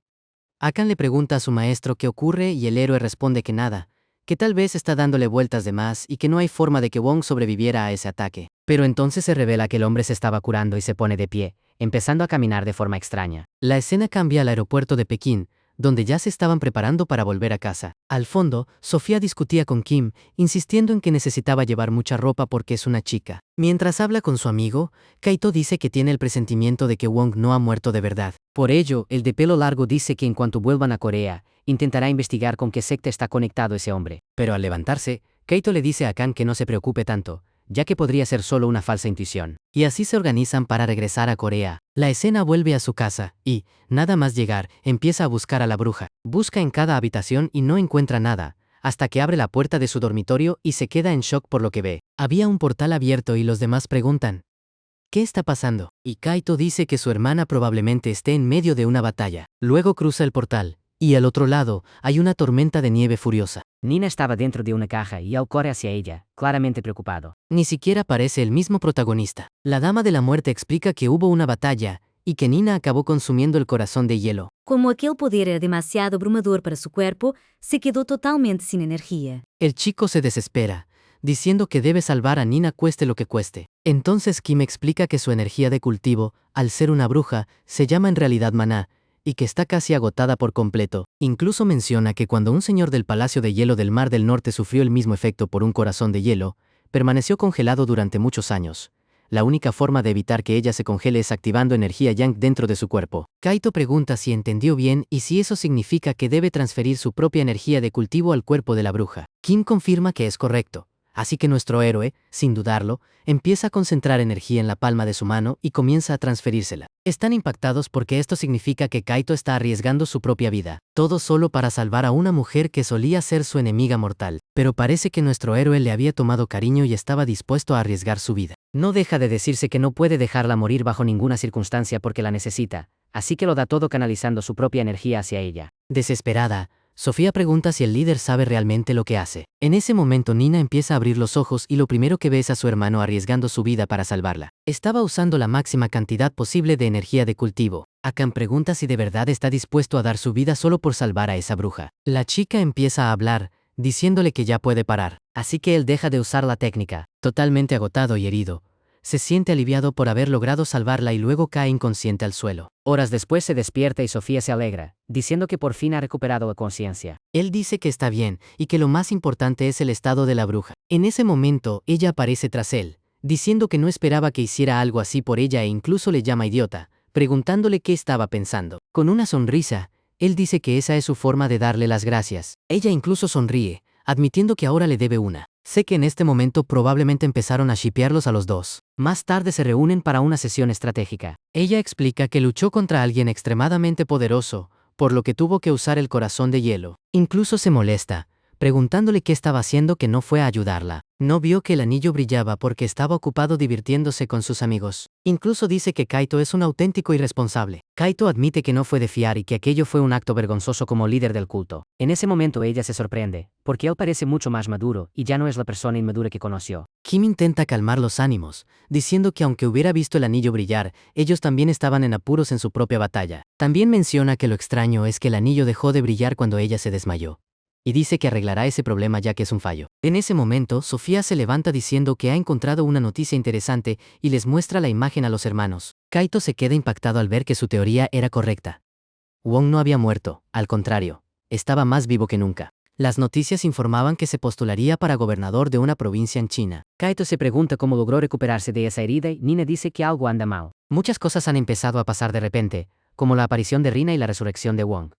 Akan le pregunta a su maestro qué ocurre y el héroe responde que nada, que tal vez está dándole vueltas de más y que no hay forma de que Wong sobreviviera a ese ataque. Pero entonces se revela que el hombre se estaba curando y se pone de pie, empezando a caminar de forma extraña. La escena cambia al aeropuerto de Pekín, donde ya se estaban preparando para volver a casa. Al fondo, Sofía discutía con Kim, insistiendo en que necesitaba llevar mucha ropa porque es una chica. Mientras habla con su amigo, Kaito dice que tiene el presentimiento de que Wong no ha muerto de verdad. Por ello, el de pelo largo dice que en cuanto vuelvan a Corea, intentará investigar con qué secta está conectado ese hombre. Pero al levantarse, Kaito le dice a Kan que no se preocupe tanto, ya que podría ser solo una falsa intuición. Y así se organizan para regresar a Corea. La escena vuelve a su casa y, nada más llegar, empieza a buscar a la bruja. Busca en cada habitación y no encuentra nada, hasta que abre la puerta de su dormitorio y se queda en shock por lo que ve. Había un portal abierto y los demás preguntan, ¿qué está pasando? Y Kaito dice que su hermana probablemente esté en medio de una batalla. Luego cruza el portal, y al otro lado hay una tormenta de nieve furiosa. Nina estaba dentro de una caja y él corre hacia ella, claramente preocupado. Ni siquiera parece el mismo protagonista. La Dama de la Muerte explica que hubo una batalla y que Nina acabó consumiendo el corazón de hielo. Como aquele poder era demasiado abrumador para su cuerpo, se quedó totalmente sin energía. El chico se desespera, diciendo que debe salvar a Nina cueste lo que cueste. Entonces Kim explica que su energía de cultivo, al ser una bruja, se llama en realidad maná, y que está casi agotada por completo. Incluso menciona que cuando un señor del Palacio de Hielo del Mar del Norte sufrió el mismo efecto por un corazón de hielo, permaneció congelado durante muchos años. La única forma de evitar que ella se congele es activando energía yang dentro de su cuerpo. Kaito pregunta si entendió bien y si eso significa que debe transferir su propia energía de cultivo al cuerpo de la bruja. Kim confirma que es correcto. Así que nuestro héroe, sin dudarlo, empieza a concentrar energía en la palma de su mano y comienza a transferírsela. Están impactados porque esto significa que Kaito está arriesgando su propia vida, todo solo para salvar a una mujer que solía ser su enemiga mortal. Pero parece que nuestro héroe le había tomado cariño y estaba dispuesto a arriesgar su vida. No deja de decirse que no puede dejarla morir bajo ninguna circunstancia porque la necesita, así que lo da todo canalizando su propia energía hacia ella. Desesperada, Sofía pregunta si el líder sabe realmente lo que hace. En ese momento Nina empieza a abrir los ojos y lo primero que ve es a su hermano arriesgando su vida para salvarla. Estaba usando la máxima cantidad posible de energía de cultivo. Akan pregunta si de verdad está dispuesto a dar su vida solo por salvar a esa bruja. La chica empieza a hablar, diciéndole que ya puede parar. Así que él deja de usar la técnica. Totalmente agotado y herido, se siente aliviado por haber logrado salvarla y luego cae inconsciente al suelo. Horas después se despierta y Sofía se alegra, diciendo que por fin ha recuperado la conciencia. Él dice que está bien y que lo más importante es el estado de la bruja. En ese momento, ella aparece tras él, diciendo que no esperaba que hiciera algo así por ella e incluso le llama idiota, preguntándole qué estaba pensando. Con una sonrisa, él dice que esa es su forma de darle las gracias. Ella incluso sonríe, admitiendo que ahora le debe una. Sé que en este momento probablemente empezaron a shippearlos a los dos. Más tarde se reúnen para una sesión estratégica. Ella explica que luchó contra alguien extremadamente poderoso, por lo que tuvo que usar el corazón de hielo. Incluso se molesta, preguntándole qué estaba haciendo que no fue a ayudarla. No vio que el anillo brillaba porque estaba ocupado divirtiéndose con sus amigos. Incluso dice que Kaito es un auténtico irresponsable. Kaito admite que no fue de fiar y que aquello fue un acto vergonzoso como líder del culto. En ese momento ella se sorprende, porque él parece mucho más maduro y ya no es la persona inmadura que conoció. Kim intenta calmar los ánimos, diciendo que aunque hubiera visto el anillo brillar, ellos también estaban en apuros en su propia batalla. También menciona que lo extraño es que el anillo dejó de brillar cuando ella se desmayó. Y dice que arreglará ese problema ya que es un fallo. En ese momento, Sofía se levanta diciendo que ha encontrado una noticia interesante y les muestra la imagen a los hermanos. Kaito se queda impactado al ver que su teoría era correcta. Wong no había muerto, al contrario, estaba más vivo que nunca. Las noticias informaban que se postularía para gobernador de una provincia en China. Kaito se pregunta cómo logró recuperarse de esa herida y Nina dice que algo anda mal. Muchas cosas han empezado a pasar de repente, como la aparición de Rina y la resurrección de Wong.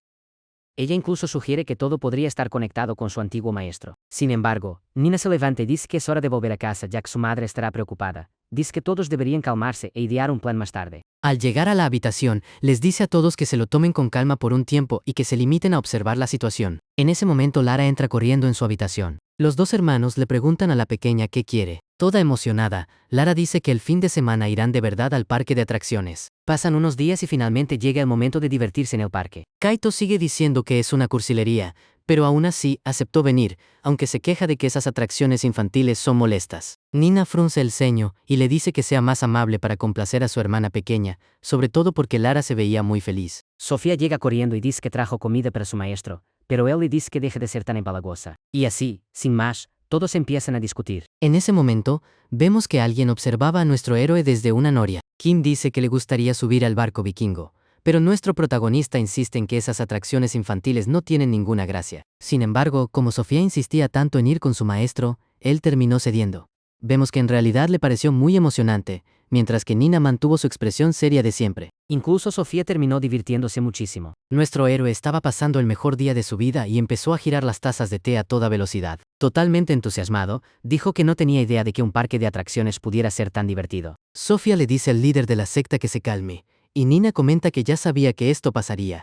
Ella incluso sugiere que todo podría estar conectado con su antiguo maestro. Sin embargo, Nina se levanta y dice que es hora de volver a casa ya que su madre estará preocupada. Dice que todos deberían calmarse e idear un plan más tarde. Al llegar a la habitación, les dice a todos que se lo tomen con calma por un tiempo y que se limiten a observar la situación. En ese momento Lara entra corriendo en su habitación. Los dos hermanos le preguntan a la pequeña qué quiere. Toda emocionada, Lara dice que el fin de semana irán de verdad al parque de atracciones. Pasan unos días y finalmente llega el momento de divertirse en el parque. Kaito sigue diciendo que es una cursilería, pero aún así aceptó venir, aunque se queja de que esas atracciones infantiles son molestas. Nina frunce el ceño y le dice que sea más amable para complacer a su hermana pequeña, sobre todo porque Lara se veía muy feliz. Sofía llega corriendo y dice que trajo comida para su maestro, pero él le dice que deje de ser tan empalagosa. Y así, sin más, todos empiezan a discutir. En ese momento, vemos que alguien observaba a nuestro héroe desde una noria. Kim dice que le gustaría subir al barco vikingo, pero nuestro protagonista insiste en que esas atracciones infantiles no tienen ninguna gracia. Sin embargo, como Sofía insistía tanto en ir con su maestro, él terminó cediendo. Vemos que en realidad le pareció muy emocionante, mientras que Nina mantuvo su expresión seria de siempre. Incluso Sofía terminó divirtiéndose muchísimo. Nuestro héroe estaba pasando el mejor día de su vida y empezó a girar las tazas de té a toda velocidad. Totalmente entusiasmado, dijo que no tenía idea de que un parque de atracciones pudiera ser tan divertido. Sofía le dice al líder de la secta que se calme, y Nina comenta que ya sabía que esto pasaría.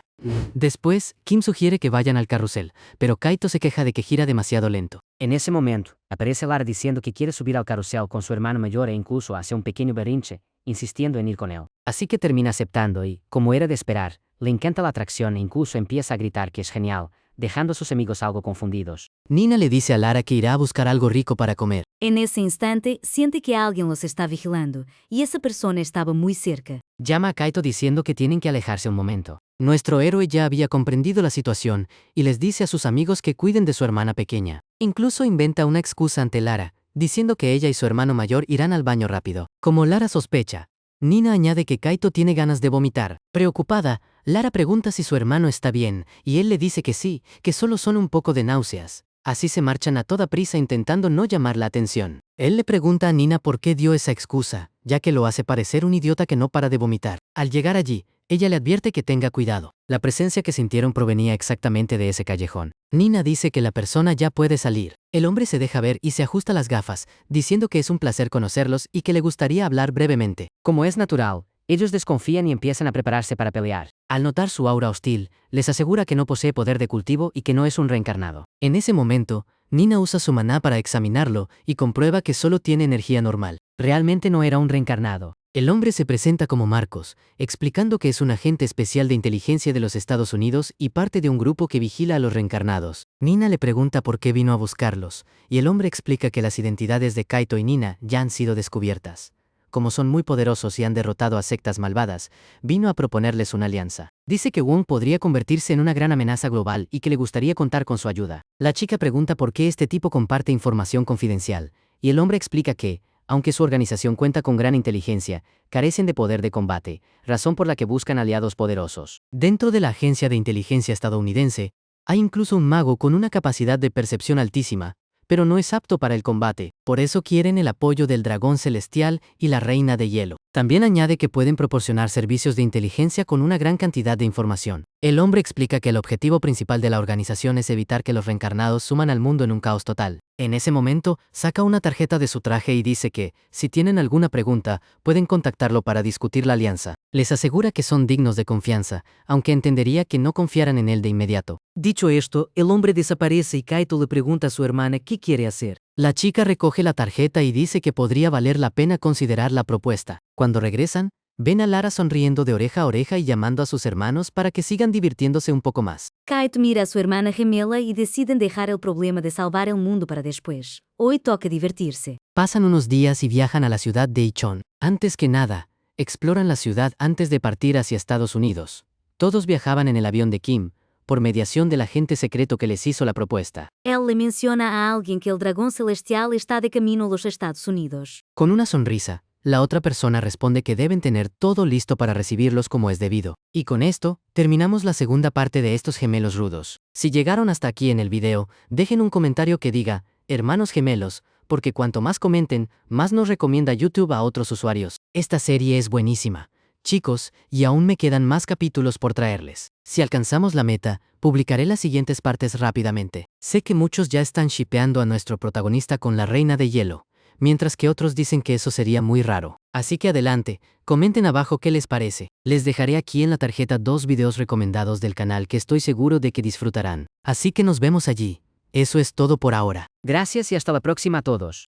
Después, Kim sugiere que vayan al carrusel, pero Kaito se queja de que gira demasiado lento. En ese momento, aparece Lara diciendo que quiere subir al carrusel con su hermano mayor e incluso hace un pequeño berrinche, insistiendo en ir con él. Así que termina aceptando y, como era de esperar, le encanta la atracción e incluso empieza a gritar que es genial, dejando a sus amigos algo confundidos. Nina le dice a Lara que irá a buscar algo rico para comer. En ese instante, siente que alguien los está vigilando, y esa persona estaba muy cerca. Llama a Kaito diciendo que tienen que alejarse un momento. Nuestro héroe ya había comprendido la situación y les dice a sus amigos que cuiden de su hermana pequeña. Incluso inventa una excusa ante Lara, diciendo que ella y su hermano mayor irán al baño rápido. Como Lara sospecha, Nina añade que Kaito tiene ganas de vomitar. Preocupada, Lara pregunta si su hermano está bien, y él le dice que sí, que solo son un poco de náuseas. Así se marchan a toda prisa intentando no llamar la atención. Él le pregunta a Nina por qué dio esa excusa, ya que lo hace parecer un idiota que no para de vomitar. Al llegar allí, ella le advierte que tenga cuidado. La presencia que sintieron provenía exactamente de ese callejón. Nina dice que la persona ya puede salir. El hombre se deja ver y se ajusta las gafas, diciendo que es un placer conocerlos y que le gustaría hablar brevemente. Como es natural, ellos desconfían y empiezan a prepararse para pelear. Al notar su aura hostil, les asegura que no posee poder de cultivo y que no es un reencarnado. En ese momento, Nina usa su maná para examinarlo y comprueba que solo tiene energía normal. Realmente no era un reencarnado. El hombre se presenta como Marcos, explicando que es un agente especial de inteligencia de los Estados Unidos y parte de un grupo que vigila a los reencarnados. Nina le pregunta por qué vino a buscarlos, y el hombre explica que las identidades de Kaito y Nina ya han sido descubiertas. Como son muy poderosos y han derrotado a sectas malvadas, vino a proponerles una alianza. Dice que Wong podría convertirse en una gran amenaza global y que le gustaría contar con su ayuda. La chica pregunta por qué este tipo comparte información confidencial, y el hombre explica que, aunque su organización cuenta con gran inteligencia, carecen de poder de combate, razón por la que buscan aliados poderosos. Dentro de la agencia de inteligencia estadounidense, hay incluso un mago con una capacidad de percepción altísima, pero no es apto para el combate, por eso quieren el apoyo del dragón celestial y la reina de hielo. También añade que pueden proporcionar servicios de inteligencia con una gran cantidad de información. El hombre explica que el objetivo principal de la organización es evitar que los reencarnados suman al mundo en un caos total. En ese momento, saca una tarjeta de su traje y dice que, si tienen alguna pregunta, pueden contactarlo para discutir la alianza. Les asegura que son dignos de confianza, aunque entendería que no confiaran en él de inmediato. Dicho esto, el hombre desaparece y Kaito le pregunta a su hermana qué quiere hacer. La chica recoge la tarjeta y dice que podría valer la pena considerar la propuesta. Cuando regresan, ven a Lara sonriendo de oreja a oreja y llamando a sus hermanos para que sigan divirtiéndose un poco más. Kaito mira a su hermana gemela y deciden dejar el problema de salvar el mundo para después. Hoy toca divertirse. Pasan unos días y viajan a la ciudad de Ichon. Antes que nada, exploran la ciudad antes de partir hacia Estados Unidos. Todos viajaban en el avión de Kim, por mediación del agente secreto que les hizo la propuesta. Él le menciona a alguien que el dragón celestial está de camino a los Estados Unidos. Con una sonrisa, la otra persona responde que deben tener todo listo para recibirlos como es debido. Y con esto, terminamos la segunda parte de estos gemelos rudos. Si llegaron hasta aquí en el video, dejen un comentario que diga, hermanos gemelos, porque cuanto más comenten, más nos recomienda YouTube a otros usuarios. Esta serie es buenísima, chicos, y aún me quedan más capítulos por traerles. Si alcanzamos la meta, publicaré las siguientes partes rápidamente. Sé que muchos ya están shippeando a nuestro protagonista con la reina de hielo, mientras que otros dicen que eso sería muy raro. Así que adelante, comenten abajo qué les parece. Les dejaré aquí en la tarjeta 2 videos recomendados del canal que estoy seguro de que disfrutarán. Así que nos vemos allí. Eso es todo por ahora. Gracias y hasta la próxima a todos.